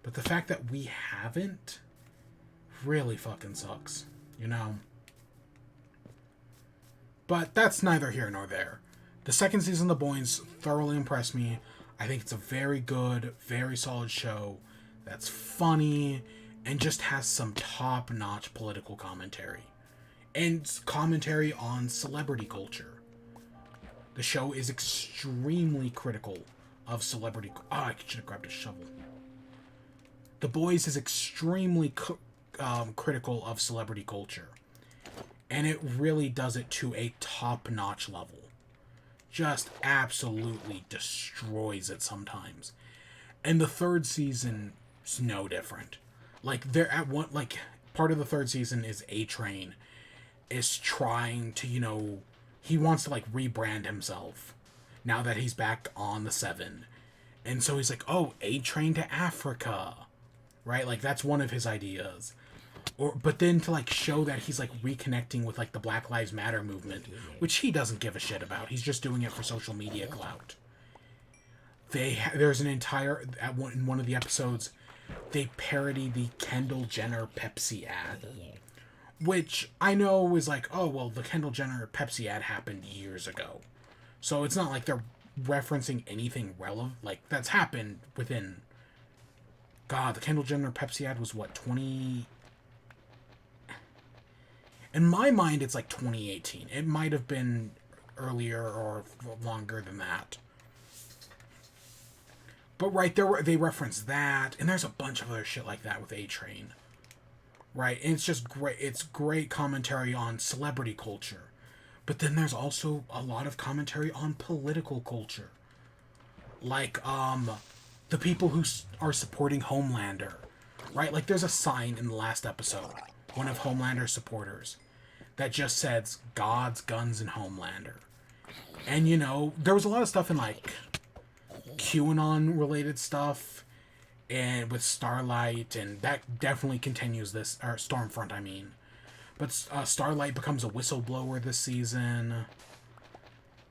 Speaker 1: But the fact that we haven't really fucking sucks, you know? But that's neither here nor there. The second season of The Boys thoroughly impressed me. I think it's a very good, very solid show that's funny and just has some top-notch political commentary. And commentary on celebrity culture. The show is extremely critical of celebrity... Oh, I should have grabbed a shovel. The Boys is extremely critical of celebrity culture. And it really does it to a top-notch level. Just absolutely destroys it sometimes. And the third season is no different. Like, they're at one... Like, part of the third season is A-Train is trying to, you know... He wants to, like, rebrand himself now that he's back on the 7. And so he's like, oh, A-Train to Africa. Right? Like, that's one of his ideas. But then to, like, show that he's, like, reconnecting with, like, the Black Lives Matter movement, which he doesn't give a shit about. He's just doing it for social media clout. There's an entire... In one of the episodes, they parody the Kendall Jenner Pepsi ad. Which I know is like, oh, well, the Kendall Jenner Pepsi ad happened years ago. So it's not like they're referencing anything relevant. Like, that's happened within... God, the Kendall Jenner Pepsi ad was, what, 20... In my mind, it's like 2018. It might have been earlier or longer than that. But, right, they reference that. And there's a bunch of other shit like that with A-Train. Right, and it's just great. It's great commentary on celebrity culture. But then there's also a lot of commentary on political culture. Like, the people who are supporting Homelander. Right, like there's a sign in the last episode, one of Homelander's supporters, that just says, God's guns and Homelander. And, you know, there was a lot of stuff in, like, QAnon-related stuff. And with Starlight, and that definitely continues this, or Stormfront, I mean. But Starlight becomes a whistleblower this season.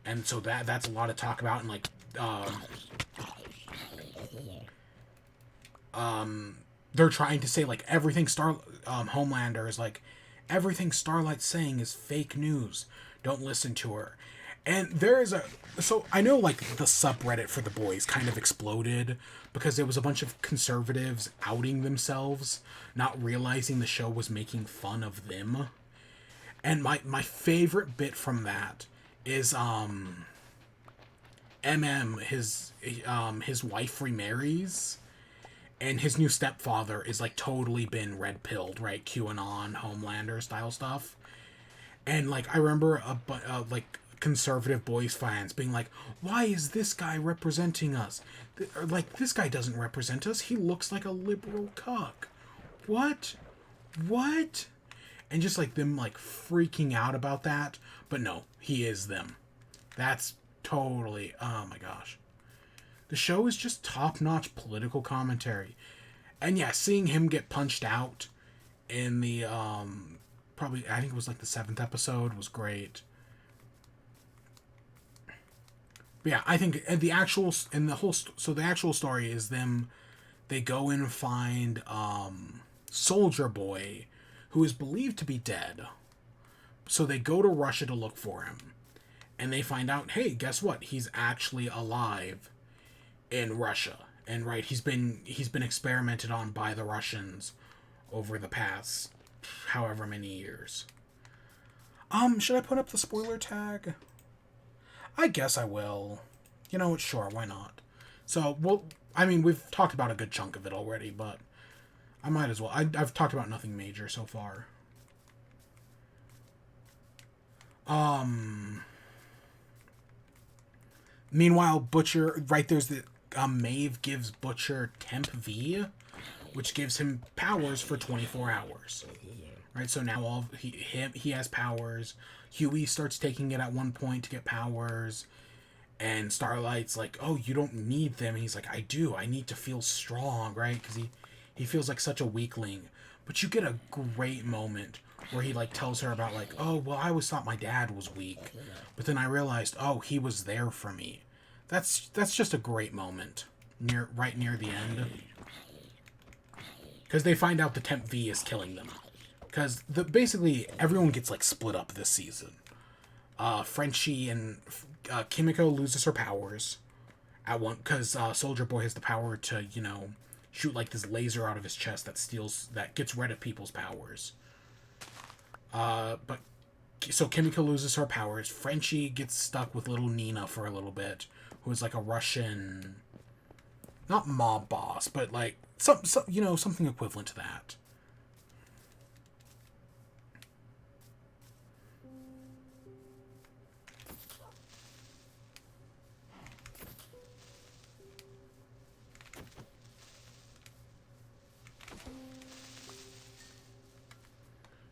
Speaker 1: And so that's a lot to talk about, and like, they're trying to say, like, everything Homelander is like, everything Starlight's saying is fake news. Don't listen to her. And there is so I know, like, the subreddit for The Boys kind of exploded because there was a bunch of conservatives outing themselves, not realizing the show was making fun of them. And my favorite bit from that is his wife remarries, and his new stepfather is, like, totally been red-pilled, right? QAnon, Homelander style stuff. And like I remember like conservative boys fans being like, "Why is this guy representing us? Like this guy doesn't represent us. He looks like a liberal cuck." What? What? And just like them like freaking out about that. But no, he is them. That's totally, oh my gosh. The show is just top-notch political commentary. And yeah, seeing him get punched out in the probably, I think it was like the 7th episode, was great. But yeah, I think the actual and the whole so the actual story is them, they go and find Soldier Boy, who is believed to be dead. So they go to Russia to look for him. And they find out, hey, guess what? He's actually alive in Russia. And right, he's been experimented on by the Russians over the past however many years. Should I put up the spoiler tag? I guess I will. You know what? Sure, why not? So, well, I mean, we've talked about a good chunk of it already, but I might as well. I've talked about nothing major so far. Meanwhile, Butcher, right, there's the Maeve gives Butcher Temp V, which gives him powers for 24 hours. Right, so now he has powers. Huey starts taking it at one point to get powers, and Starlight's like, "Oh, you don't need them." And he's like, "I do. I need to feel strong," right? Because he feels like such a weakling. But you get a great moment where he like tells her about like, "Oh, well, I always thought my dad was weak, but then I realized, oh, he was there for me." That's just a great moment right near the end, because they find out the Temp V is killing them. Because basically everyone gets like split up this season. Frenchie and Kimiko loses her powers at one, because Soldier Boy has the power to shoot like this laser out of his chest that gets rid of people's powers. But so Kimiko loses her powers. Frenchie gets stuck with little Nina for a little bit, who is like a Russian, not mob boss, but like something equivalent to that.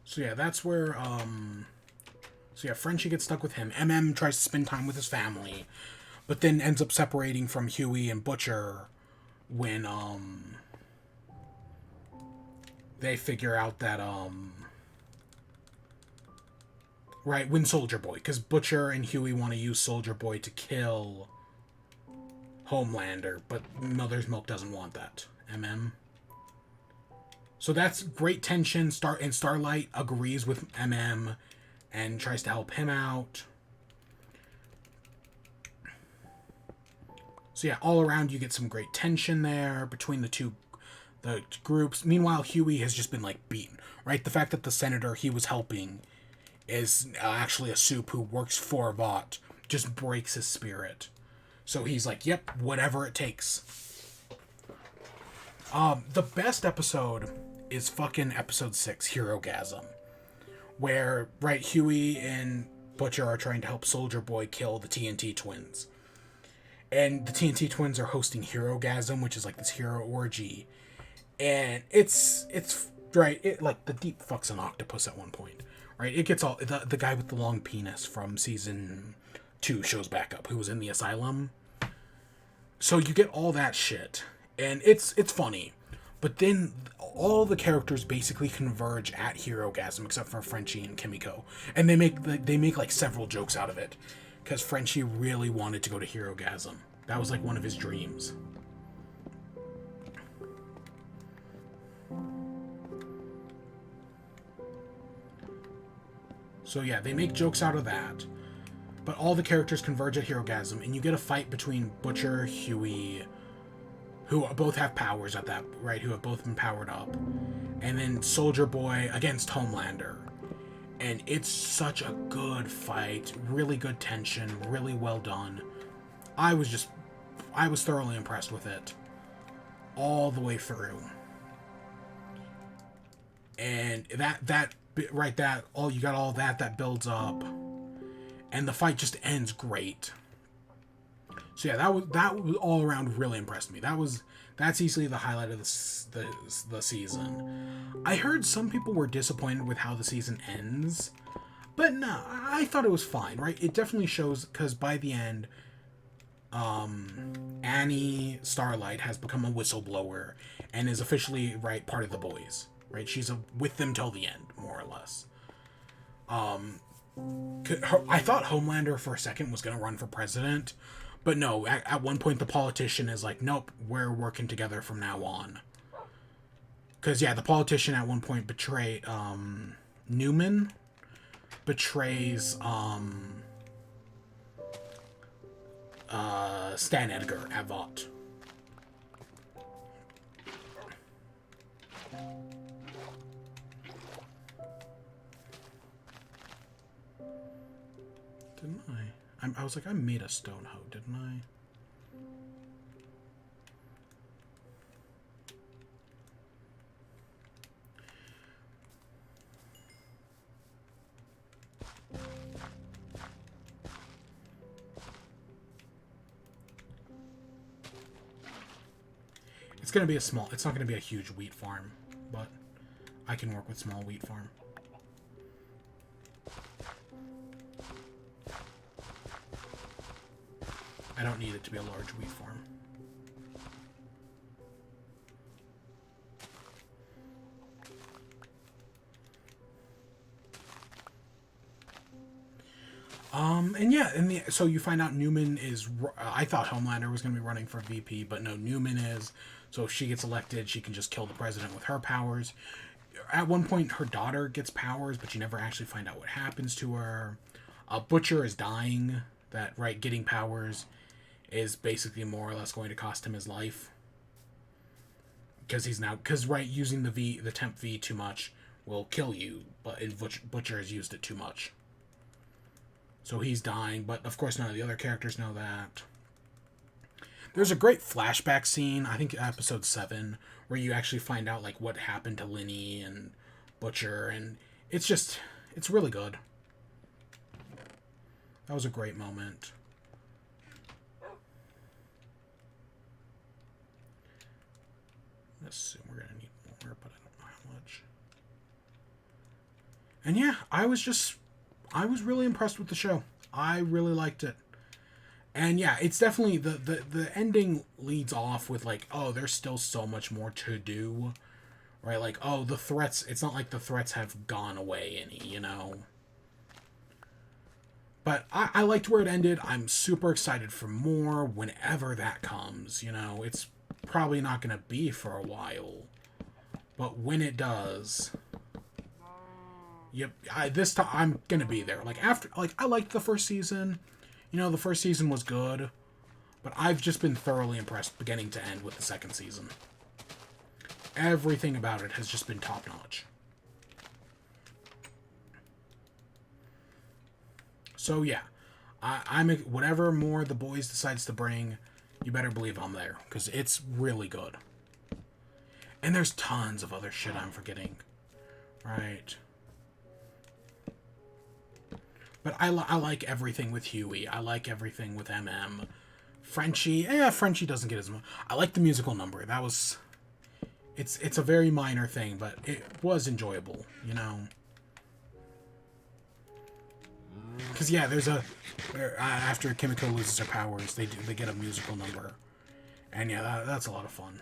Speaker 1: So yeah, that's where so yeah, Frenchie gets stuck with him. MM tries to spend time with his family, but then ends up separating from Huey and Butcher when they figure out that right, when Soldier Boy, because Butcher and Huey want to use Soldier Boy to kill Homelander, but Mother's Milk doesn't want that. MM. So that's great tension. Starlight agrees with MM and tries to help him out. So yeah, all around you get some great tension there between the groups. Meanwhile, Huey has just been like beaten, right? The fact that the senator he was helping is actually a soup who works for Vought just breaks his spirit. So he's like, yep, whatever it takes. The best episode is fucking episode 6, Herogasm, where, right, Huey and Butcher are trying to help Soldier Boy kill the TNT twins. And the TNT twins are hosting Herogasm, which is like this hero orgy. And it's right, it like the deep fucks an octopus at one point. Right? It gets all the guy with the long penis from season 2 shows back up, who was in the asylum. So you get all that shit. And it's funny. But then all the characters basically converge at Herogasm, except for Frenchie and Kimiko, and they make like several jokes out of it, because Frenchie really wanted to go to Herogasm. That was like one of his dreams. So yeah, they make jokes out of that, but all the characters converge at Herogasm, and you get a fight between Butcher, Huey, who both have powers at that, right, who have both been powered up, and then Soldier Boy against Homelander. And it's such a good fight, really good tension, really well done. I was thoroughly impressed with it all the way through. And that right, that all you got all that builds up, and the fight just ends great. So yeah, that was all around really impressed me. That's easily the highlight of the season. I heard some people were disappointed with how the season ends, but no, I thought it was fine. Right, it definitely shows, because by the end, Annie Starlight has become a whistleblower and is officially, right, part of the boys. Right, she's with them till the end, more or less. I thought Homelander for a second was going to run for president, but no, at one point the politician is like, nope, we're working together from now on. Because, yeah, the politician at one point betrayed, Newman betrays, Stan Edgar at Vought. Didn't I? I was like, I made a stone hoe, didn't I? It's gonna be it's not gonna be a huge wheat farm, but I can work with small wheat farm. I don't need it to be a large wheat farm. And yeah, so you find out Newman is. I thought Homelander was going to be running for VP, but no, Newman is. So if she gets elected, she can just kill the president with her powers. At one point, her daughter gets powers, but you never actually find out what happens to her. Butcher is dying. That, right, getting powers is basically more or less going to cost him his life. Because right, using the temp V too much will kill you, but Butcher has used it too much. So he's dying, but of course none of the other characters know that. There's a great flashback scene, I think episode 7, where you actually find out like what happened to Linny and Butcher, and it's really good. That was a great moment. Let's assume we're gonna need more, but I don't know how much. And yeah, I was really impressed with the show. I really liked it. And yeah, it's definitely the ending leads off with like, oh, there's still so much more to do. Right? Like, oh, the threats, it's not like the threats have gone away any, you know. But I liked where it ended. I'm super excited for more whenever that comes, you know. It's probably not going to be for a while. But when it does, yep, this time I'm gonna be there. Like I liked the first season. You know, the first season was good, but I've just been thoroughly impressed beginning to end with the second season. Everything about it has just been top notch. So yeah, I'm whatever more the boys decides to bring, you better believe I'm there, because it's really good. And there's tons of other shit I'm forgetting. Right. But I like everything with Huey. I like everything with MM. Frenchie, Frenchie doesn't get as much. I like the musical number. That was... It's a very minor thing, but it was enjoyable, you know? Because, yeah, there's after Kimiko loses her powers, they get a musical number. And, yeah, that's a lot of fun.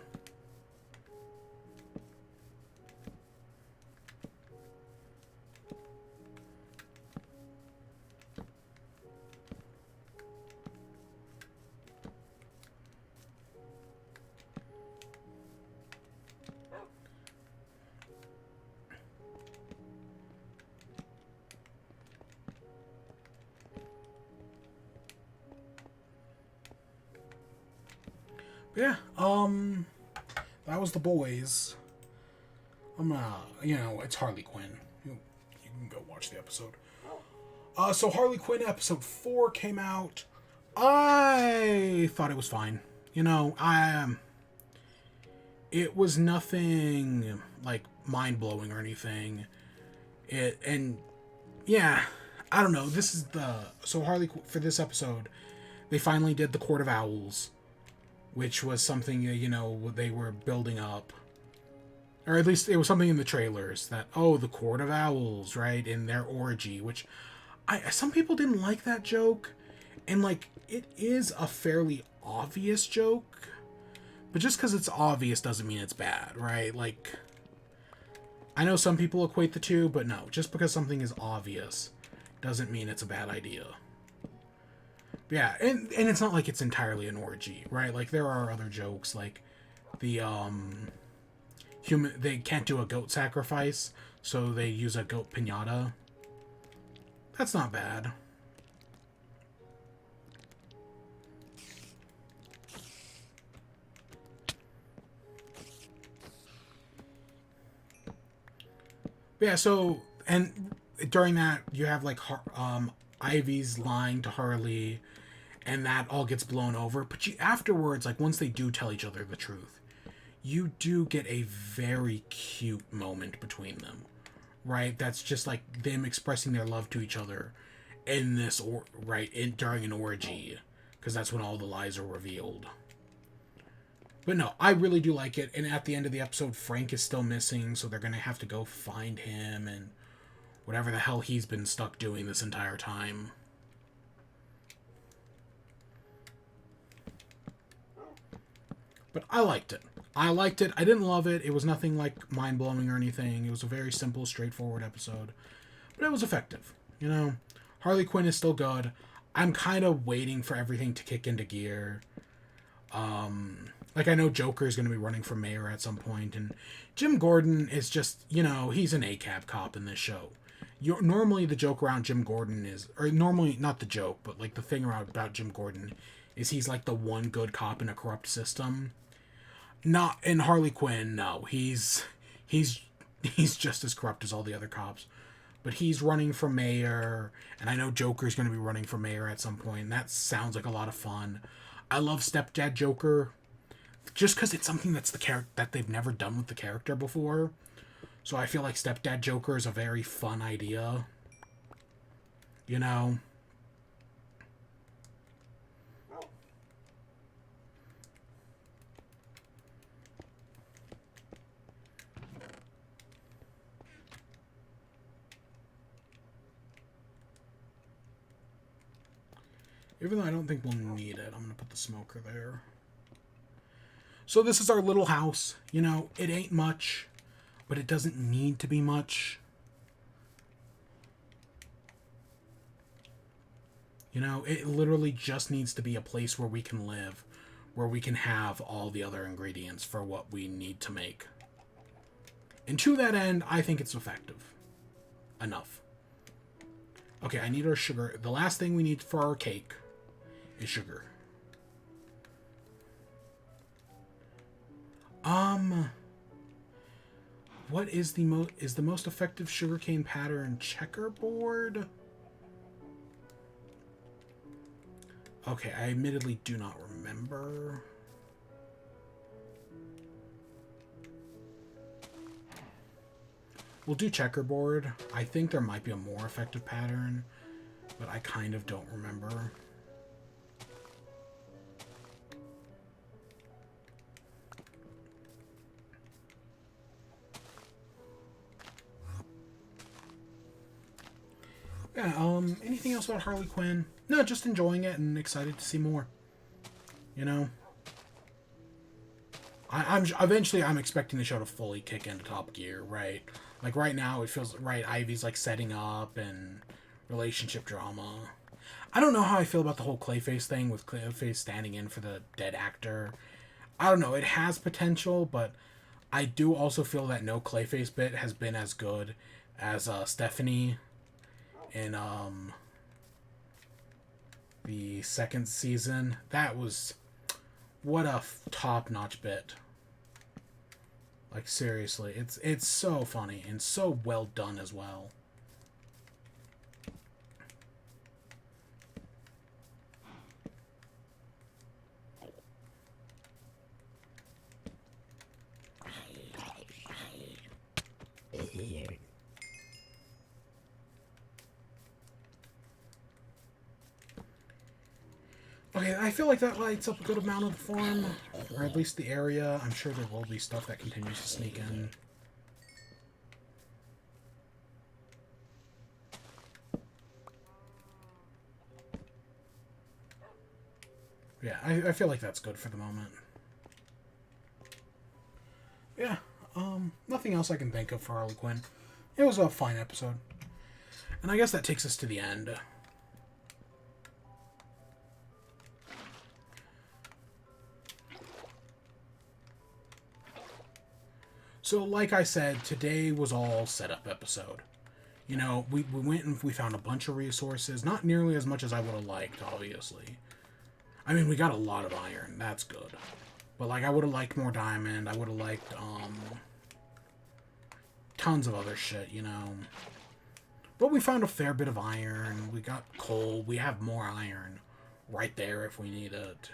Speaker 1: But yeah, that was the boys. I'm gonna, it's Harley Quinn. You can go watch the episode. So Harley Quinn episode 4 came out. I thought it was fine. It was nothing like mind blowing or anything. And yeah, I don't know. This is so Harley for this episode. They finally did the Court of Owls, which was something they were building up, or at least it was something in the trailers that the Court of Owls, right, in their orgy, which some people didn't like that joke, and like it is a fairly obvious joke, but just because it's obvious doesn't mean it's bad, right? Like, I know some people equate the two, but no, just because something is obvious doesn't mean it's a bad idea. Yeah, and it's not like it's entirely an orgy, right? Like, there are other jokes, like the they can't do a goat sacrifice, so they use a goat piñata. That's not bad. Yeah, so, and during that, you have, like, Ivy's lying to Harley, and that all gets blown over. But afterwards, like, once they do tell each other the truth, you do get a very cute moment between them, right? That's just, like, them expressing their love to each other in this, during an orgy, because that's when all the lies are revealed. But no, I really do like it. And at the end of the episode, Frank is still missing, so they're going to have to go find him and whatever the hell he's been stuck doing this entire time. But I liked it. I liked it. I didn't love it. It was nothing like mind-blowing or anything. It was a very simple, straightforward episode. But it was effective. You know, Harley Quinn is still good. I'm kind of waiting for everything to kick into gear. Like, I know Joker is going to be running for mayor at some point, and Jim Gordon is just, he's an ACAB cop in this show. Normally the joke around Jim Gordon is, or normally, not the joke, but like the thing about Jim Gordon is he's like the one good cop in a corrupt system. Not in Harley Quinn, no. He's just as corrupt as all the other cops. But he's running for mayor, and I know Joker's going to be running for mayor at some point, and that sounds like a lot of fun. I love Stepdad Joker, just because it's something that's the character that they've never done with the character before. So I feel like Stepdad Joker is a very fun idea. You know? Even though I don't think we'll need it, I'm going to put the smoker there. So this is our little house. It ain't much, but it doesn't need to be much. It literally just needs to be a place where we can live, where we can have all the other ingredients for what we need to make. And to that end, I think it's effective. Enough. Okay, I need our sugar. The last thing we need for our cake is sugar. What is the most effective sugarcane pattern checkerboard? Okay, I admittedly do not remember. We'll do checkerboard. I think there might be a more effective pattern, but I kind of don't remember. Yeah, anything else about Harley Quinn? No, just enjoying it and excited to see more. I'm expecting the show to fully kick into top gear, right? Like, right now, it feels, right, Ivy's, like, setting up and relationship drama. I don't know how I feel about the whole Clayface thing with Clayface standing in for the dead actor. I don't know, it has potential, but I do also feel that no Clayface bit has been as good as Stephanie in the second season. That was what a top-notch bit. Like, seriously, it's so funny and so well done as well. Okay, I feel like that lights up a good amount of the farm, or at least the area. I'm sure there will be stuff that continues to sneak in. Yeah, I feel like that's good for the moment. Yeah, nothing else I can think of for Harley Quinn. It was a fine episode. And I guess that takes us to the end. So, like I said, today was all setup episode. You know, we went and we found a bunch of resources. Not nearly as much as I would have liked, obviously. I mean, we got a lot of iron. That's good. But, like, I would have liked more diamond. I would have liked, tons of other shit, you know. But we found a fair bit of iron. We got coal. We have more iron right there if we need it.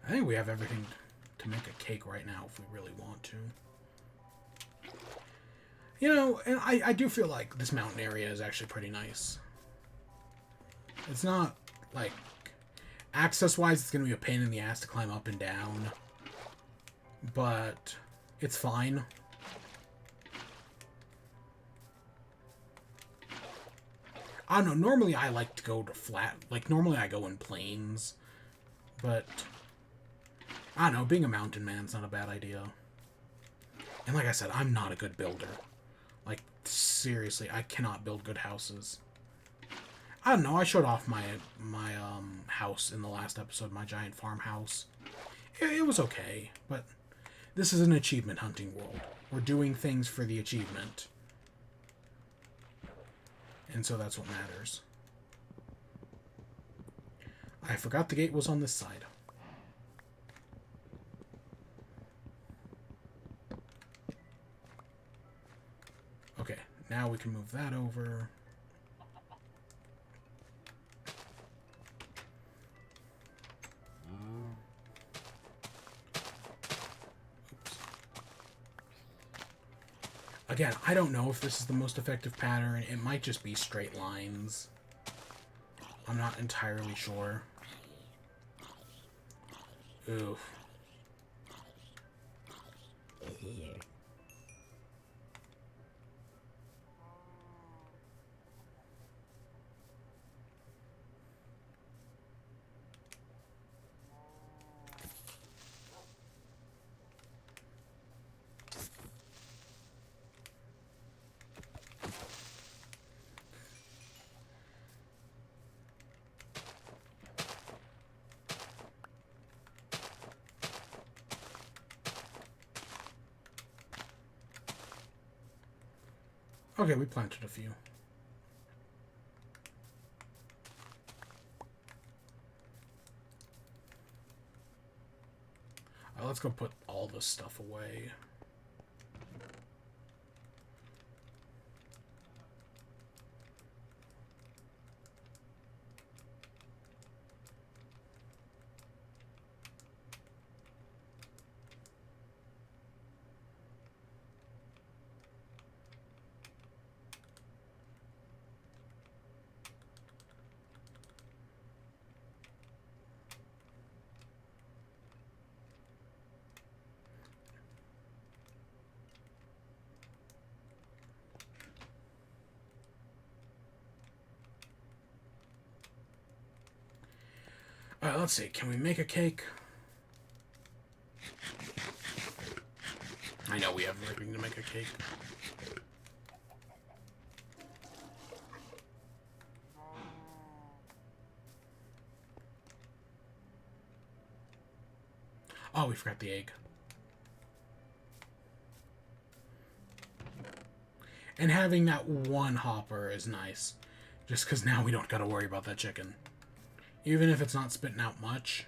Speaker 1: I think we have everything to make a cake right now if we really want to. You know, and I do feel like this mountain area is actually pretty nice. It's not, like, access-wise, it's going to be a pain in the ass to climb up and down. But it's fine. I don't know, normally I like to go to flat, like, normally I go in plains. But, I don't know, being a mountain man's not a bad idea. And like I said, I'm not a good builder. Like, seriously, I cannot build good houses. I don't know, I showed off my house in the last episode, my giant farmhouse. It was okay, but this is an achievement hunting world. We're doing things for the achievement. And so that's what matters. I forgot the gate was on this side. Okay, now we can move that over. Again, I don't know if this is the most effective pattern. It might just be straight lines. I'm not entirely sure. Oof. Okay, we planted a few. Let's go put all this stuff away. Let's see. Can we make a cake? I know we have everything to make a cake. Oh, we forgot the egg. And having that one hopper is nice. Just because now we don't gotta worry about that chicken. Even if it's not spitting out much.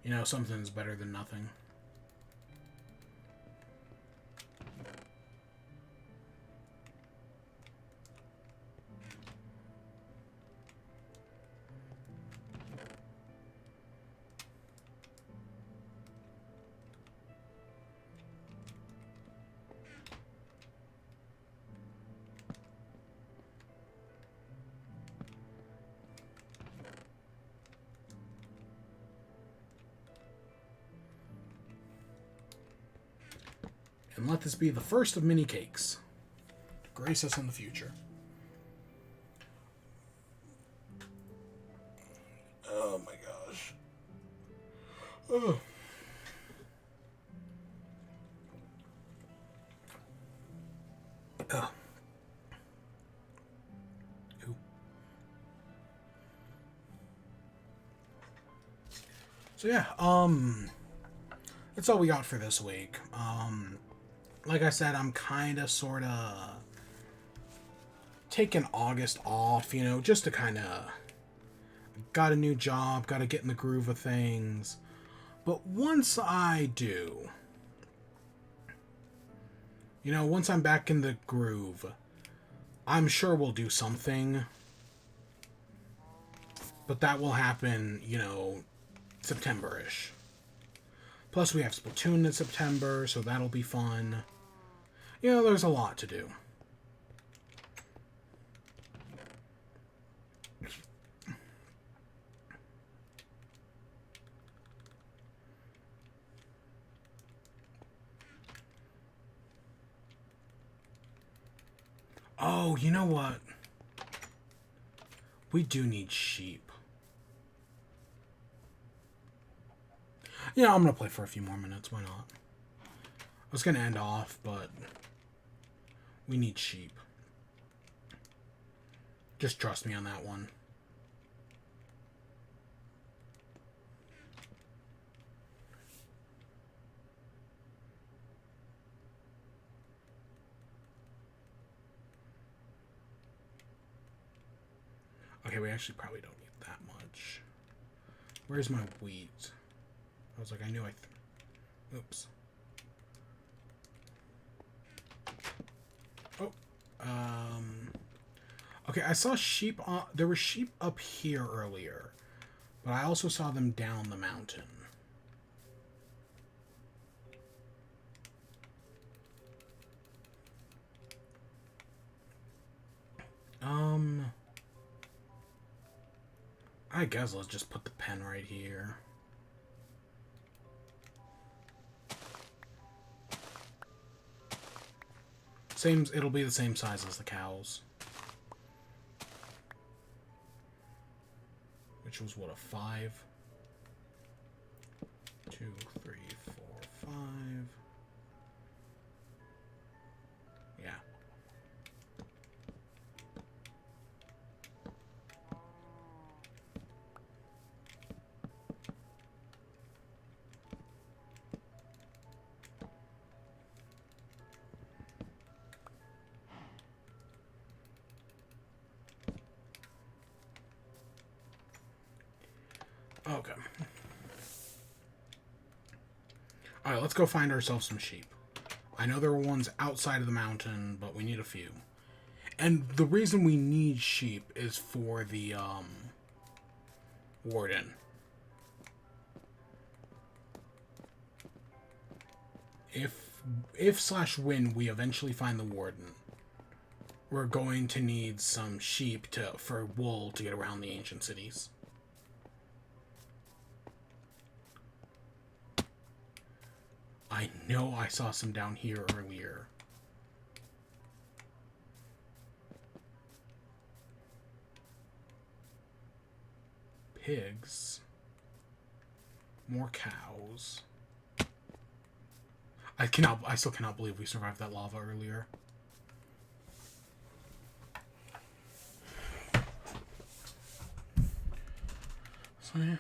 Speaker 1: You know, something's better than nothing. And let this be the first of many cakes to grace us in the future. Oh my gosh. Oh. Oh. Ooh. So yeah, that's all we got for this week. Like I said, I'm kind of sort of taking August off, you know, just to kind of got a new job, got to get in the groove of things. But once I do, you know, once I'm back in the groove, I'm sure we'll do something. But that will happen, you know, September-ish. Plus, we have Splatoon in September, so that'll be fun. You know, there's a lot to do. Oh, you know what? We do need sheep. Yeah, I'm going to play for a few more minutes. Why not? I was going to end off, but we need sheep. Just trust me on that one. Okay, we actually probably don't need that much. Where's my wheat? I was like, I knew oops. Oh. Okay, I saw sheep there were sheep up here earlier, but I also saw them down the mountain. I guess let's just put the pen right here. It'll be the same size as the cows. Which was what, a 5? 2, 3, 4, 5. Yeah. Okay. Alright, let's go find ourselves some sheep. I know there are ones outside of the mountain, but we need a few. And the reason we need sheep is for the, warden. If/when we eventually find the warden, we're going to need some sheep for wool to get around the ancient cities. I know I saw some down here earlier. Pigs. More cows. I still cannot believe we survived that lava earlier. So yeah.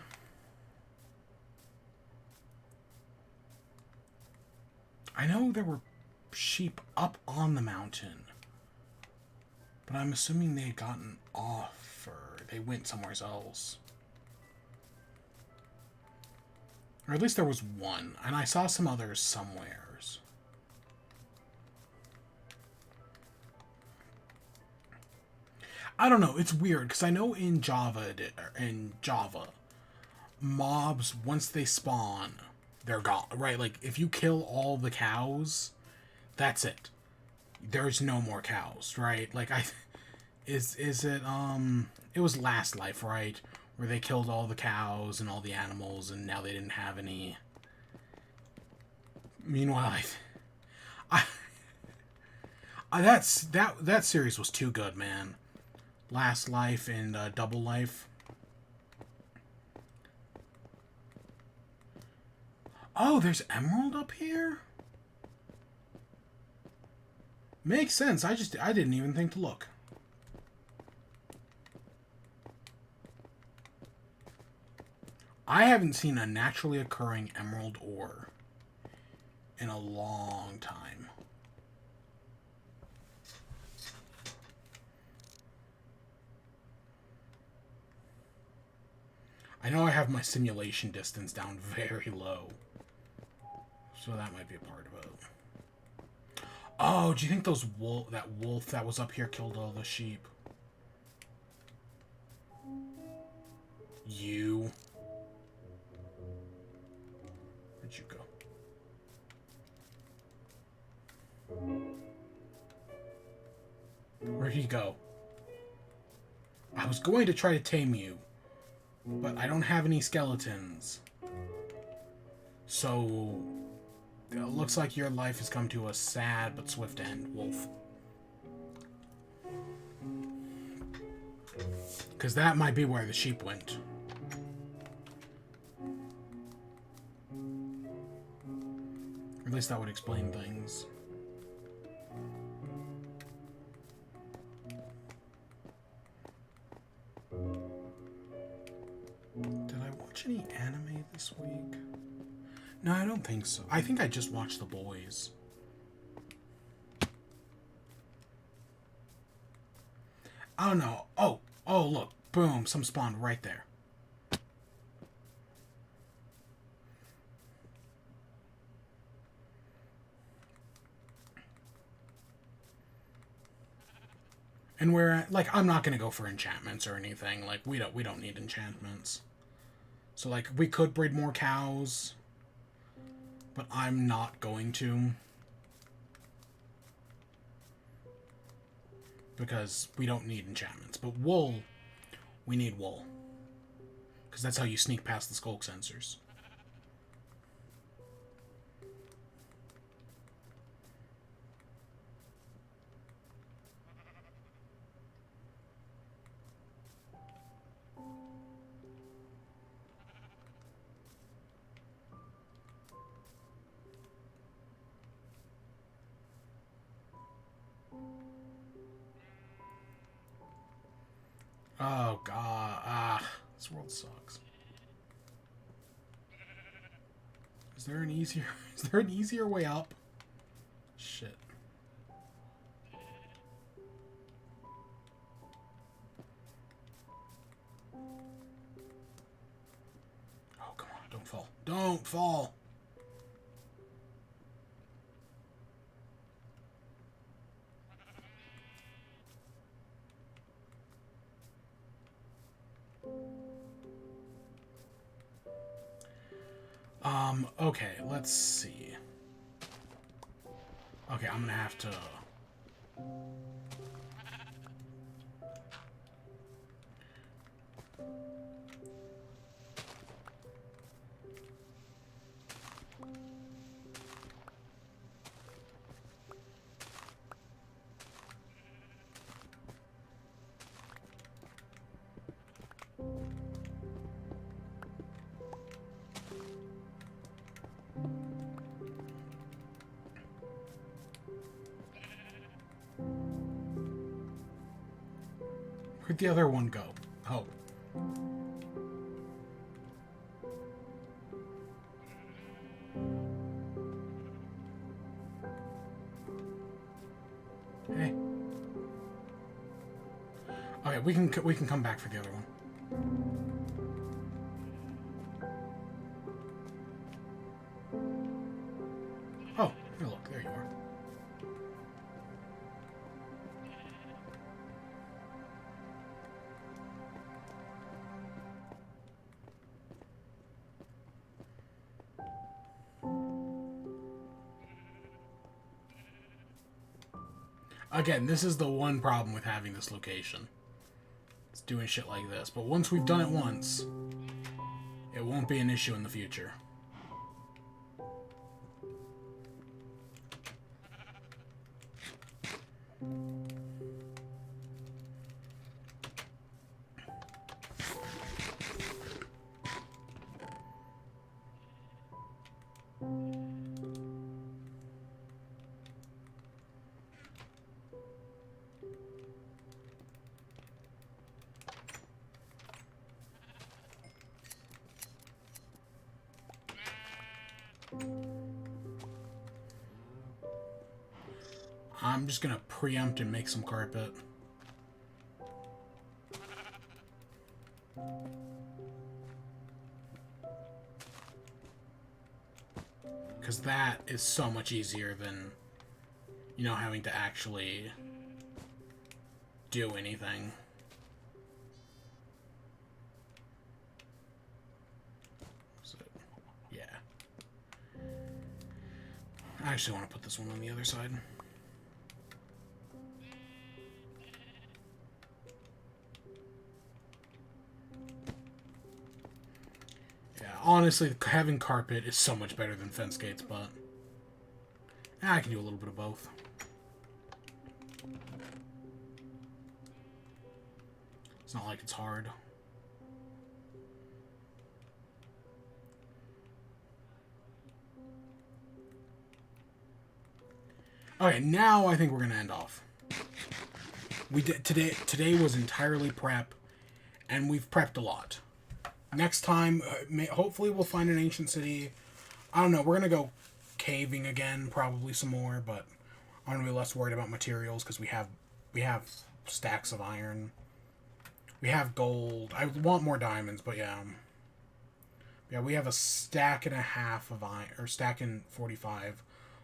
Speaker 1: I know there were sheep up on the mountain, but I'm assuming they had gotten off or they went somewhere else. Or at least there was one, and I saw some others somewheres. I don't know, it's weird, because I know in Java, mobs, once they spawn, they're gone, right? Like, if you kill all the cows, that's it. There's no more cows, right? Like, is it, it was Last Life, right? Where they killed all the cows and all the animals, and now they didn't have any. Meanwhile, That series was too good, man. Last Life and Double Life. Oh, there's Emerald up here? Makes sense. I didn't even think to look. I haven't seen a naturally occurring emerald ore in a long time. I know I have my simulation distance down very low. So that might be a part of it. Oh, do you think that wolf that was up here killed all the sheep? You. Where'd you go? Where'd he go? I was going to try to tame you, but I don't have any skeletons. So, it looks like your life has come to a sad but swift end, wolf. Because that might be where the sheep went. Or at least that would explain things. Did I watch any anime this week? No, I don't think so. I think I just watched The Boys. Oh no. Oh, look. Boom. Some spawned right there. And we're like, I'm not gonna go for enchantments or anything. Like, we don't need enchantments. So like, we could breed more cows, but I'm not going to, because we don't need enchantments. But wool, we need wool, because that's how you sneak past the skulk sensors. Oh god, this world sucks. Is there an easier way up? Shit. Oh, come on, don't fall. Don't fall! Okay, let's see. Okay, I'm gonna have to... Where'd the other one go? Oh. Hey. Okay, we can come back for the other one. Oh, here, look, there you are. Again, this is the one problem with having this location. It's doing shit like this. But once we've done it once, it won't be an issue in the future. I'm just gonna preempt and make some carpet. Because that is so much easier than, you know, having to actually do anything. So, yeah. I actually want to put this one on the other side. Honestly, having carpet is so much better than fence gates, but I can do a little bit of both. It's not like it's hard. Okay, now I think we're gonna end off. We did today was entirely prep, and we've prepped a lot. Next time, hopefully we'll find an ancient city. I don't know, we're going to go caving again, probably some more, but I'm going to be less worried about materials because we have stacks of iron. We have gold. I want more diamonds, but yeah. Yeah, we have a stack and a half of iron, or stack and 45,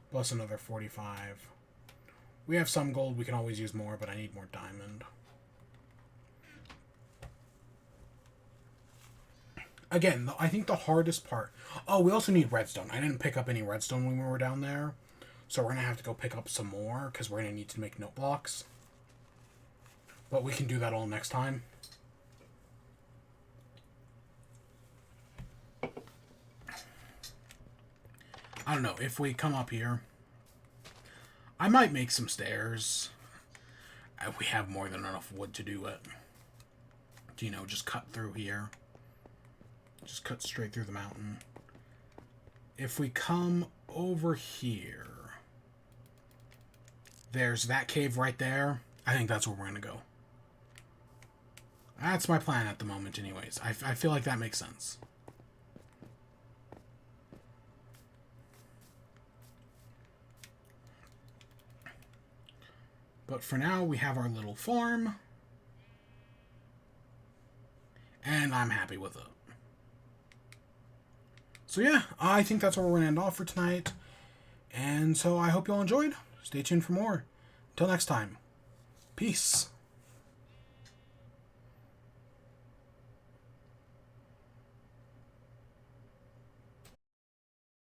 Speaker 1: plus another 45. We have some gold, we can always use more, but I need more diamond. Again, I think the hardest part... Oh, we also need redstone. I didn't pick up any redstone when we were down there. So we're going to have to go pick up some more, because we're going to need to make note blocks. But we can do that all next time. I don't know, if we come up here... I might make some stairs. We have more than enough wood to do it. You know, just cut through here. Just cut straight through the mountain. If we come over here, there's that cave right there. I think that's where we're going to go. That's my plan at the moment anyways. I feel like that makes sense. But for now, we have our little farm. And I'm happy with it. So yeah, I think that's where we're going to end off for tonight. And so I hope you all enjoyed. Stay tuned for more. Until next time. Peace.